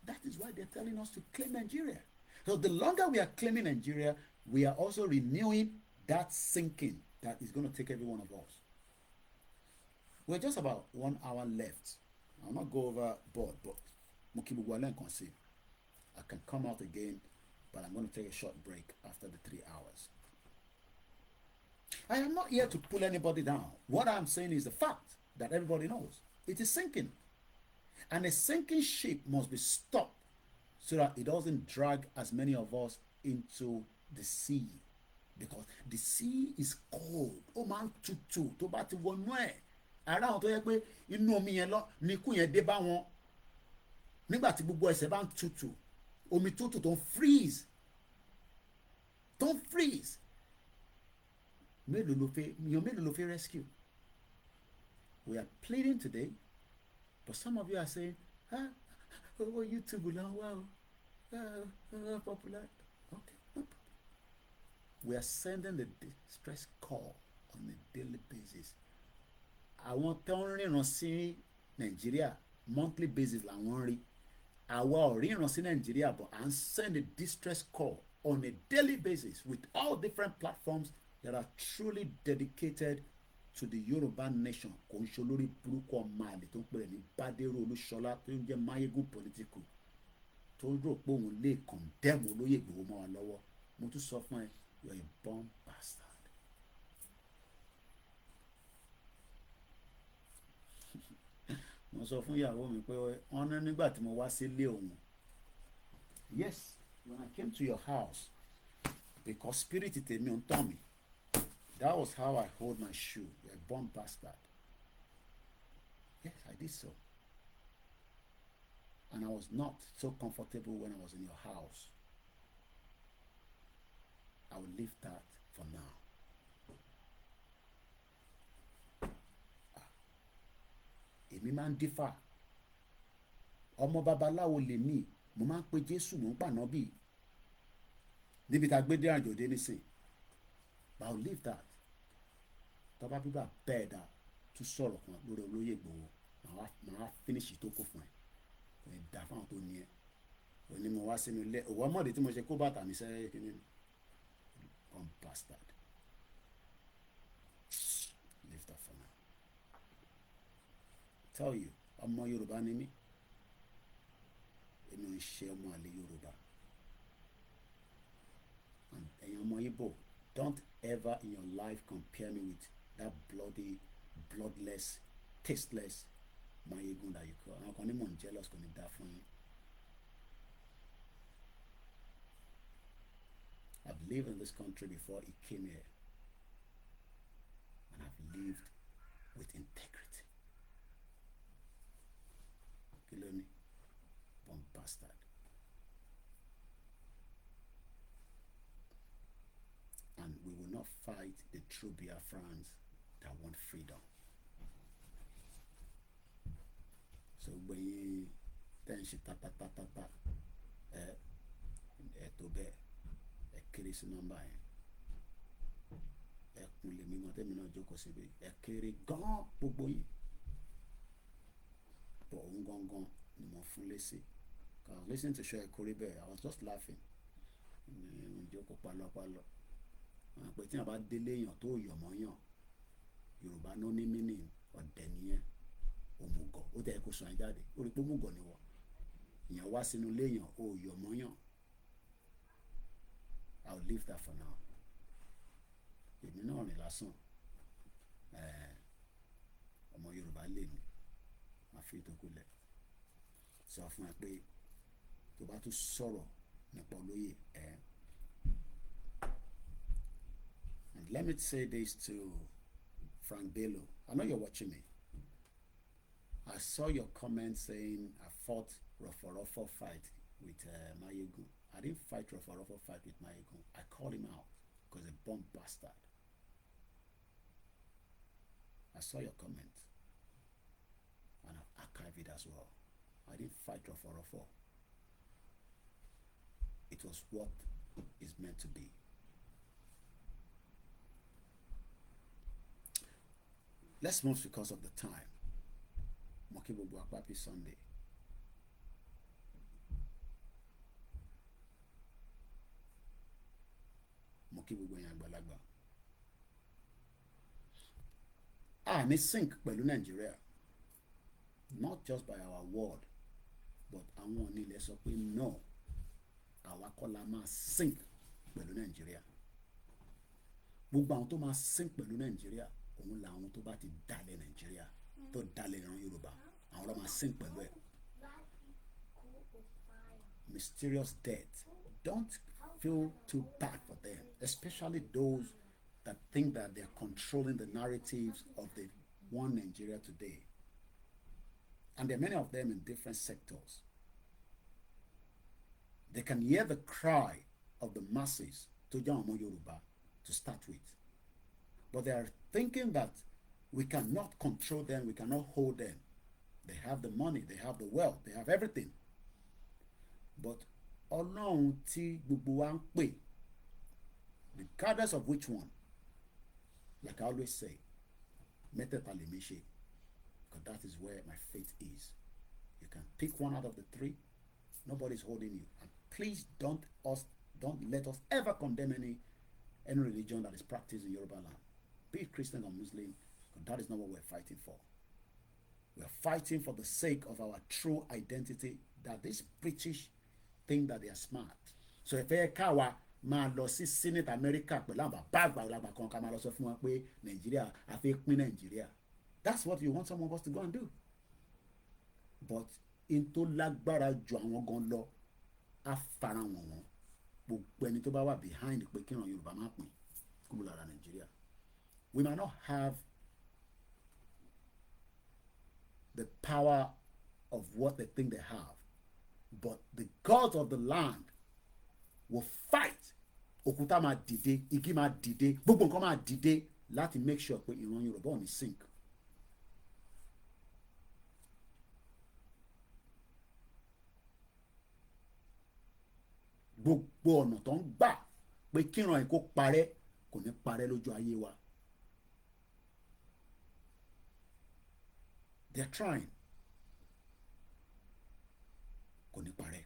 That is why they're telling us to claim Nigeria. So the longer we are claiming Nigeria, we are also renewing that sinking that is going to take every one of us. We're just about 1 hour left. I'll not go overboard, but I can come out again, but I'm going to take a short break after the 3 hours. I am not here to pull anybody down. What I'm saying is the fact that everybody knows. It is sinking. And a sinking ship must be stopped so that it doesn't drag as many of us into the sea. Because the sea is cold. Ó máa ń tutù tó bá ti wọnú ẹ̀. Ara àwọn tó yẹ pé inú omi yẹn lọ ní ikú yẹn dé bá wọn. Nígbà tí gbogbo ẹsẹ̀ bá ń tutù, omi tutù tó ń freeze. Don't freeze. Mélòó ló fẹ́ rescue? We are pleading today, but some of you are saying, YouTube now, wow, popular. Okay, no. We are sending the distress call on a daily basis. Àwọn tó ń ríran sí Nàìjíríà monthly basis làwọn rí. Àwa ò ríran sí Nàìjíríà but à ń send a distress call on a daily basis with all different platforms that are truly dedicated to the Yoruba nation. Kò ń ṣe olórí burúkú ọmọ àlè tó ń pè ní Bádéró Olúṣọlá tó ń jẹ́ Máyégún political tó ń rò pé òun lè condemn olóyè Ìgbòho mọ́ wa lọ́wọ́. Mo tún sọ fún ẹ, you are a born bastard. Mo sọ fún ìyàwó mi pé wọ́n ní nígbà tí mo wá sílé òun. Yes, when I came to your house, because spirit tèmi ò ń tàn mí. That was how I hold my shoe. You're a born bastard. Yes, I did so. And I was not so comfortable when I was in your house. I will leave that for now. Èmi máa ń dífà. Ọmọ babaláwo lèmi. Mo máa ń pe Jésù, mo ń pànábì. Níbi tá a gbé dé àjòdè nísìn. But I will leave that. Tọ́ba bíbá bẹ́ẹ̀ dá tún sọ̀rọ̀ kan lórí olóyè Ìgbòho. Màá finish tó kù fún ẹ. Kò ní dá fáwọn tó ní ẹ. Kò ní mo wá sínú ilé. Òwò ọmọdé tí mo ṣe kó bàtà mi sẹ́yìn kí ni. One bastard. Leave that for now. Tell you, ọmọ Yorùbá ni mí. Èmi ò ń ṣe ọmọ àlè Yorùbá. And ẹ̀yin ọmọ Igbo, don't ever in your life compare me with that bloody, bloodless, tasteless Mayegun that you call. Àwọn kan ní mò ń jealous kò ní dá fún yín. I've lived in this country before he came here. And I've lived with integrity. Kill me, one bastard. And we will not fight the true Biafrans that want freedom. So when you then she ta to be kéré sí nọ́mbà yẹn ẹkùn lèmi náà tẹ́mi náà jókòó síbi ẹ kéré gan gbogbo yìí bọ̀ òun gangan ni mo fún lésì. I was listening to show ẹ̀kúrí bẹ́ẹ̀ I was just laughing jókòó pálọ́pálọ́ àwọn pé tí wọn bá délé èèyàn tó yọ̀mọ́ yàn Yorùbá ló ní mínì ọ̀dẹ̀ nìyẹn òmùgọ̀ ó tẹ̀ kó sọ ẹ̀ jáde ó rí pé òmùgọ̀ ni wọ́n èèyàn wá sínú ilé èèyàn ó yọ̀mọ́ yàn. I'll leave that for now. Èmi náà rìn lásán. Ọmọ Yorùbá lè mi. Màá fi ìtókù lẹ̀. Sọ fún ẹ pé tó bá tún sọ̀rọ̀ nípa olóyè ẹ̀. And let me say this to Frank Bello. I know you're watching me. I saw your comment saying I fought rough fight with Mayegun. I didn't fight rough fight with Mayegun. I called him out because a bomb bastard. I saw your comment and I've archived it as well. I didn't fight rough. It was what is meant to be. Let's move because of the time. Mokibubu Akpapi Sunday. Moki gbogbo yẹn àgbàlagbà. Ní sync pẹ̀lú Nigeria, not just by our word, but àwọn onílẹ̀ sọ pé no, àwa kọ́ la máa sync pẹ̀lú Nigeria. Gbogbo àwọn tó máa sync pẹ̀lú Nigeria, òun làwọn tó bá ti dalẹ̀ Nigeria, tó dalẹ̀ ìran Yorùbá, àwọn ló máa sync pẹ̀lú ẹ̀. Mysterious death. Don't feel too bad for them, especially those that think that they're controlling the narratives of the one Nigeria today. And there are many of them in different sectors. They can hear the cry of the masses to Ọmọ Yorùbá to start with. But they are thinking that we cannot control them, we cannot hold them. They have the money, they have the wealth, they have everything. But Ọlọ́run tí gbogbo wa ń pè, regardless of which one, like I always say, mẹ́tẹ̀ẹ̀ta lèmi ṣe, because that is where my faith is. You can pick one out of the three. Nobody's holding you. And please don't let us ever condemn any religion that is practiced in Yoruba land, be it Christian or Muslim, because that is not what we're fighting for. We're fighting for the sake of our true identity, that this British think that they are smart. So if ẹ ká wa máa lọ sí Senate America pẹ̀lú àwọn bàbá àgbàlagbà kan ká máa lọ sọ fún wa pé Nàìjíríà a fẹ́ pín Nàìjíríà. That's what you want some of us to go and do. But in tó lágbára ju àwọn gan lọ á fara wọn wọn. gbogbo ẹni tó bá wà behind pé kíran Yorùbá má pín kúrò lára Nàìjíríà. We might not have the power of what they think they have, but the gods of the land will fight. Òkúta máa dìde, igi máa dìde, gbogbo nǹkan máa dìde láti make sure pé ìran Yorùbá ò ní sink. Gbogbo ọ̀nà tó ń gbà pé kíran ẹ̀ kó parẹ́ kò ní parẹ́ lójú ayé wa. They are trying. Kò ní parẹ́.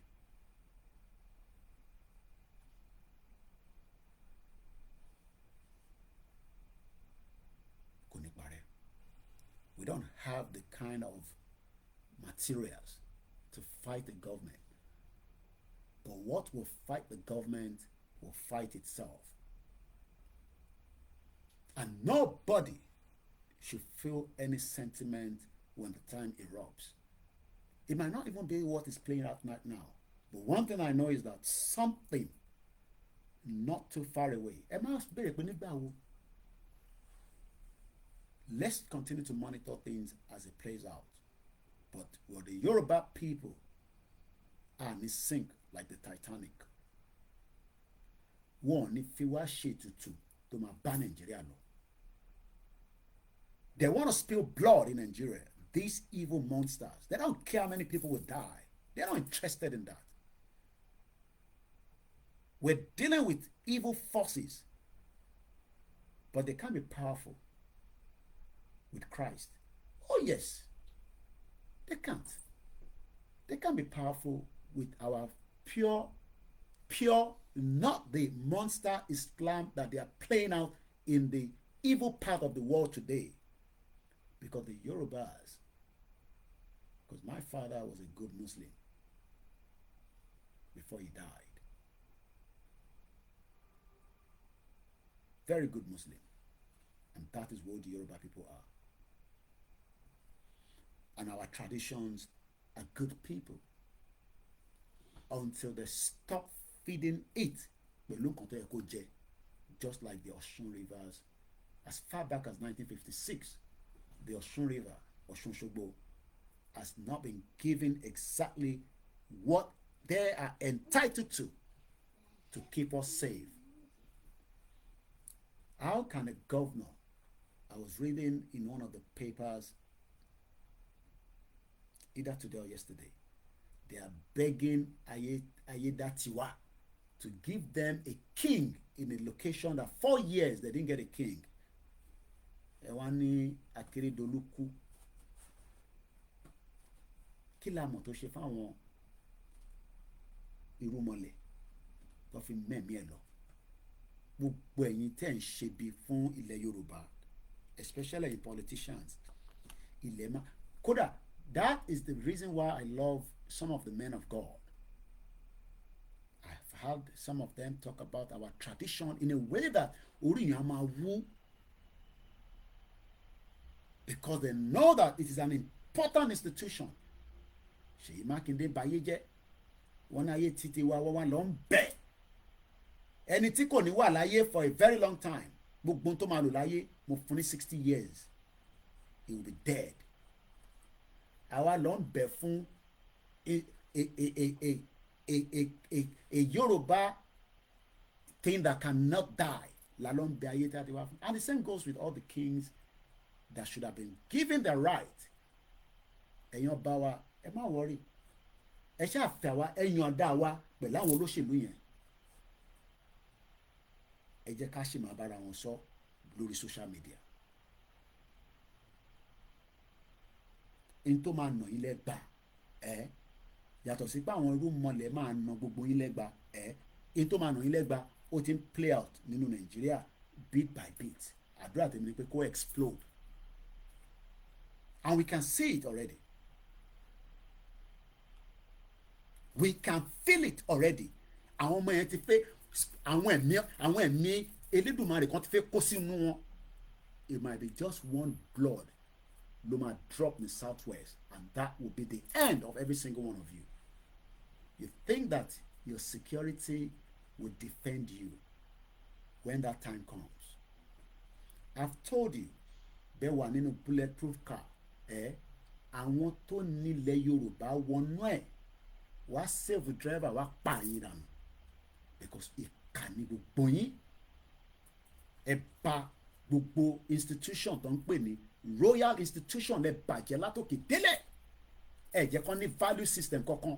Kò ní parẹ́. We don't have the kind of materials to fight the government. But what will fight the government will fight itself. And nobody should feel any sentiment when the time erupts. It might not even be what is playing out right now. But one thing I know is that something not too far away. Let's continue to monitor things as it plays out. But will the Yoruba people are in sink like the Titanic? One, if you are shit to my ban Nigeria law. They want to spill blood in Nigeria. These evil monsters. They don't care how many people will die. They're not interested in that. We're dealing with evil forces, but they can't be powerful with Christ. Oh yes, they can't. They can't be powerful with our pure, not the monster Islam that they are playing out in the evil part of the world today. Because the Yorubas, because my father was a good Muslim before he died. Very good Muslim. And that is what the Yoruba people are. And our traditions are good people. Until they stop feeding it, just like the Osun rivers. As far back as 1956, the Osun River, Osun Shogbo, has not been given exactly what they are entitled to keep us safe. How can a governor, I was reading in one of the papers, either today or yesterday, they are begging Ayedatiwa to give them a king in a location that 4 years they didn't get a king. Ewani Akeredolu kú. Kí la mọ̀ tó ṣe fáwọn irúmọlẹ̀ tó fi mẹ́mí ẹ̀ lọ. Gbogbo ẹ̀yin tẹ́ ń ṣe bí fún ilẹ̀ Yorùbá, especially the politicians. Ilẹ̀ kódà, that is the reason why I love some of the men of God. I've heard some of them talk about our tradition in a way that orí yẹn máa wú. Because they know that it is an important institution. Ṣèyí Mákindé bayé jẹ́, wọ́n ayé títí wa wọ́n lọ ń bẹ̀. Ẹni tí kò ní wà láyé for a very long time, gbogbo tó máa lò láyé, mo fún ní 60 years, he will be dead. Àwa lọ ń bẹ̀ fún a Yoruba thing that cannot die. La lọ ń bẹ̀ ayé tí a ti wá fún. And the same goes with all the kings that should have been given the right. Ẹ̀yin ọba wa, ẹ má worry. Ẹ ṣáà fẹ́ wa, ẹ̀yin ọ̀dá wa pẹ̀lú àwọn olóṣèlú yẹn. Ẹ jẹ́ ká ṣì máa bára wọn sọ lórí social media. In tó máa nà yín lẹ́gbàá, yàtọ̀ sí pé àwọn irú mọ̀lẹ́ máa nà gbogbo yín lẹ́gbàá, in tó máa nà yín lẹ́gbàá ó ti ń play out nínú Nàìjíríà bit by bit. Àdúrà tèmi ni pé kó explode. And we can see it already. We can feel it already. Àwọn ọmọ yẹn ti fẹ́, àwọn ẹ̀mí Elédùmarè kan ti fẹ́ kó sínú wọn. It might be just one blood ló máa drop in the southwest, and that will be the end of every single one of you. You think that your security will defend you when that time comes. I've told you, bẹ́ẹ̀ wà nínú bulletproof car àwọn tó nílẹ̀ Yorùbá wọnú ẹ̀ wá save driver wá pa yín dànù because ìkà ni gbogbo yín. Ẹ bà gbogbo institution tó ń pè ní royal institution lẹ bàjẹ́ látòkè délẹ̀. Ẹ jẹ́ kán ní value system kankan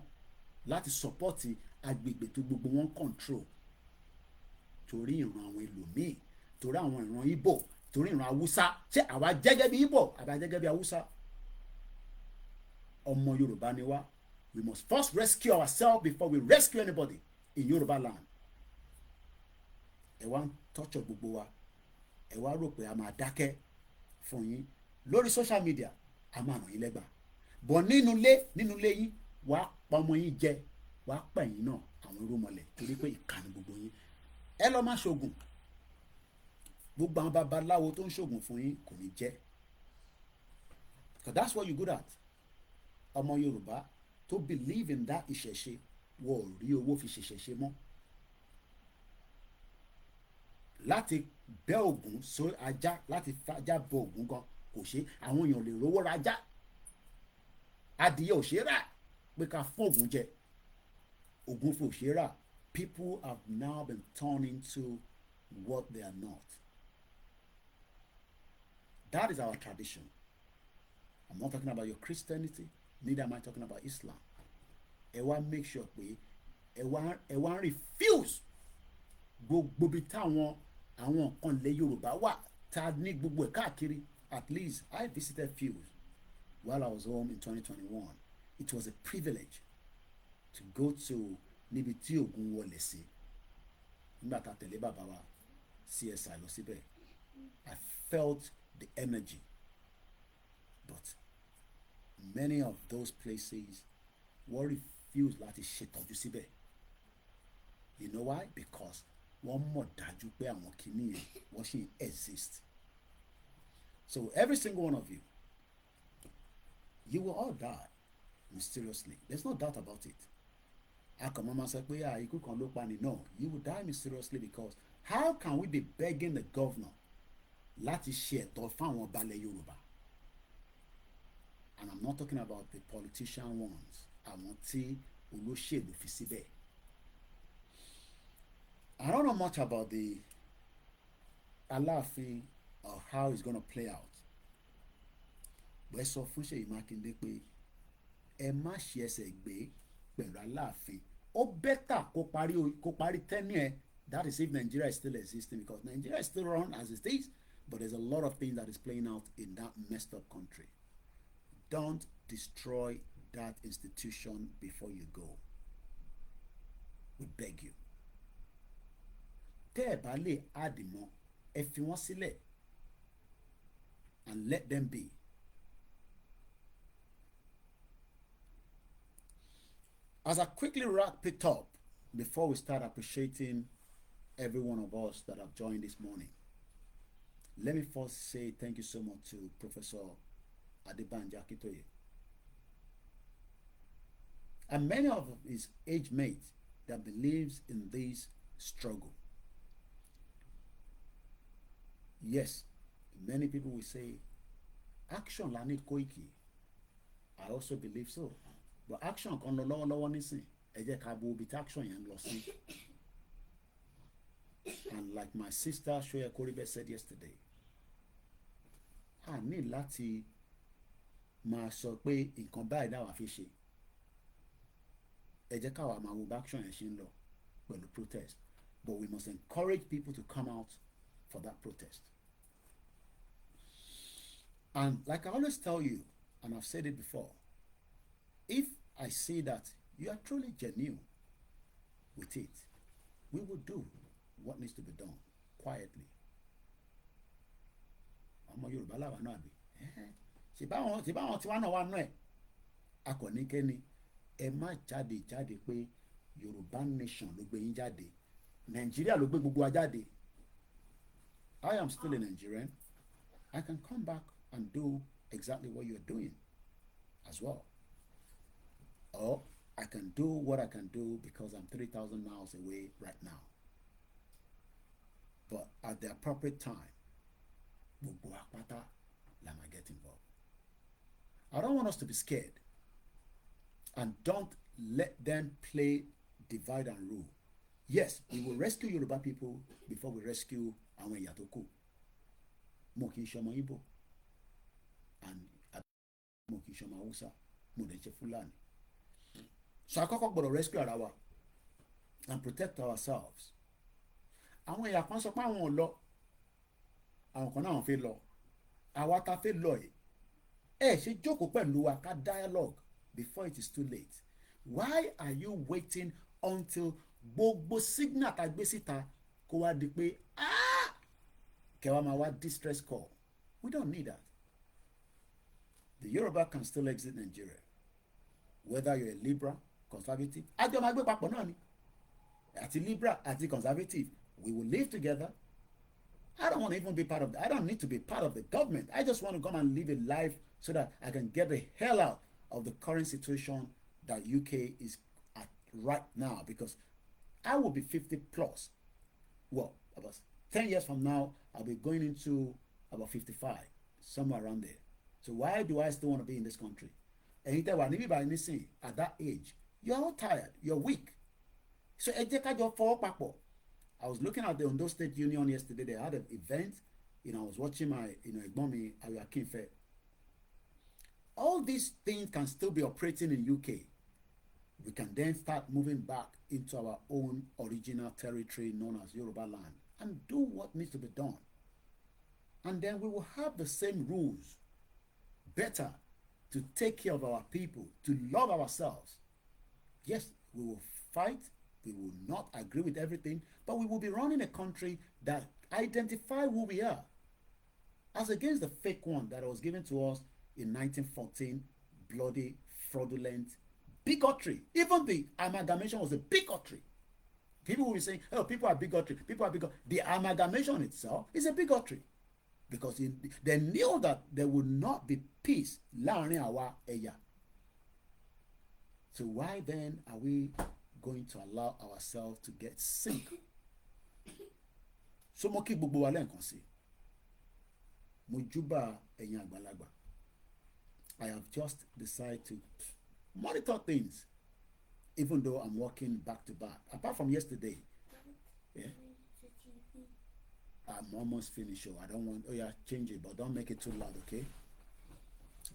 láti support agbègbè tó gbogbo wọn control torí ìran àwọn ẹlòmíì, torí àwọn ìran Ìgbò, torí ìran Haúsá. Ṣé àwa jẹ́gẹ́ bí Ìgbò àbá jẹ́gẹ́ bí Haúsá? Ọmọ Yorùbá ni wá. We must first rescue ourselves before we rescue anybody in Yorùbá land. Ẹ wá ń tọ́jọ́ gbogbo wa, ẹ wá rò pé a máa dákẹ́ fún yín lórí social media, a máa ràn yín lẹ́gbàá. Bọ̀ nínú ilé yín wàá pa ọmọ yín jẹ, wàá pa ẹ̀yin náà àwọn irúnmọlẹ̀ torí pé ìkànnì gbogbo yín. Ẹ lọ má ṣoògùn. Gbogbo àwọn babaláwo tó ń ṣoògùn fún yín kò ní jẹ́. Because that's what you good at. Ọmọ Yorùbá tó believe in that ìṣẹ̀ṣe wọ́n ò rí owó fi ṣèṣẹ̀ṣe mọ́. Láti bẹ́ Ògún sórí ajá, láti fajá bọ Ògún gan kò ṣe. Àwọn èèyàn lè rówó rajá. Adìyẹ ò ṣe rà pé ká fún Ògún jẹ. Ògún fún ò ṣe rà. People have now been turned into what they are not. That is our tradition. I'm not talking about your Christianity, neither am I talking about Islam. Ẹ wá make sure pé ẹ wá refuse gbogbo bí táwọn àwọn kan lè Yorùbá wà tá ní gbogbo ẹ̀ káàkiri. At least I visited few while I was home in 2021. It was a privilege to go to níbi tí Ògún wọlé sí nígbà tá tẹ̀lé bàbá wa CSI lọ síbẹ̀. I felt the energy, but many of those places wọ́n refuse láti ṣètọ́jú síbẹ̀. You know why? Because wọ́n mọ̀ dájú pé àwọn kìíní yẹn wọ́n ṣì exist. So every single one of you, you will all die mysteriously. There's no doubt about it. Akọ̀mọ́ máa sọ pé ikú kan ló pa ni. No, you will die mysteriously because how can we be begging the governor láti ṣe ẹ̀tọ́ fáwọn balẹ̀ Yorùbá? And I'm not talking about the politician ones, àwọn tí olóṣèlú fi síbẹ̀. I don't know much about the Aláàfin or how it's gonna play out. But ẹ sọ fún Ṣèyí Mákindé pé ẹ má ṣe ẹsẹ̀ gbé pẹ̀lú Aláàfin. Ó bẹ́tà kó parí tenure. That is if Nigeria is still existing, because Nigeria is still run as it is, but there's a lot of things that is playing out in that messed up country. Don't destroy that institution before you go. We beg you. Tẹ́ ẹ bá lè àdìmọ́, ẹ fi wọ́n sílẹ̀ and let them be. As I quickly wrap it up before we start appreciating every one of us that have joined this morning, let me first say thank you so much to Professor Adebanji Akintoye and many of his age mates that believes in this struggle. Yes, many people will say action la need Koiki. I also believe so. But action kan lọ lọ́wọ́lọ́wọ́ nísìn, ẹ jẹ́ ká bo ibi tí action yẹn lọ sí. And like my sister Shoya Koribe said yesterday, a ní láti máa sọ pé nǹkan báyìí dáwà fi ṣe. Ẹ jẹ́ káwa máa wo bí action yẹn ṣe ń lọ pẹ̀lú protest. But we must encourage people to come out for that protest. And like I always tell you, and I've said it before, if I see that you are truly genuine with it, we will do what needs to be done quietly. Ọmọ Yorùbá làwọn náà bí. Ṣé báwọn tí wọ́n náà wà nù ẹ̀? Akọ̀níkẹ́ni ẹ má jáde pé Yorùbá nation ló gbé yín jáde. Nàìjíríà ló gbé gbogbo wa jáde. I am still a Nigerian. I can come back and do exactly what you're doing as well. Or I can do what I can do because I'm 3,000 miles away right now. But at the appropriate time, gbogbo apata la ma get involved. I don't want us to be scared, and don't let them play divide and rule. Yes, we will rescue Yoruba people before we rescue àwọn ẹ̀yà tó kù. Mo kì í ṣọmọ Igbo, and mo kì í ṣọmọ Hausa, mo dẹ̀ ṣe Fulani. So àkọ́kọ́ gbọ́dọ̀ rescue ara wa and protect ourselves. Àwọn ẹ̀yà kan sọ pé àwọn ò lọ, àwọn kan náà wọ́n fẹ́ lọ. Àwa ta fẹ́ lọ yìí, ẹ ṣe jókòó pẹ̀lú wa ká dialogue before it is too late. Why are you waiting until gbogbo signal ta gbé síta kó wá di pé kẹwàá máa wá distress call? We don't need that. The Yoruba can still exit Nigeria, whether you're a liberal, conservative. Àjọ máa gbé papọ̀ náà ni, àti liberal àti conservative, we will live together. I don't want to even be part of I don't need to be part of the government. I just want to come and live a life so that I can get the hell out of the current situation that UK is at right now, because I will be 50 plus. Well, about 10 years from now, I'll be going into about 55, somewhere around there. So why do I still want to be in this country? And at that age, you're all tired, you're weak. So I was looking at the Ondo State Union yesterday. They had an event. I was watching my, Egbomi Ayakinfe. All these things can still be operating in UK. We can then start moving back into our own original territory known as Yoruba land and do what needs to be done. And then we will have the same rules. Better to take care of our people, to love ourselves. Yes, we will fight. We will not agree with everything, but we will be running a country that identify who we are, as against the fake one that was given to us in 1914, bloody, fraudulent, bigotry. Even the amalgamation was a bigotry. People will be saying, oh, people are bigotry, people are bigotry. The amalgamation itself is a bigotry, because they knew that there would not be peace láàrin àwa ẹ̀yà. So why then are we going to allow ourselves to get sick? So mo kí gbogbo wa lẹ́ẹ̀kan sí, mo júbà ẹ̀yin àgbàlagbà. I have just decided to monitor things, even though I'm working back to back. Apart from yesterday, yeah, I'm almost finished. So I don't want. Oh yeah, change it, but don't make it too loud, okay?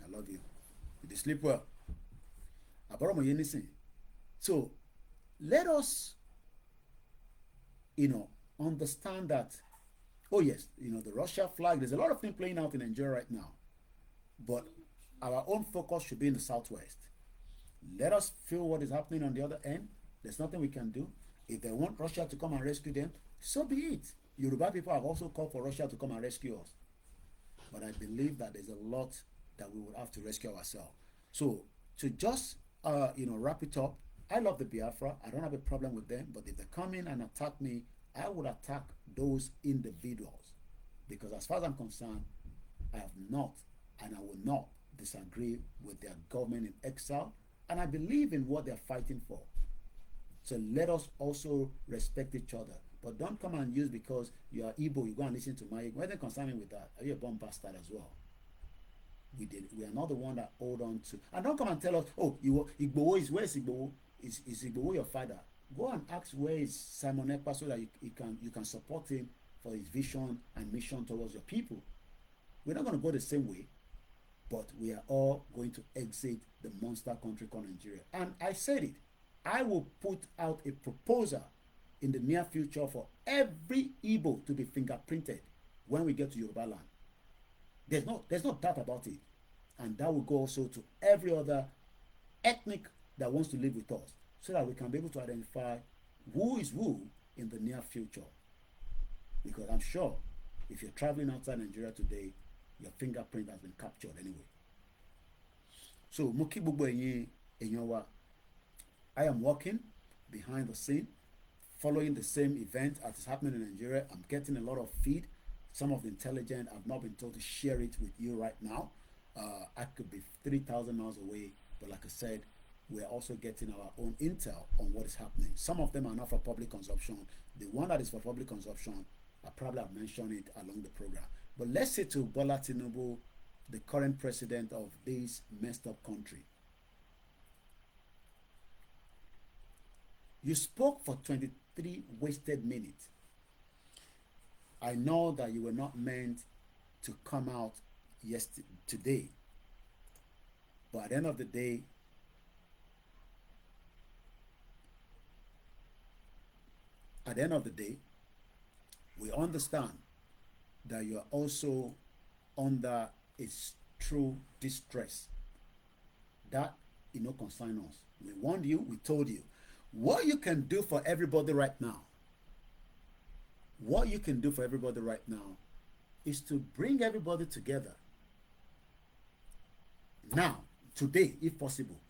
I love you. Did you sleep well? Àbọ̀rọ̀ mo yé nísìn. So let us, understand that, oh yes, the Russia flag, there's a lot of things playing out in Nigeria right now, but our own focus should be in the southwest. Let us feel what is happening on the other end. There's nothing we can do. If they want Russia to come and rescue them, so be it. Yoruba people have also called for Russia to come and rescue us. But I believe that there's a lot that we would have to rescue ourselves. So to just wrap it up, I love the Biafra. I don't have a problem with them. But if they come in and attack me, I would attack those individuals. Because as far as I'm concerned, I have not and I will not disagree with their government in exile. And I believe in what they're fighting for. So let us also respect each other. But don't come and use because you are Igbo, you go and listen to my Igbo. Why don't concern me with that? Are you a bomb bastard as well? We are not the one that hold on to. And don't come and tell us, oh, Igbo is, where is Igbo? Is Igbo your father? Go and ask where is Simon Ekpa so that you can support him for his vision and mission towards your people. We're not going to go the same way, but we are all going to exit the monster country called Nigeria. And I said it. I will put out a proposal in the near future for every Igbo to be fingerprinted when we get to Yoruba land. There's no doubt about it. And that will go also to every other ethnic that wants to live with us, so that we can be able to identify who is who in the near future. Because I'm sure if you're traveling outside Nigeria today, your fingerprint has been captured anyway. So mo kí gbogbo ẹ̀yin wa, I am working behind the scene, following the same event as is happening in Nigeria. I'm getting a lot of feed. Some of the intelligent, I've not been told to share it with you right now. I could be 3,000 miles away, but like I said, we're also getting our own intel on what is happening. Some of them are not for public consumption. The one that is for public consumption, I probably have mentioned it along the program. But let's say to Bola Tinubu, the current president of this messed up country. You spoke for 23 wasted minutes. I know that you were not meant to come out today. But at the end of the day, we understand that you are also under a true distress. That, concern us. We warned you, we told you. What you can do for everybody right now, is to bring everybody together. Now, today, if possible,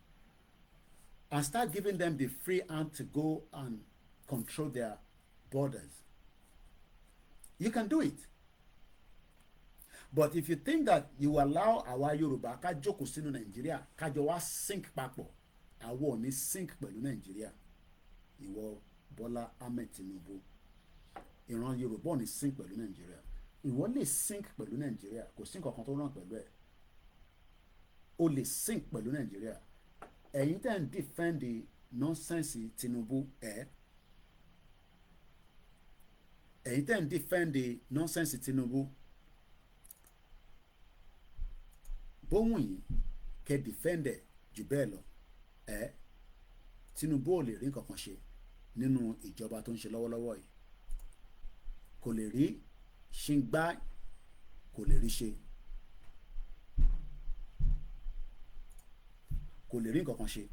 and start giving them the free hand to go and control their borders. You can do it. But if you think that you allow our Yoruba ká jókòó sínú Nàìjíríà kájọ wá sink papọ̀, àwa ò ní sink pẹ̀lú Nàìjíríà. Ìwọ Bọ́lá Ahmed Tinubu, ìran Yorùbá ò ní sink pẹ̀lú Nàìjíríà. Ìwọ lè sink pẹ̀lú Nàìjíríà, kò sí nǹkan kan tó ràn pẹ̀lú ẹ̀. O lè sink pẹ̀lú Nàìjíríà. Ẹ̀yin tẹ́ ń defend the nonsense Tinubu ẹ̀. Ẹ̀yin tẹ́ ń defend the nonsense Tinubu. Bóhùn yìí kẹ́ defend ẹ̀ jù bẹ́ẹ̀ lọ ẹ̀. Tinubu ò lè rí nǹkan kan ṣe nínú ìjọba tó ń ṣe lọ́wọ́lọ́wọ́ yìí. Kò lè rí ṣíngbá, kò lè rí ṣe. Kò lè rí nǹkan kan ṣe.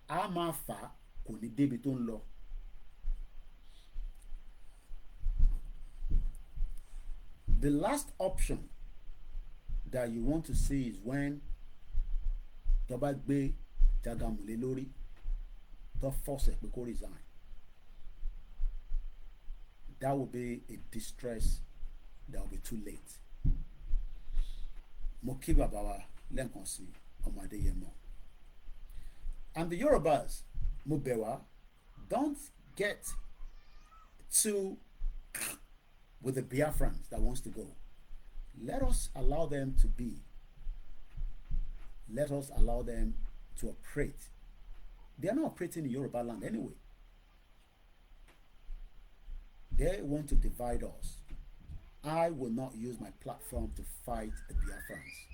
A máa fà á, kò ní débi tó ń lọ. The last option that you want to see is when tó bá gbé Jagamule lórí, tó force ẹ̀ pé kó resign. That will be a distress that will be too late. Mo kí bàbá wa lẹ́ǹkan sí ọmọ Adéyẹmọ. And the Yorubas, mo bẹ̀ wá, don't get too with the Biafrans that wants to go. Let us allow them to be. Let us allow them to operate. They are not operating in Yoruba land anyway. They want to divide us. I will not use my platform to fight the Biafrans.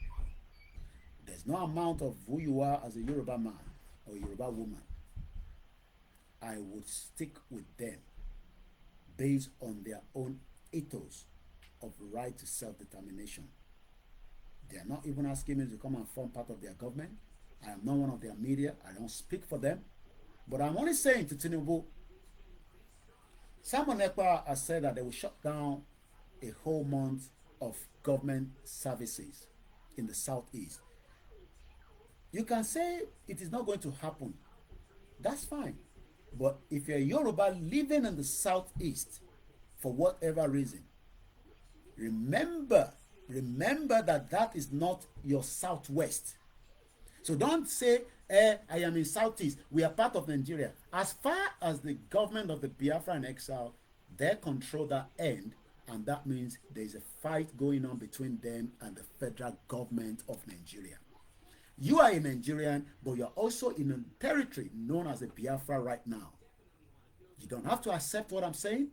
There's no amount of who you are as a Yoruba man or Yoruba woman. I would stick with them based on their own ethos of right to self-determination. They are not even asking me to come and form part of their government. I am not one of their media. I don't speak for them. But I'm only saying to Tinubu, Simon Ekpa has said that they will shut down a whole month of government services in the southeast. You can say it is not going to happen. That's fine. But if you're Yoruba living in the southeast for whatever reason, remember that is not your southwest. So don't say, I am in southeast. We are part of Nigeria. As far as the government of the Biafra in exile, they control that end, and that means there is a fight going on between them and the federal government of Nigeria. You are a Nigerian, but you are also in a territory known as a Biafra right now. You don't have to accept what I'm saying.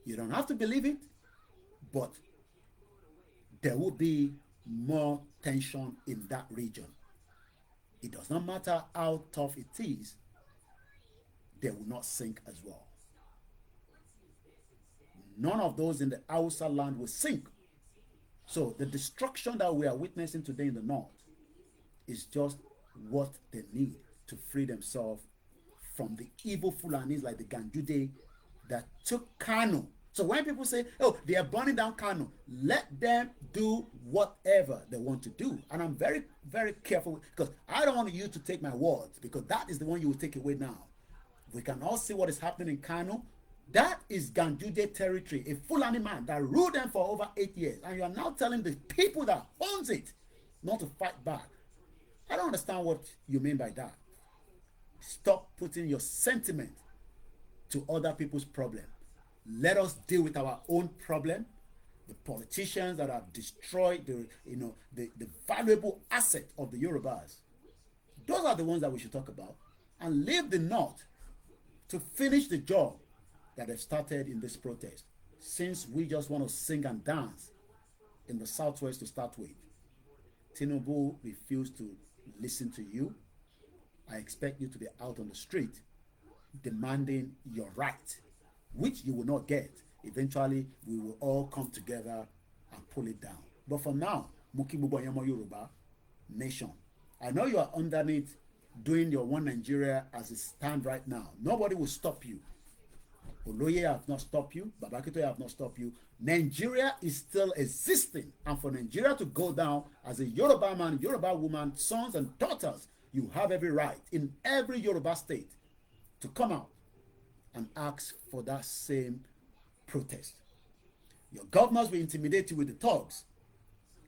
You don't have to believe it, but there will be more tension in that region. It does not matter how tough it is, they will not sink as well. None of those in the Hausa land will sink. So the destruction that we are witnessing today in the north is just what they need to free themselves from the evil Fulanis like the Ganjude that took Kano. So when people say, oh, they are burning down Kano, let them do whatever they want to do. And I'm very, very careful because I don't want you to take my words, because that is the one you will take away now. We can all see what is happening in Kano. That is Ganjude territory, a Fulani man that ruled them for over 8 years. And you are now telling the people that owns it not to fight back. I don't understand what you mean by that. Stop putting your sentiment to other people's problem. Let us deal with our own problem. The politicians that have destroyed the valuable asset of the Yorubas. Those are the ones that we should talk about, and leave the North to finish the job that they've started in this protest. Since we just want to sing and dance in the Southwest to start with, Tinubu refused to listen to you. I expect you to be out on the street demanding your right, which you will not get. Eventually, we will all come together and pull it down. But for now, Muki Bubo Yamo Yoruba nation. I know you are underneath doing your one Nigeria as it stands right now. Nobody will stop you. Oloye have not stopped you. Babakito have not stopped you. Nigeria is still existing. And for Nigeria to go down as a Yoruba man, Yoruba woman, sons and daughters, you have every right in every Yoruba state to come out and ask for that same protest. Your governors will intimidate you with the thugs.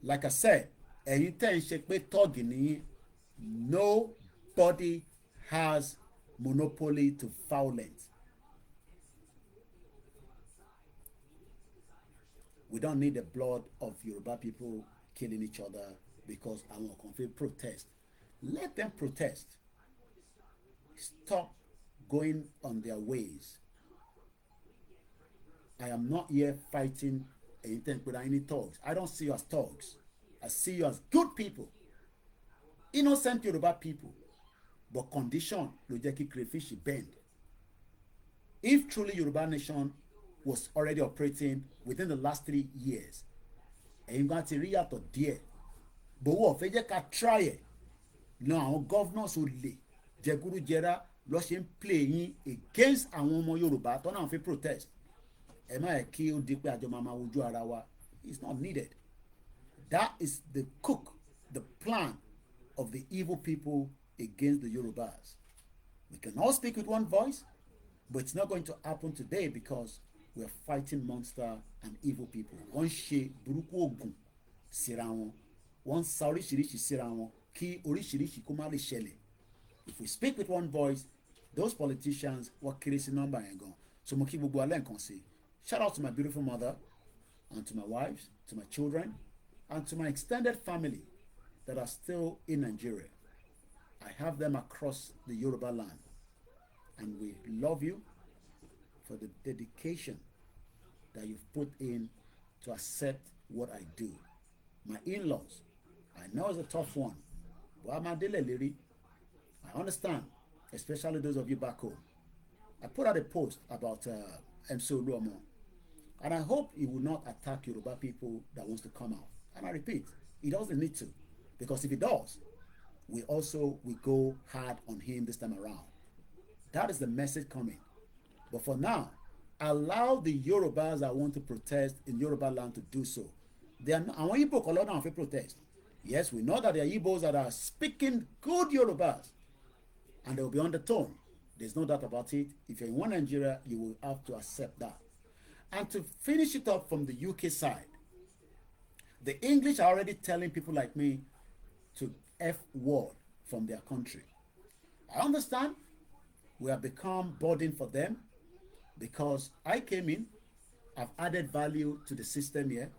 Like I said, nobody has monopoly to violence. We don't need the blood of Yoruba people killing each other because I want to protest. Let them protest. Stop going on their ways. I am not here fighting anything with any thugs. I don't see you as thugs. I see you as good people. Innocent Yoruba people. But condition ló jẹ́ kí crayfish bend. If truly Yoruba nation was already operating within the last 3 years, ẹ̀yin gan ti rí yàtọ̀ díẹ̀. But wọ́n fẹ́ jẹ́ ká try ẹ̀. No, àwọn governors ò lè jẹgúrújẹrá lọ ṣe ń play yín against àwọn ọmọ Yorùbá tó náà fi protest. Ẹ má yẹ kí ó di pé àjọ máa wojú ara wa. It's not needed. That is the cook, the plan of the evil people against the Yorubas. We can all speak with one voice, but it's not going to happen today because we are fighting monster and evil people. Wọ́n ṣe burúkú ogun síra wọn. Wọ́n sa oríṣiríṣi síra wọn kí oríṣiríṣi kó má lè ṣẹlẹ̀. If we speak with one voice, those politicians wọ́n kéré sí nọ́mbà yẹn gan. So mo kí gbogbo alẹ́ nǹkan sí. Shout out to my beautiful mother and to my wives, to my children, and to my extended family that are still in Nigeria. I have them across the Yoruba land. And we love you for the dedication that you've put in to accept what I do. My in-laws, I know it's a tough one. But I'm Adele Liri. I understand, especially those of you back home. I put out a post about MC Oluomo. And I hope he will not attack Yoruba people that wants to come out. And I repeat, he doesn't need to. Because if he does, we go hard on him this time around. That is the message coming. But for now, allow the Yorubas that want to protest in Yoruba land to do so. They are not, àwọn Igbo kọ́ lọ́nà àwọn protest. Yes, we know that there are Igbos that are speaking good Yorubas. And they will be on the tone. There's no doubt about it. If you're in one Nigeria, you will have to accept that. And to finish it up from the UK side, the English are already telling people like me to F word from their country. I understand we have become burden for them because I came in, I've added value to the system here.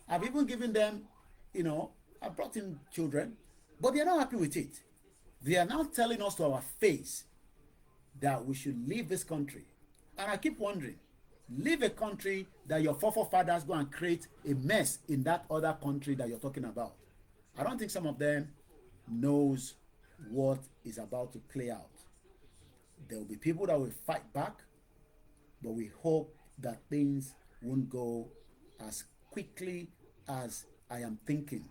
I've even given them, I brought in children, but they're not happy with it. They are now telling us to our face that we should leave this country. And I keep wondering, leave a country that your forefathers go and create a mess in that other country that you're talking about. I don't think some of them knows what is about to play out. There will be people that will fight back, but we hope that things won't go as quickly as I am thinking.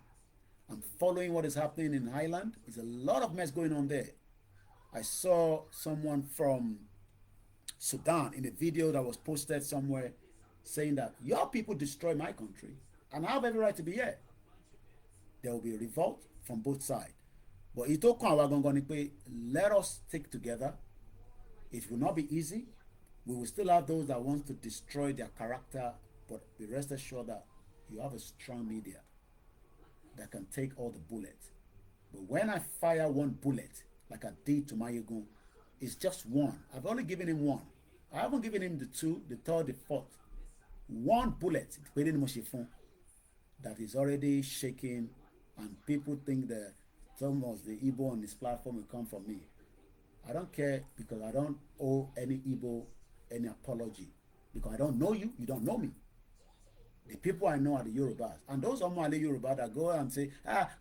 I'm following what is happening in Highland. There's a lot of mess going on there. I saw someone from Sudan in a video that was posted somewhere saying that your people destroy my country and I have every right to be here. There will be a revolt from both sides. But let us stick together. It will not be easy. We will still have those that want to destroy their character, but be rest assured that you have a strong media that can take all the bullets But when I fire one bullet, like I did to Mayegun, it's just one. I've only given him one. I haven't given him the two, the third, the fourth. One bullet, that is already shaking, and people think that some of the Igbo on this platform will come from me. I don't care, because I don't owe any Igbo any apology, because I don't know you, you don't know me. The people I know are the Yorubas, and those Omale Yoruba that go and say,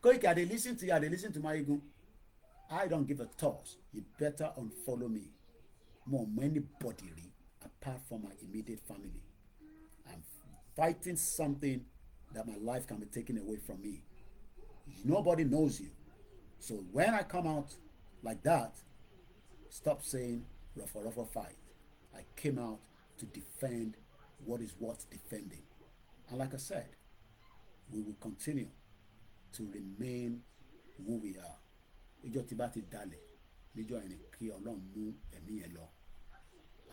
Koiki, they listen to you, they listen to Mayegun. I don't give a toss. You better unfollow me. More anybody apart from my immediate family. I'm fighting something that my life can be taken away from me. Nobody knows you. So when I come out like that, stop saying rough fight. I came out to defend what is worth defending. And like I said, we will continue to remain who we are. Ìjọ tí bá ti dalẹ̀, níjọ́ ẹni kí Ọlọ́run mú ẹ̀mí yẹn lọ.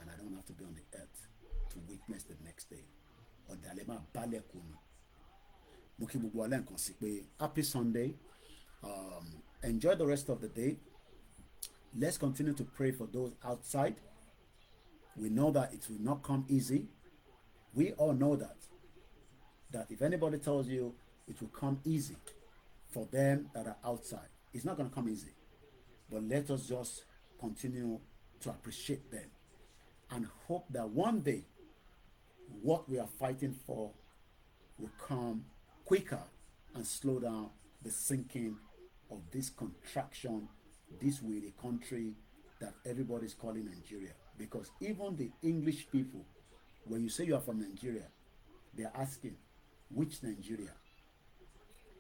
And I don't have to be on the earth to witness the next day. Ọ̀dàlẹ̀ máa bálẹ̀ kù ni. Mo kí gbogbo alẹ́ nǹkan sí pé happy Sunday. Enjoy the rest of the day. Let's continue to pray for those outside. We know that it will not come easy. We all know that if anybody tells you it will come easy for them that are outside, it's not going to come easy. But let us just continue to appreciate them and hope that one day what we are fighting for will come quicker and slow down the sinking of this contraction, this weary country that everybody is calling Nigeria. Because even the English people, when you say you are from Nigeria, they are asking, which Nigeria?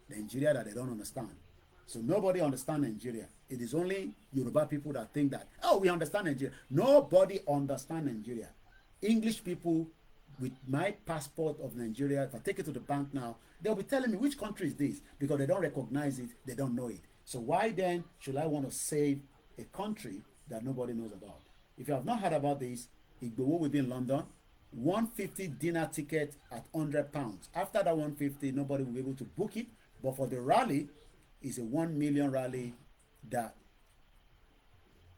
Nigeria that they don't understand. So nobody understands Nigeria. It is only Yoruba people that think that, oh, we understand Nigeria. Nobody understands Nigeria. English people with my passport of Nigeria, if I take it to the bank now, they'll be telling me which country is this, because they don't recognize it, they don't know it. So why then should I want to save a country that nobody knows about? If you have not heard about this, Igboho will be in London. 150 dinner ticket at £100. After that 150, nobody will be able to book it. But for the rally, it's a 1 million rally that,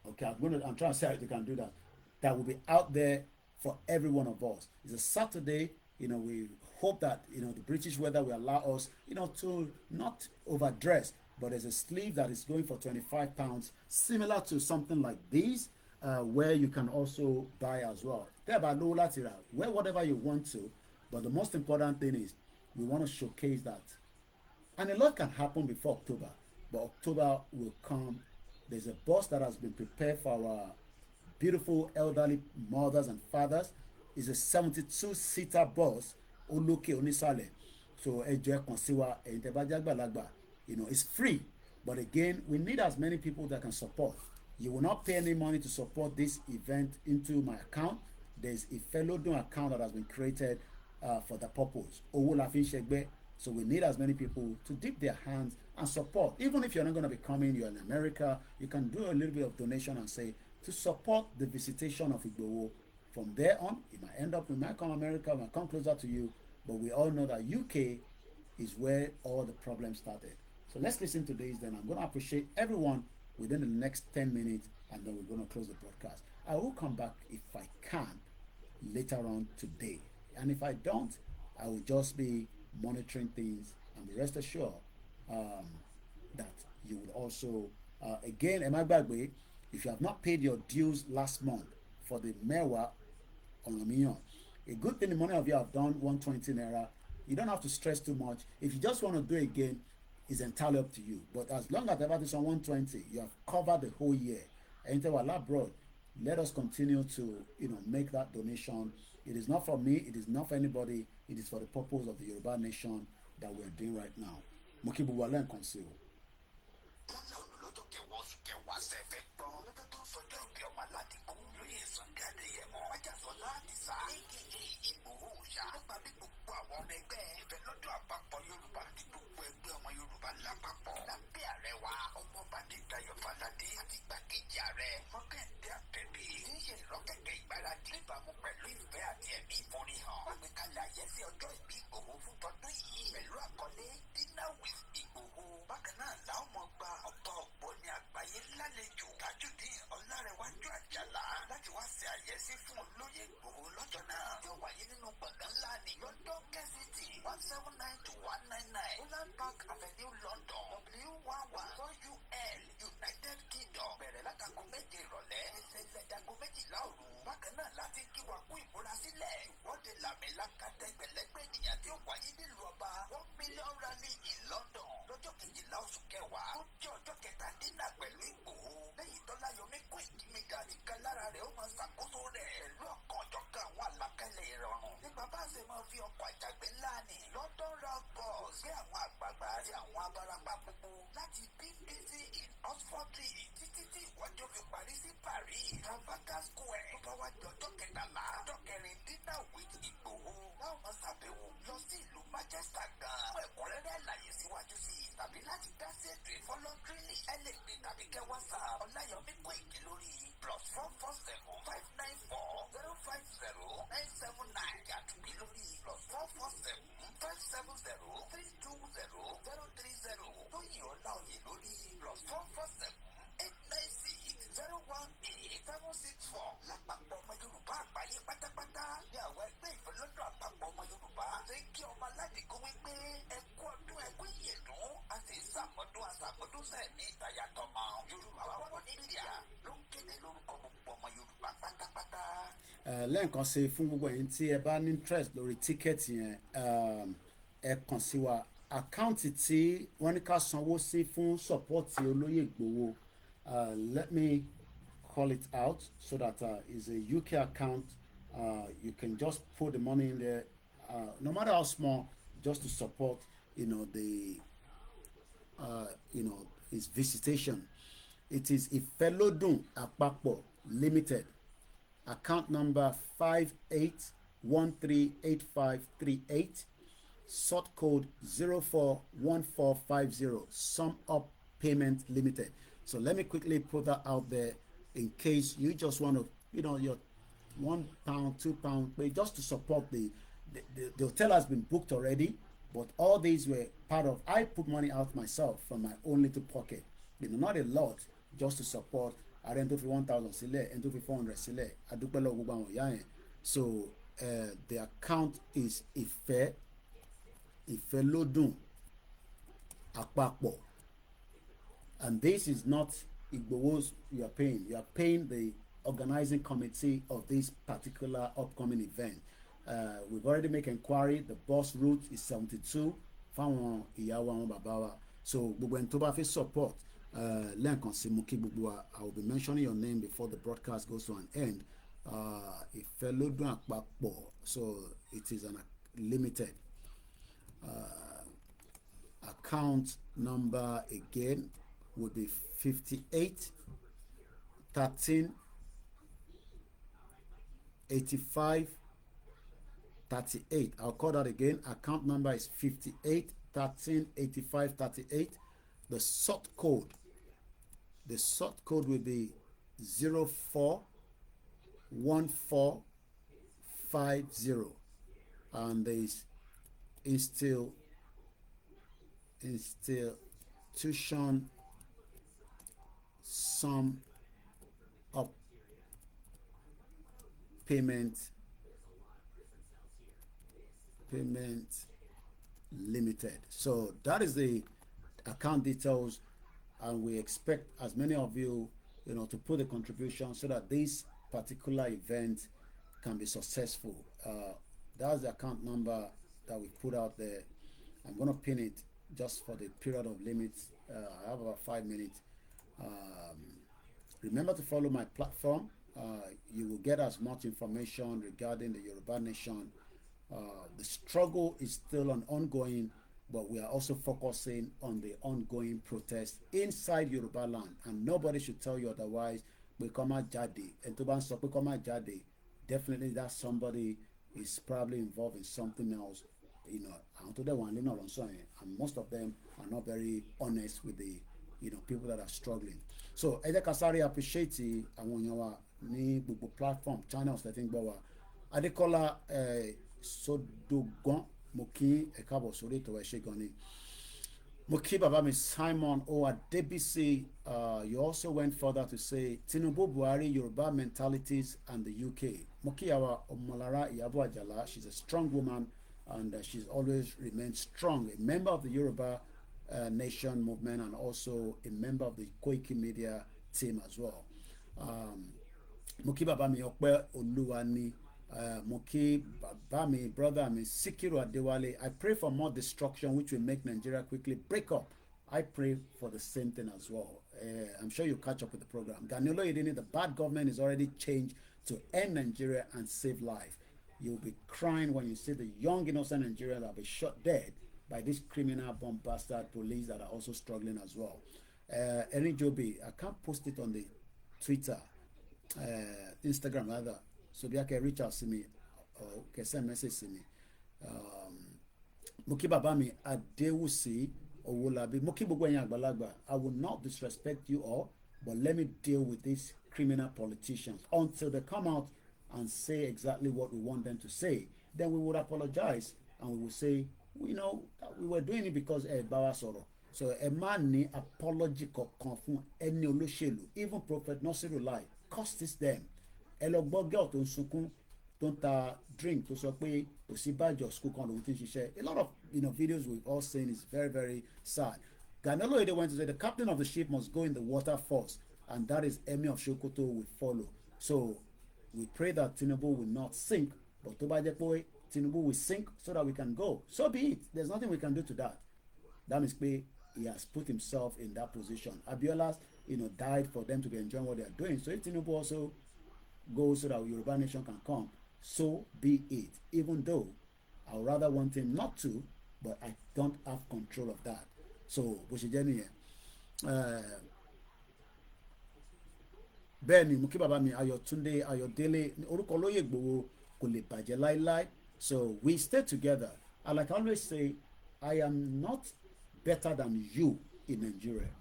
okay, I'm trying to say how you can do that. That will be out there for every one of us. It's a Saturday. We hope that, the British weather will allow us, to not overdress. But there's a sleeve that is going for £25, similar to something like this, where you can also buy as well. Wear whatever you want to, but the most important thing is we want to showcase that. And a lot can happen before October, but October will come. There's a bus that has been prepared for our beautiful elderly mothers and fathers. It's a 72-seater bus, Oloke Onisale. So it's free, but again, we need as many people that can support. You will not pay any money to support this event into my account. There's a Fellow account that has been created for the purpose. So we need as many people to dip their hands and support. Even if you're not going to be coming, you're in America, you can do a little bit of donation and say, to support the visitation of Igboho. From there on, we might come America, we might come closer to you, but we all know that UK is where all the problems started. So let's listen to this, then I'm going to appreciate everyone within the next 10 minutes, and then we're going to close the broadcast. I will come back if I can later on today. And if I don't, I will just be monitoring things, and be rest assured that you will also, again, Emagbagbe, if you have not paid your dues last month for the Mewa on Amiyon, a good thing the money of you have done 120 naira. You don't have to stress too much. If you just want to do it again, it's entirely up to you. But as long as everything's on 120, you have covered the whole year. And abroad, let us continue to make that donation. It is not for me, it is not for anybody, it is for the purpose of the Yoruba nation that we're doing right now. Mokibu Walen Konsil. Dinner with Igboho. Bákan náà làwọn ọmọ gba fífún olóyè Ìgbòho lọ́jọ́ náà yóò wáyé nínú gbọ̀ngàn ńlá ní London Kensington 179 to 199 Holland Park Avenue London W11 United Kingdom bẹ̀rẹ̀ látago méje ìrọ̀lẹ́ ẹsẹ̀ ìlẹ̀dàgò méjìlá òru. Bákan náà láti kí wa kú ìmúra sílẹ̀ ìwọ́de làmìlaka tẹgbẹ̀lẹ́gbẹ̀ ènìyàn tí ó wáyé nílùú ọba 1 million rally in London lọ́jọ́ kejìlá oṣù kẹwàá tó jẹ́ ọjọ́ kẹtàdínlá pẹ̀lú Ìgbòho lẹ́yìn Ọláyọmí Koikimedia nìkan lára rẹ̀ ó máa ṣàkóso rẹ̀ pẹ̀lú ọ̀kan ọ̀jọ̀kan àwọn àlàkalẹ̀ ìrọ̀rùn nípa bá a ṣe máa fi ọkọ̀ àjàgbé ńlá ní London round bus gbé àwọn àgbààgbà àti àwọn abarapá gbogbo láti BBC in Oxford títí tí ìwọ́de fi parí sí Paris Trafalgar Square tó bá wá di ọjọ́ kẹtàlá ọjọ́ kẹrìndínláwé Ìgbòho láwọn ṣàbẹ̀wò lọ sí ìlú Manchester gan fún ẹ̀kúnrẹ́rẹ́ àlàyé síwájú sí i tàbí láti dá sí ètò ìfọlọ́ndrìlì ẹ lè pè tàbí kẹ́ WhatsApp Ọláyọmí Kóìkì lórí +447 594 050 979 àtúgbì lórí +447 570 320 030 Tóyìn Ọláoyè lórí +447 896 018 764 lápapọ̀ ọmọ Yorùbá àgbáyé pátápátá ní àwọn ẹgbẹ́ ìfọlọ́dọ̀ àpapọ̀ ọmọ Yorùbá ṣe kí ọmọ aládìgún wípé ẹkú ọdún ẹkú ìyẹ̀dún a sì ṣàmọ́dún àṣàmọ́dún sẹ́ẹ̀mí ìtayàtọ̀mọ Yorùbá wọ́n ní ìdíyà ló ń kéde lórúkọ gbogbo ọmọ Yorùbá pátápátá. Lẹ́ẹ̀kan sí fún gbogbo ẹ̀yin tí ẹ bá ní interest lórí tíkẹ́ẹ̀tì yẹn ẹ kàn sí wa àkáǹtì tí wọ́n ní ká sanwó sí fún sọ́pọ́ọ̀tì olóyè Ìgbòho let me call it out so that it's a UK account. You can just put the money in there, no matter how small, just to support, the, his visitation. It is Ifelodun Apapo Limited, account number 58138538, sort code 041450, Sum Up Payment Limited. So let me quickly put that out there in case you just want to, your £1, £2, but just to support the hotel has been booked already, but all these were part of, I put money out myself from my own little pocket, not a lot, just to support. I rent for 1,000 sílẹ̀, and for 400 sílẹ̀. Adúpẹ́ lọ́wọ́ gbogbo àwọn ìyá yẹn. So the account is Ifelodun Apapo. And this is not Igboho's you are paying. You are paying the organizing committee of this particular upcoming event. We've already made inquiry. The bus route is 72. Fáwọn ìyàwó àwọn bàbá wa. So gbogbo ẹni tó bá fẹ́ support lẹ́ẹ̀kan sí mú kí gbogbo wa. I will be mentioning your name before the broadcast goes to an end. Ifelodun Apapo. So it is an limited account number again. Would be 58 13 85 38. I'll call that again. Account number is 58 13 85 38. The sort code will be 041450, and there is institution Sum Up Payment Limited. So that is the account details, and we expect as many of you, to put a contribution so that this particular event can be successful. That's the account number that we put out there. I'm going to pin it just for the period of limits. I have about 5 minutes. Remember to follow my platform. You will get as much information regarding the Yoruba Nation. The struggle is still ongoing, but we are also focusing on the ongoing protest inside Yoruba land, and nobody should tell you otherwise. Bekoma Jade, and Toban Sopekoma Jade, definitely that somebody is probably involved in something else. And most of them are not very honest with the people that are struggling. So ẹ jẹ́ ká sáré appreciate àwọn èèyàn wa ní gbogbo platform channels that ń gbọ́ wa. Adékọ́lá Sódógán, mo kí ẹ káàbọ̀ sórí ètò ẹ ṣé gan ni. Muki Babami Simon Debisi, you also went further to say Tinubu Buhari, Yoruba mentalities, and the UK. Muki Awa Omolara Iyabo Ajala, she's a strong woman and she's always remained strong, a member of the Yoruba Nation movement and also a member of the Koikimedia team as well. Muki Babami Okpe Oluwani. Moki, Bami, brother, me, Sikiru Adewale. I pray for more destruction which will make Nigeria quickly break up. I pray for the same thing as well. I'm sure you'll catch up with the program. Danilo Idini, the bad government is already changed to end Nigeria and save life. You'll be crying when you see the young innocent Nigerians that will be shot dead by this criminal bomb bastard police that are also struggling as well. Erin Joby, I can't post it on the Twitter, Instagram rather. So bí a kẹ́ reach out sí mi or kẹ́ send message sí mi. Mo kí bàbá mi Adéwùsí Owólabí. Mo kí gbogbo ẹ̀yin àgbàlagbà. I will not disrespect you all, but let me deal with these criminal politicians until they come out and say exactly what we want them to say. Then we would apologize and we would say, you know, we were doing it because ẹ bá wa sọ̀rọ̀. So ẹ má ní apology kankan fún ẹni olóṣèlú. Even Prophet Nasirullah curses them. Ẹ lọ gbọ́ girl tó ń sunkún tó ń ta drink tó sọ pé kò sí bàjọ́ school kan lòun ti ń ṣiṣẹ́. A lot of videos we've all seen is very very sad. Ganelo Ede went to say the captain of the ship must go in the water first and that is Emir of Sokoto will follow. So we pray that Tinubu will not sink, but tó bá jẹ́ pé Tinubu will sink so that we can go. So be it. There's nothing we can do to that. That means pé he has put himself in that position. Abiola died for them to be enjoying what they are doing. So if Tinubu also goes so that Yoruba nation can come, so be it. Even though I would rather want him not to, but I don't have control of that. So bó ṣe jẹ́ nìyẹn. Bẹ́ẹ̀ ni mo kí bàbá mi Ayọ̀túndé Ayọ̀délé orúkọ olóyè Ìgbòho kò lè bàjẹ́ láíláí. So we stay together. And like I always say, I am not better than you in Nigeria.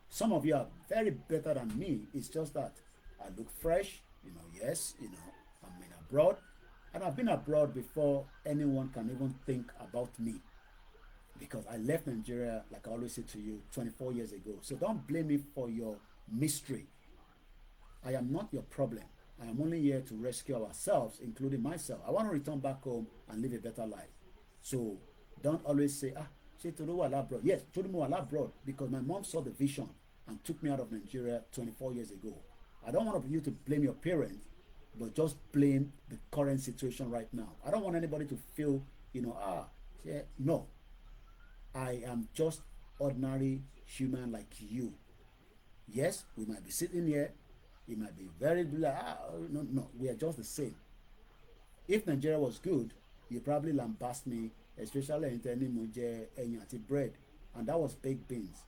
Some of you are very better than me. It's just that I look fresh, yes, I'm in abroad. And I've been abroad before anyone can even think about me. Because I left Nigeria, like I always say to you, 24 years ago. So don't blame me for your mystery. I am not your problem. I am only here to rescue ourselves, including myself. I want to return back home and live a better life. So don't always say, ṣé Tolu wà abroad? Yes, Tolu wà abroad because my mom saw the vision and took me out of Nigeria 24 years ago. I don't want you to blame your parents, but just blame the current situation right now. I don't want anybody to feel, no. I am just ordinary human like you. Yes, we might be sitting here. It might be very like, no, we are just the same. If Nigeria was good, you probably lambast me, especially in Tenimuje and bread, and that was baked beans.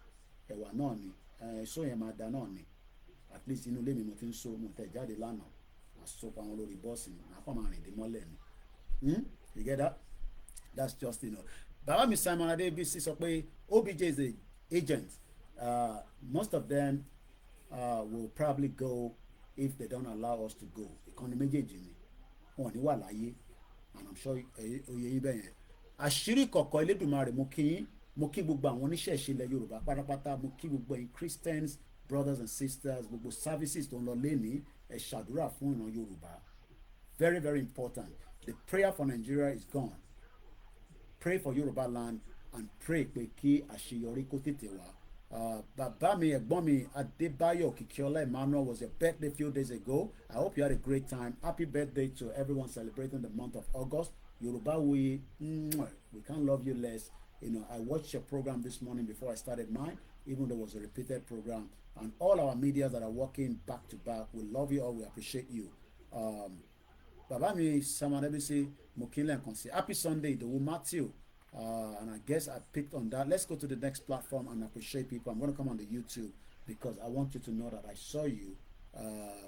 Ẹ̀wà náà ni, so yẹn máa da náà ni. At least inú ilé mi mo ti ń so mo tẹ̀ jáde lánàá àsopọ̀ àwọn olórí bọ́ọ̀sì ni màá kàn máa rìn dé mọ́lẹ̀ ni. You get that? That's just bàbá mi Simon Adébísí sọ pé OBJ is the agent. Most of them will probably go if they don't allow us to go. Ìkànnì méjèèjì ni wọn ò ní wà láyé and I'm sure oyè yín bẹ́ẹ̀ yẹn. Àṣírí kọ̀kọ̀ Elédùmarè mo kí yín mo kí gbogbo àwọn oníṣẹ̀ṣe ilẹ̀ Yorùbá pátápátá mo kí gbogbo ẹ̀yin Christians brothers and sisters gbogbo services tó ń lọ lẹ́ni ẹ ṣàdúrà fún ìran Yorùbá. Very very important. The prayer for Nigeria is gone. Pray for Yoruba land and pray pé kí àṣeyọrí kó tètè wá. Bàbá mi ẹ̀gbọ́n mi Adébáyọ̀ Kìkíọ́lá Emmanuel was your birthday a few days ago. I hope you had a great time. Happy birthday to everyone celebrating the month of August. Yoruba we can't love you less. I watched your program this morning before I started mine, even though it was a repeated program. And all our media that are working back to back, we love you all. We appreciate you. Bàbá mi Samadebisi Mokile Nkansi. Happy Sunday, Idowu Matthew. And I guess I picked on that. Let's go to the next platform and appreciate people. I'm going to come on the YouTube because I want you to know that I saw you.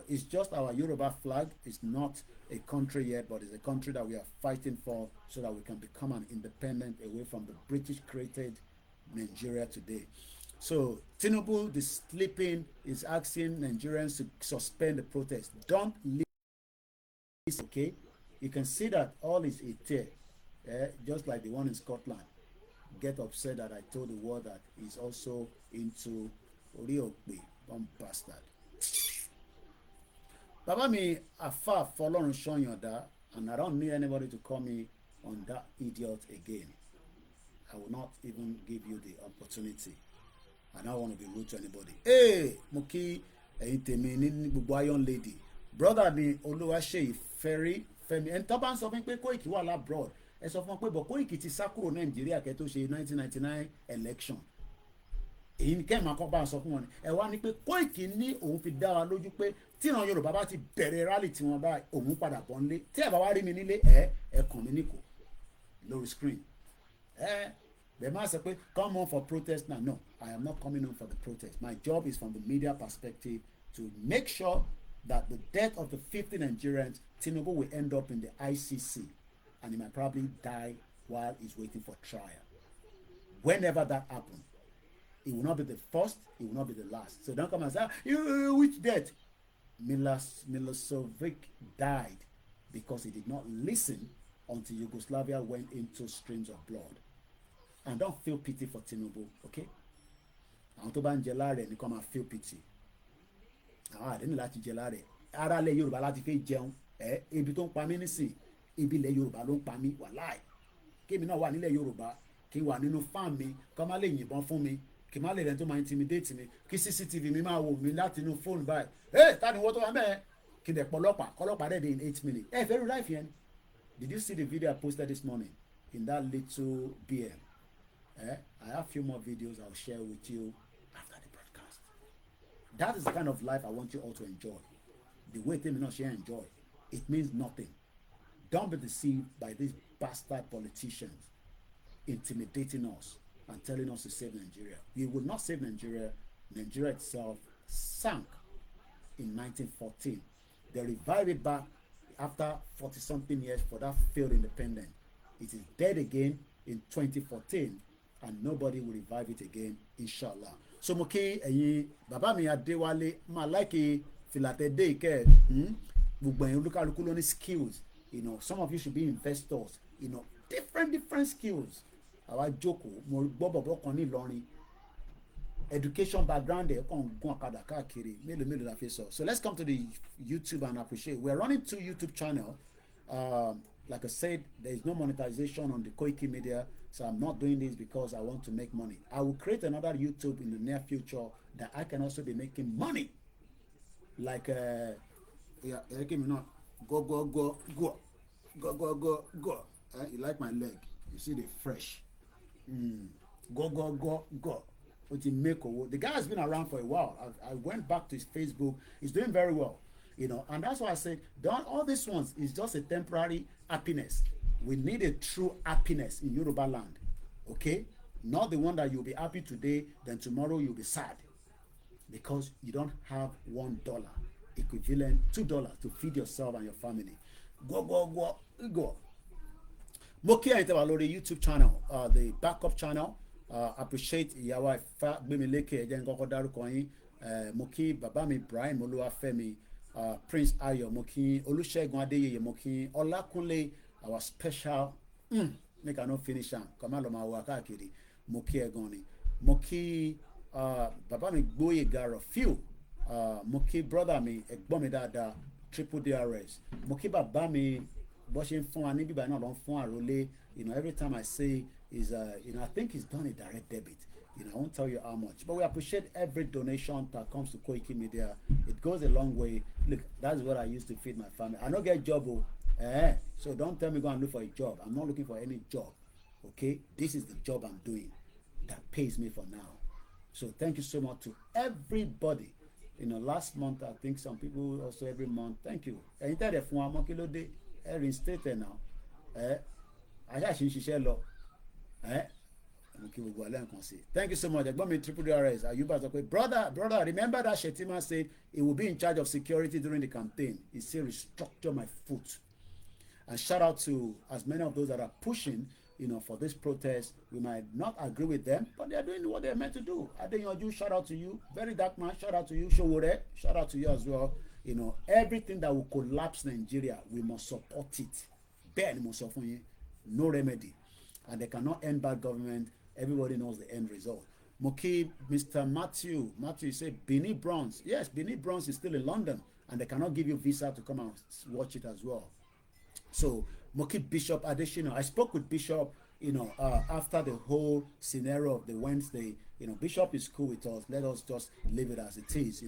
It's just our Yoruba flag. It's not a country yet, but it's a country that we are fighting for so that we can become an independent away from the British created Nigeria today. So Tinubu, the sleeping, is asking Nigerians to suspend the protest. Don't leave. Okay? You can see that all is a tear. Just like the one in Scotland. get upset that I told the world that he's also into Oriope, one bastard. Baba mi afa fọlọ́run ṣọ́yàndá, and I don't need anybody to call me on that idiot again. I will not even give you the opportunity. I don't want to be rude to anybody. Hey, mo kí ẹ̀yin tèmi ní gbogbo Iron Lady. Brother mi Olúwaṣeyì Fẹ́mi. Ẹni tó bá ń sọ fún pé Koiki wà labroad, ẹ sọ fún pé bọ̀ Koiki ti sá kúrò Nàìjíríà kẹ́ tó ṣe 1999 election. Èyí ni kẹ́hìn máa kọ́ bá ń sọ fún wọn ni. Ẹ wá ní pé Koiki ní òun fi dá wa lójú pé tí ìran Yorùbá bá ti bẹ̀rẹ̀ rally tí wọ́n bá òun padà bọ̀ nílé. Tí ẹ bá wá rí mi nílé, ẹ kàn mí níkò lórí screen. They might say, come on for protest now. No, I am not coming on for the protest. My job is from the media perspective to make sure that the death of the 50 Nigerians, Tinubu will end up in the ICC, and he might probably die while he's waiting for trial. Whenever that happens, it will not be the first, it will not be the last. So don't come and say, which death? Milosevic died because he did not listen until Yugoslavia went into streams of blood. And don't feel pity for Tinubu, okay? Àwọn tó bá ń jẹ láàrẹ̀ nìkan máa feel pity. Àwọn àdéhùn láti jẹ láàrẹ̀. Ara ilẹ̀ Yorùbá láti fẹ́ jẹun. Ibi tó ń pa mí nísìn, ibi ilẹ̀ Yorùbá ló ń pa mí, wàláì. Kémi náà wà nílẹ̀ Yorùbá, kí n wà nínú farm mi, kí má lè yìnbọn fún mi, kí má lè rẹ̀ tó máa intimidate mi, kí CCTV mi máa wò mí láti inú fóònù báyìí. Ta ni wọ́n tó wà mẹ́ẹ̀? Kí n dẹ̀ pọ̀ kọ́lọ́pàá dẹ̀ dé in 8 minutes. Very life yẹn. Did you see the video I posted this morning in that little BM? I have a few more videos I'll share with you after the broadcast. That is the kind of life I want you all to enjoy. The way they may not share enjoy, it means nothing. Don't be deceived by these bastard politicians intimidating us and telling us to save Nigeria. We will not save Nigeria. Nigeria itself sank in 1914. They revived it back after 40-something years for that failed independence. It is dead again in 2014. And nobody will revive it again, inshallah. So mo kí ẹ̀yin bàbá mi Adéwálé máa láìkí filatẹ́dé ìkẹ́ gbogbo ẹ̀yin olúkálukú ló ní skills. Some of you should be investors. Different skills. Àwa jókòó mo gbọ́ bọ̀bọ̀ kan ní Ìlọrin. Education background ẹ̀ kàn gún ọ̀kadà káàkiri mélòó la fi sọ. So let's come to the YouTube and appreciate. We're running 2 YouTube channels. Like I said, there is no monetization on the Koikimedia, so I'm not doing this because I want to make money. I will create another YouTube in the near future that I can also be making money. Like, go. You like my leg? You see the fresh. Go. The guy has been around for a while. I went back to his Facebook. He's doing very well. And that's why I said, all these ones is just a temporary happiness. We need a true happiness in Yoruba land, okay? Not the one that you'll be happy today, then tomorrow you'll be sad because you don't have $1 equivalent $2 to feed yourself and your family. Go. Moki Aiteba Lori YouTube channel, the backup channel. Appreciate Yawa Bimileke Ejen Koko Daruko yin. Moki Babami Ibrahim Oluwafemi. Prince Ayo Moki, Olusegun Adeyeye Moki, Olakunle, our special make I not finish am come on my work akiri Moki Egoni Moki Baba mi Gboyega Rafiu Moki brother mi Ẹ̀gbọ́n mi dáadáa triple DRS Moki bàbá mi bó ṣe ń fún wa ní bíbá náà ló ń fún àròlé every time I say is I think he's done a direct debit. I won't tell you how much, but we appreciate every donation that comes to Koikimedia. It goes a long way. Look, that's what I used to feed my family. I don't get a job, so don't tell me go and look for a job. I'm not looking for any job, okay? This is the job I'm doing that pays me for now. So thank you so much to everybody. Last month, I think some people also every month. Thank you. Anytime if one monkey day, reinstated now. I actually share law. Thank you so much. Triple DRS. Brother, remember that Shetima said he will be in charge of security during the campaign. He said restructure my foot. And shout out to as many of those that are pushing, for this protest. We might not agree with them, but they are doing what they are meant to do. Adeyanju, shout out to you. Very dark man, shout out to you. Showore, shout out to you as well. Everything that will collapse Nigeria, we must support it. No remedy. And they cannot end bad government everybody knows the end result. Moki, Mr. Matthew said Benin Bronze. Yes, Benin Bronze is still in London, and they cannot give you visa to come and watch it as well. So Moki Bishop Adeshina, I spoke with Bishop, after the whole scenario of the Wednesday. Bishop is cool with us. Let us just leave it as it is.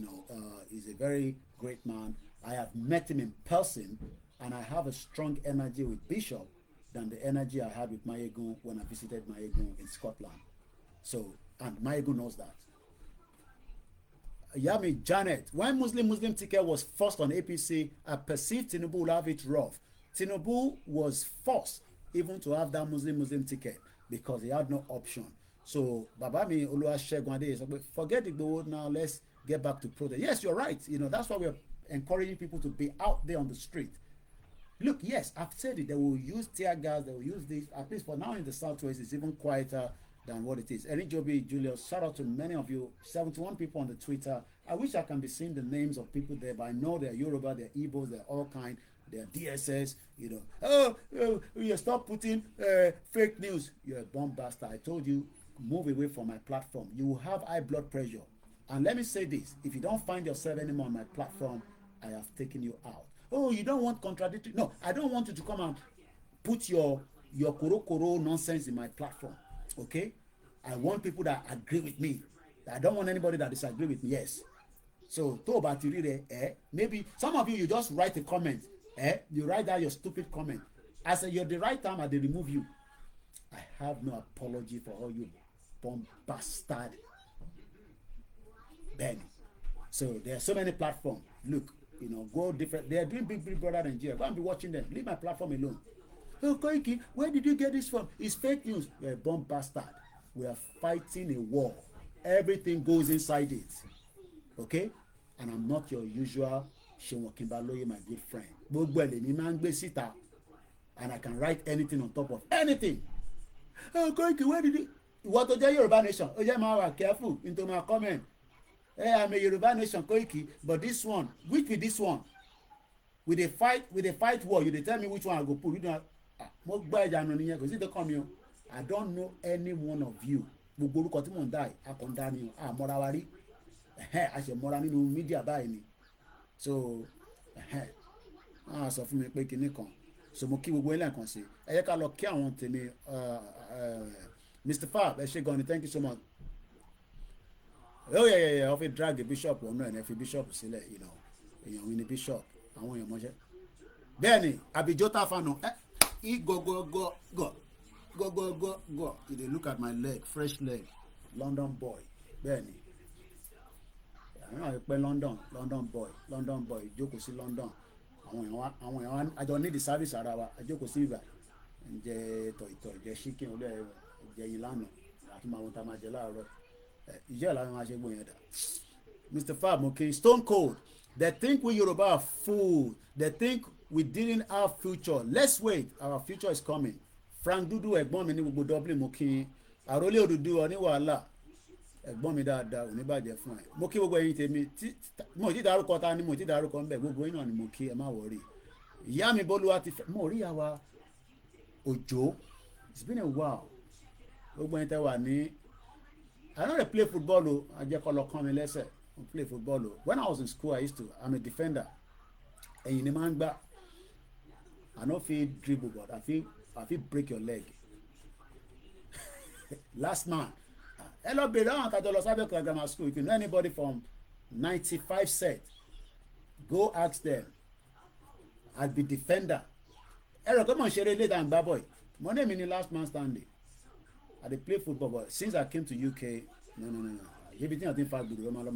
He's a very great man. I have met him in person, and I have a strong energy with Bishop than the energy I had with Mayegun when I visited Mayegun in Scotland. So, and Mayegun knows that. Yami Janet, when Muslim ticket was forced on APC, I perceived Tinubu will have it rough. Tinubu was forced even to have that Muslim ticket because he had no option. So Babami Oluwasegun Adeye, forget Igboho now, let's get back to protest. Yes, you're right. That's why we're encouraging people to be out there on the street. Look, yes, I've said it. They will use tear gas. They will use this. At least for now in the Southwest, it's even quieter than what it is. Eric Joby, Julius, shout out to many of you. 71 people on the Twitter. I wish I can be seeing the names of people there, but I know they're Yoruba, they're Igbos, they're all kind. They're DSS, you stop putting fake news. You're a bomb bastard. I told you, move away from my platform. You will have high blood pressure. And let me say this, if you don't find yourself anymore on my platform, I have taken you out. Oh, you don't want contradictory? No, I don't want you to come and put your koro nonsense in my platform. Okay? I want people that agree with me. I don't want anybody that disagree with me. Yes. So, maybe some of you just write a comment. You write down your stupid comment. I said, you're the right time, and they remove you. I have no apology for all you bomb bastard. Ben. So there are so many platforms. Look, go different. They are doing Big Brother Nigeria. Go and be watching them. Leave my platform alone. Oh, Koiki, where did you get this from? It's fake news. You're a bomb bastard. We are fighting a war. Everything goes inside it. Okay? And I'm not your usual Seun Kimbaloye, my good friend. And I can write anything on top of anything. Oh, Koiki, where did you? What is Yoruba Nation? Oh, yeah, careful into my comment. Hey, I'm a Yoruba Nation, Koiki, but this one, which with this one? With a fight war, you tell me which one I go put. You don't. I don't know any one of you. Media báyìí. So sọ fún mi pé kinní kan. So mo kí gbogbo ilé nǹkan sí. Ẹ jẹ́ ká lọ kí àwọn tèmi Mr. Fab, ẹ ṣé gan ni, thank you so much. Oh yeah, ó fi drag the bishop ọ̀nà ẹ̀ ní fi bishop sílẹ̀, èèyàn mi ni bishop, àwọn èèyàn mọ́ṣẹ́. Bẹ́ẹ̀ni, Abijota Fano, go. You dey look at my leg, fresh leg, London boy, bẹ́ẹ̀ni. Àwọn èèyàn London boy, jókòó sí London. Àwọn èèyàn àjọ ní the service ara wa, àjókòó sí ibà. Ǹjẹ́ tọ̀ìtọ̀, ìjẹ́ chicken, olú ẹ̀jẹ̀ yìí lánàá, àti màwọn tá máa jẹ láàárọ̀. Ìjẹ́ ìlànà máa ṣe gbóyè dà. Mr. Fab, okay, Stone Cold. They think we Yoruba are fools. They think we didn't have future. Let's wait. Our future is coming. Frank Dudu, ẹ̀gbọ́n mi ní gbogbo Dublin, mo kí Àrólé Odùduwà ní wàhálà. Ẹ̀gbọ́n mi dáadáa, ò ní bàjẹ́ fún ẹ. Mo kí gbogbo ẹ̀yin tèmi. Mo ti dárúkọ ta ni mo ti dárúkọ ńbẹ̀. Gbogbo yín náà ni mo kí, ẹ má worry. Ìyá mi Bólúwa ti fẹ́. Mo rí àwa Òjó. It's been a while. Gbogbo ẹ̀yin tẹ́ wà ní. I don't play football. I just call up come less. I play football. When I was in school, I'm a defender. And in the man back, I don't feel dribble, but I feel break your leg. Last man. Hello, Bedon, Kadolo Grammar School. If you know anybody from 95 set, go ask them. I'll be defender. Hello, come on, share later and bad boy. My name is last man standing. I play football, but since I came to UK, no. Everything I think I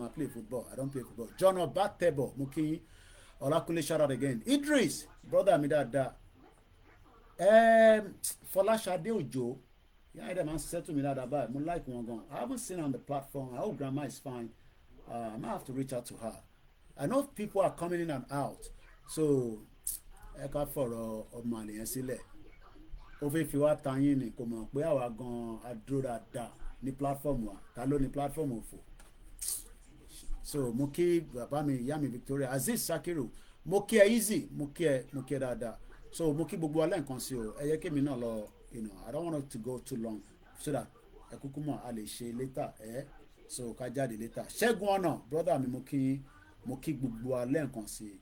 play football. I don't play football. John Obatebo, Muki, Olakunle, shout out again. Idris, brother, me that. Folashade Ojo, yeah, the man said to me that about. I like one gone. I haven't seen her on the platform. I hope grandma is fine. I might have to reach out to her. I know people are coming in and out, so I got for Mali and Sile. Ó fẹ́ fi wá tayín ni kò mọ̀ pé àwa gan adúró dáadáa ní platform wa, ta ló ní platform òfò. So mo kí bàbá mi, ìyá mi Victoria, Aziz Sakiru, mo kí ẹ easy, mo kí ẹ dáadáa. So mo kí gbogbo alẹ́ nǹkan sí o, ẹ yẹ kí mi náà lọ, I don't want it to go too long so that ẹ kúkú mọ̀ a lè ṣe later so ká jáde later. Ṣẹ́gun ọ̀nà brother mi mo kí gbogbo alẹ́ nǹkan sí i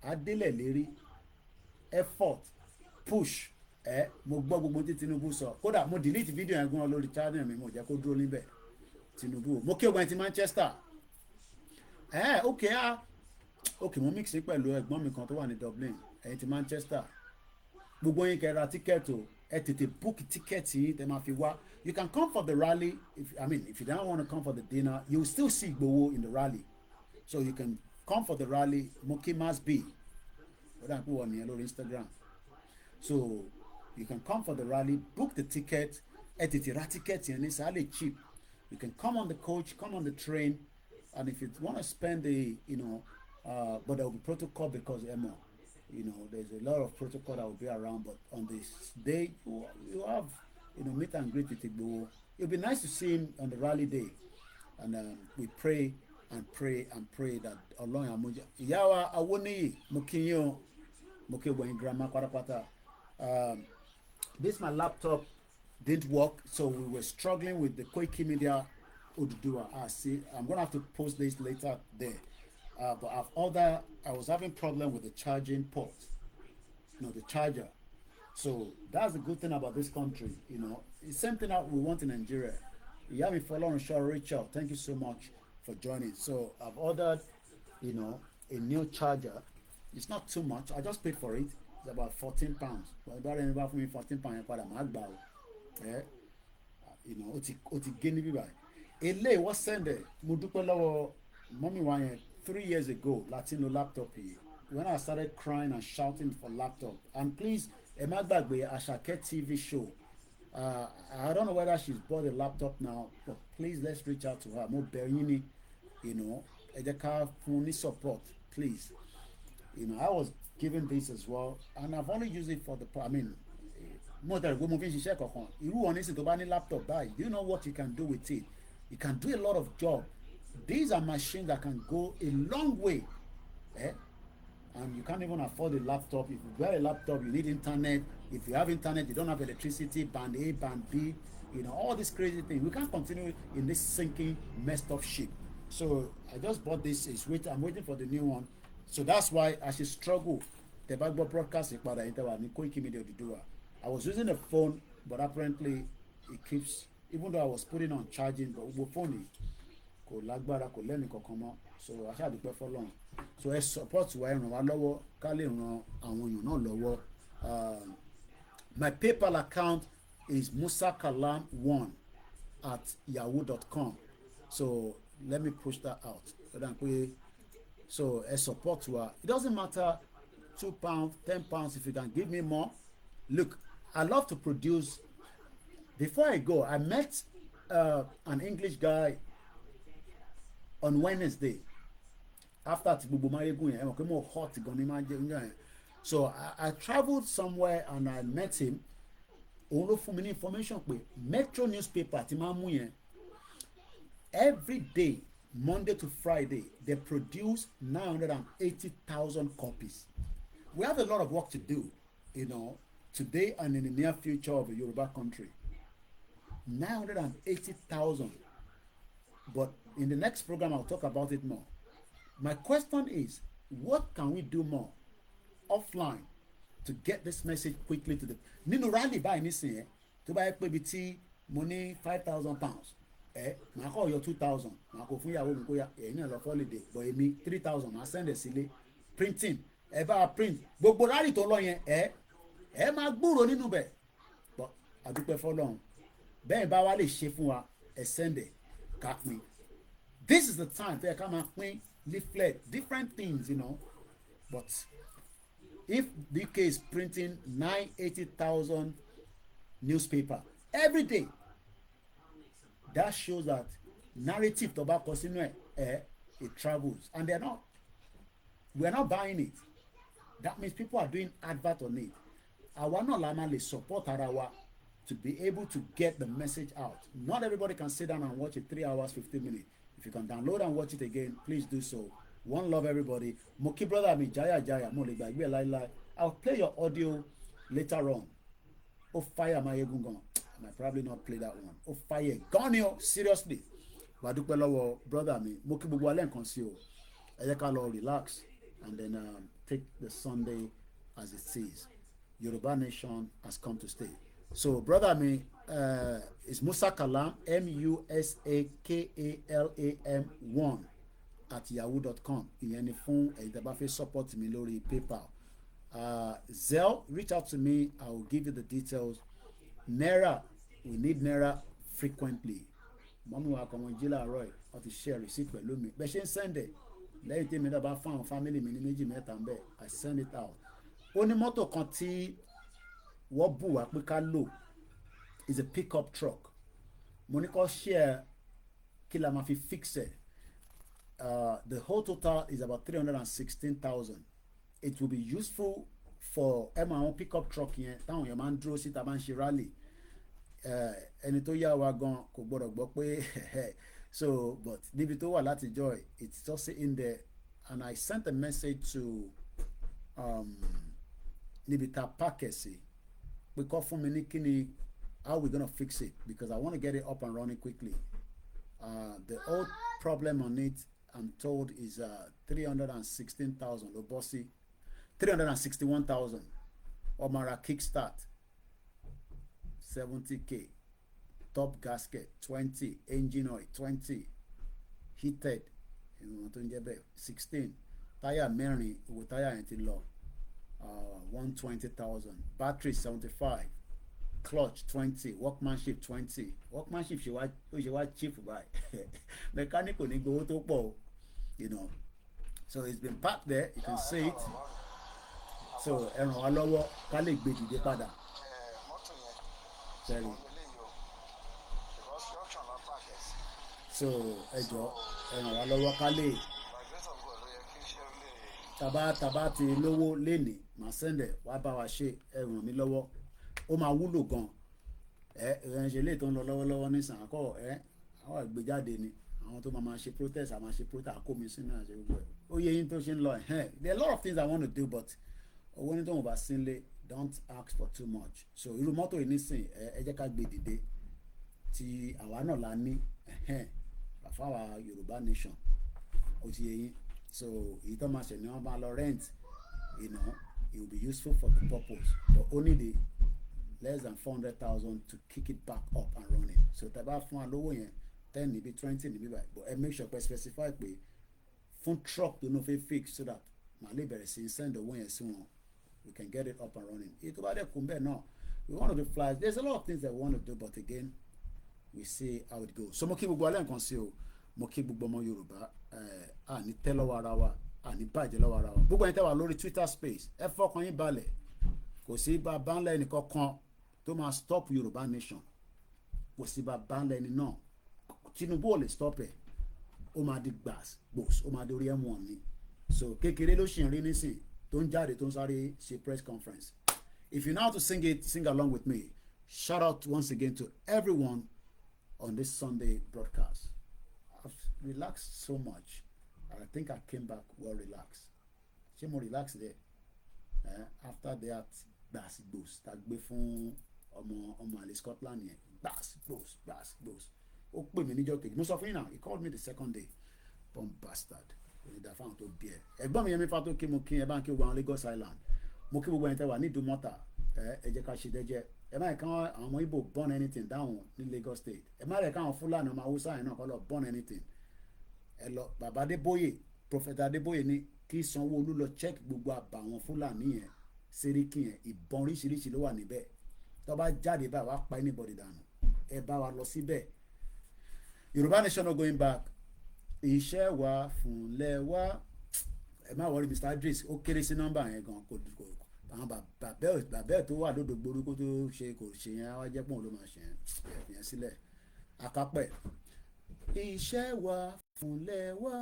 adélẹ̀ lérí effort push mo gbọ́ gbogbo tí Tinubu sọ kódà mo delete video yẹn gan lórí channel mi mo jẹ́ kó dúró níbẹ̀ Tinubu mo kí ọgbọ́n ti Manchester ok mo mix pẹ̀lú ẹ̀gbọ́n mi kan tó wà ní Dublin ẹ̀yin ti Manchester gbogbo yín kẹ́ ra tíkẹ́ẹ̀tì o ẹ tètè book tíkẹ́ẹ̀tì yín tẹ́ máa fi wá you can come for the rally if you don't want to come for the dinner you will still see Igboho in the rally so you can come for the rally Moki must be ó dà pé wọ́n nìyẹn lórí Instagram so you can come for the rally book the ticket ẹ tètè ra tíkẹ́ẹ̀tì yẹn ní sàálè cheap you can come on the coach come on the train and if you want to spend the but there will be protocol because there's a lot of protocol that will be around but on this day you have meet and greet with Igboho. It'll be nice to see him on the rally day and we pray and pray and pray that Ọlọ́run àmójá ìyá wa Awoniyi mo kí yín o mo kí gbogbo yín grandma pátápátá this my laptop didn't work so we were struggling with the Koikimedia Oduduwa I'm gonna have to post this later there but I was having problem with the charging port the charger so that's the good thing about this country it's same thing that we want in Nigeria Iyami Fọlọ́runṣọ́ Rachel thank you so much for joining so I've ordered a new charger it's not too much I just paid for it it's about £14 but if I remember for me £14 yẹn padà máa gbà o ó ti gé níbí báyìí eléyìí wọ́n sẹ́ndẹ̀ mo dúpẹ́ lọ́wọ́ mọ́mí wa yẹn 3 years ago Latino laptop yìí when I started crying and shouting for laptop and please ẹ má gbàgbé Àṣàkẹ́ TV show I don't know whether she's bought a laptop now but please let's reach out to her mo bẹ̀ yín ni ẹ jẹ́ ká fún ní support please I was given this as well and I've only used it for the mo tẹ̀lé pé mo fi ń ṣiṣẹ́ kankan irú wọn ní sìn tó bá ní laptop báyìí do you know what you can do with it you can do a lot of job these are machines that can go a long way and you can't even afford a laptop if you buy a laptop you need internet if you have internet you don't have electricity band A band B all these crazy things we can't continue in this sinking messed up ship so I just bought this I'm waiting for the new one so that's why I should struggle the backboard broadcast ìpadà yìí tẹ́wà ní Koikimedia Oduduwa I was using a phone but apparently it keeps even though I was putting on charging but gbogbo phone yìí kò lágbára kò lẹ́nu kankan mọ́ so aṣáàdúpẹ́ fọlọ́run so ẹ support wa ẹ ràn wá lọ́wọ́ ká lè ran àwọn èèyàn náà lọ́wọ́ my PayPal account is musakalam1@yahoo.com so let me push that out so ẹ support wa it doesn't matter £2 £10 if you can give me more look I love to produce before I go I met an English guy on Wednesday after ti gbogbo mayegun yẹn ẹ mọ̀ pé mo hot gan ni máa jẹ oúnjẹ yẹn so I travelled somewhere and I met him òun ló fún mi ní information pé Metro newspaper ti máa mú yẹn every day Monday to Friday they produce 980,000 copies we have a lot of work to do today and in the near future of a Yoruba country 980,000 but in the next program I'll talk about it more. My question is, what can we do more offline to get this message quickly to the nínú rally báyìí nísìnyẹn tó bá yẹ pé ibi tí mo ní £5,000 màá kọ́ yọ 2,000 màá kó fún ìyàwó mi kó yà ẹ̀yin náà lọ holiday but èmi 3,000 màá send ẹ̀ sílé printing ẹ bá print gbogbo rally tó lọ yẹn ẹ máa gbúrò nínú bẹ̀ but àdúpẹ́ fọlọ́run bẹ́ẹ̀ bá wá lè ṣe fún wa ẹ send ẹ̀ ká pín this is the time tẹ́ ẹ ká máa pín leaflet different things but if DK is printing 980,000 newspaper every day that shows that narrative tó bá kọ sínú it travels and we're not buying it that means people are doing advert on it àwa náà la máa lè support ara wa to be able to get the message out not everybody can sit down and watch it 3 hours 15 minutes. If you can download and watch it again, please do so. One love, everybody. Moki brother mi Jaya mo le gbàgbé láíláí. I'll play your audio later on. Ó fire my egungun. might probably not play that one. Ó fire gan ni o, seriously. Wàá dúpẹ́ lọ́wọ́ brother mi, mo kí gbogbo alẹ́ nǹkan sí o. Ẹ jẹ́ ká lọ relax and then take the Sunday as it is. Yoruba Nation has come to stay. So brother mi is Musa Kalam, MUSAKALAM 1 @yahoo.com. Ìyẹn ni fún ẹ̀yin tẹ́ bá fẹ́ support mi lórí PayPal. Zelle, reach out to me. I will give you the details. Naira, we need Naira frequently. Mọ́mí wa kọ́ wọn jí láàárọ̀ ẹ̀ wọ́n ti share receipt pẹ̀lú mi. Bẹ́ẹ̀ ṣe ń send ẹ̀ lẹ́yìn tí mi náà bá fún àwọn family mi ní méjì mẹ́ta ń bẹ̀, I send it out. Ó ní mọ́tò kan tí wọ́n bù wá pé ká lò is a pickup truck. Mo ní kó share kí la máa fi fix ẹ̀. The whole total is about 316,000. It will be useful for àwọn pickup truck yẹn táwọn èèyàn máa ń dúró síta máa ń ṣe rally. Ẹni tó yá wa gan kò gbọ́dọ̀ gbọ́ pé so but níbi tó wà láti joy it's just in there and I sent a message to níbi tá park ẹ̀ sí pé kó fún mi ní kíni how we gonna fix it because I want to get it up and running quickly. The old problem on it I'm told is 316,000 ló bọ́ sí 361,000 Omara kickstart 70k, top gasket 20, engine oil 20, heated 16, táyà mẹ́rin owó táyà yẹn ti lọ 120,000, battery 75, clutch 20, workmanship 20. Workmanship ó ṣe wá cheap báyìí mechanic ò ní gbowó tó pọ̀ you know, so it's been packed there, you can see it. So ẹ ràn wá lọ́wọ́ ká lè gbé dìde padà. So ẹ jọ̀ọ́ ẹ ràn wá lọ́wọ́ ká lè tàbá ti lówó lénìí màá sẹ́ndẹ̀ wá bá wa ṣe ẹ ràn mí lọ́wọ́ ó máa wúlò gan ẹ ṣe lè tó ń lọ lọ́wọ́lọ́wọ́ nísàn àkọ́ àwọn àgbéjáde ni àwọn tó máa ṣe protest àmà ṣe protest àkómi sínú àṣẹ gbogbo ẹ̀ ó yẹ yín tó ṣe ń lọ there are a lot of things I want to do but owó ní tó ń bá sínlé don't ask for too much so irú mọ́tò yìí nísìn ẹ jẹ́ ká gbé dìde tí àwa náà la ní fáwa Yorùbá Nation ó ti yẹ yín so èyí tó máa ṣe ni wọ́n máa lọ rent you know it will be useful for the purpose but only the less than 400,000 to kick it back up and running so tẹ́ bá fún wa lówó yẹn 10 níbi 20 níbi báyìí but make sure pé specify pé fún truck tó ní fẹ́ fix so that màá lè bẹ̀rẹ̀ sí send owó yẹn sí wọn we can get it up and running èyí tó bá dẹ̀ kún bẹ́ẹ̀ náà we want to do flies there's a lot of things that we want to do but again we see how it goes so mo kí gbogbo alẹ́ nǹkan sí o mo kí gbogbo ọmọ Yorùbá àní tẹ́ lọ́wọ́ ara wa àní bàjẹ́ lọ́wọ́ ara wa gbogbo ẹni tẹ́ wà lórí Twitter space ẹ fọkàn yín balẹ̀ kò sí bàbá ńlá ẹnì kankan tó máa stop Yorùbá Nation kò sí bàbá ńlá ẹni náà Tinubu ò lè stop ẹ̀ ó máa di gbòs ó máa di orí M1 ni so kékeré ló ṣì ń rí nísìn tó ń jáde tó ń sáré ṣe press conference if you know how to sing it sing along with me shout out once again to everyone on this Sunday broadcast. I've relaxed so much. I think I came back well relaxed. Ṣé mo relax there? After that gbàs tá gbé fún ọmọ àlè Scotland yẹn gbàs ó pè mí níjọ́ kejì mo sọ fún yín náà he called me the second day bomb bastard onídàá fáwọn tó bí ẹ ẹ̀gbọ́n mi yẹn mi fa tó kí mo kí ẹ bá ń kí gbogbo àwọn Lagos Island mo kí gbogbo ẹni tẹ́ wà ní Ìdúmọ̀tà ẹ jẹ́ ká ṣe dẹ́jẹ́ ẹ má yẹ káwọn àwọn ọmọ Igbo burn anything down ní Lagos State ẹ má yẹ káwọn Fúlàní ọmọ Haúsá yẹn náà kọ́ lọ burn anything ẹ lọ bàbá Adébóyè Prophet Adébóyè ní kí Sanwó-Olú lọ check gbogbo àbá àwọn Fúlàní yẹn Sẹ́ríkì yẹn ìbọn oríṣiríṣi ló wà níbẹ̀ tó bá jáde báyìí wàá pa anybody dànù ẹ bá wa lọ síbẹ̀ Yorùbá Nation no going back iṣẹ́ wa fúnlẹ̀ wa ẹ má wọrí Mr. Idris ó kéré sí nọ́mbà yẹn gan kò àwọn bàbá ẹ̀ tó wà lódò gborí kó tó ṣe kò ṣe yẹn wá jẹ́ pọ́n ló máa ṣe yẹn sílẹ̀ akápẹ́ iṣẹ́ wa fúnlẹ̀ wa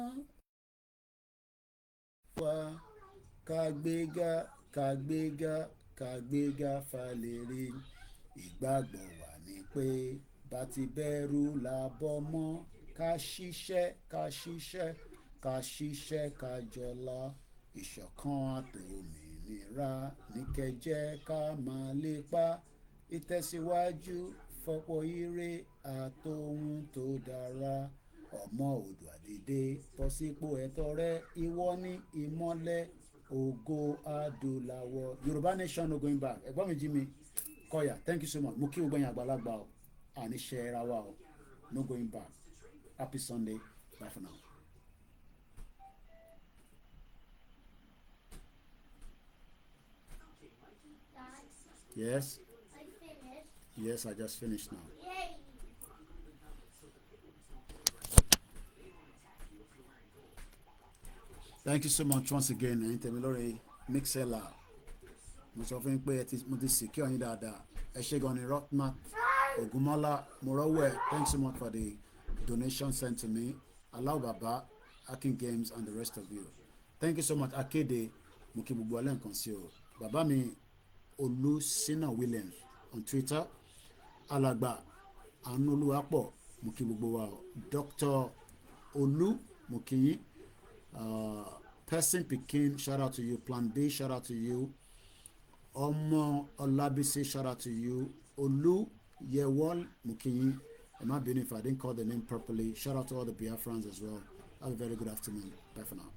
kàgbéga falẹ̀rẹ̀ ìgbàgbọ́ wà ní pé bá ti bẹ̀rù làbọ̀ mọ́ ká ṣiṣẹ́ ká jọlá ìṣọ̀kan àtòmìnira ní kẹjẹ́ ká máa lépa ìtẹ̀síwájú fọ́pọ̀ ire àtòhun tó dára ọmọ Oòduà dìde bọ́ sípò ẹ̀tọ́ rẹ ìwọ ní ìmọ́lẹ̀ ògo adúláwọ̀. Yorùbá nation no going back. Ẹ̀gbọ́n mi jí mi Kọ́yà, thank you so much. Mo kí gbogbo yín àgbàlagbà o, àníṣe ẹra wa o, no going back. Happy Sunday, bye for now. Yes. I finished. Yes, I just finished now. Yay! Thank you so much once again. Ẹ̀yin tẹ̀mí lórí Mixella. Mo sọ fún yín pé mo ti secure yín dáadáa. Ẹ ṣé gan ni Rotmat Ogunmọ́lá Morowe. Thanks so much for the donation sent to me. Allow Baba, Akin Games and the rest of you. Thank you so much. Akéde mo kí gbogbo alẹ́ nǹkan sí o. Bàbá mi Olúṣínà Williams on Twitter. Alàgbà Anúolúwapọ̀ mo kí gbogbo wa o. Dr. Olú mo kí yín. Person Pikin, shout out to you. Plan B, shout out to you. Omo Olabisi, shout out to you. Olu Yewol Mukiyi. It might be if I didn't call the name properly. Shout out to all the Biafrans as well. Have a very good afternoon. Bye for now.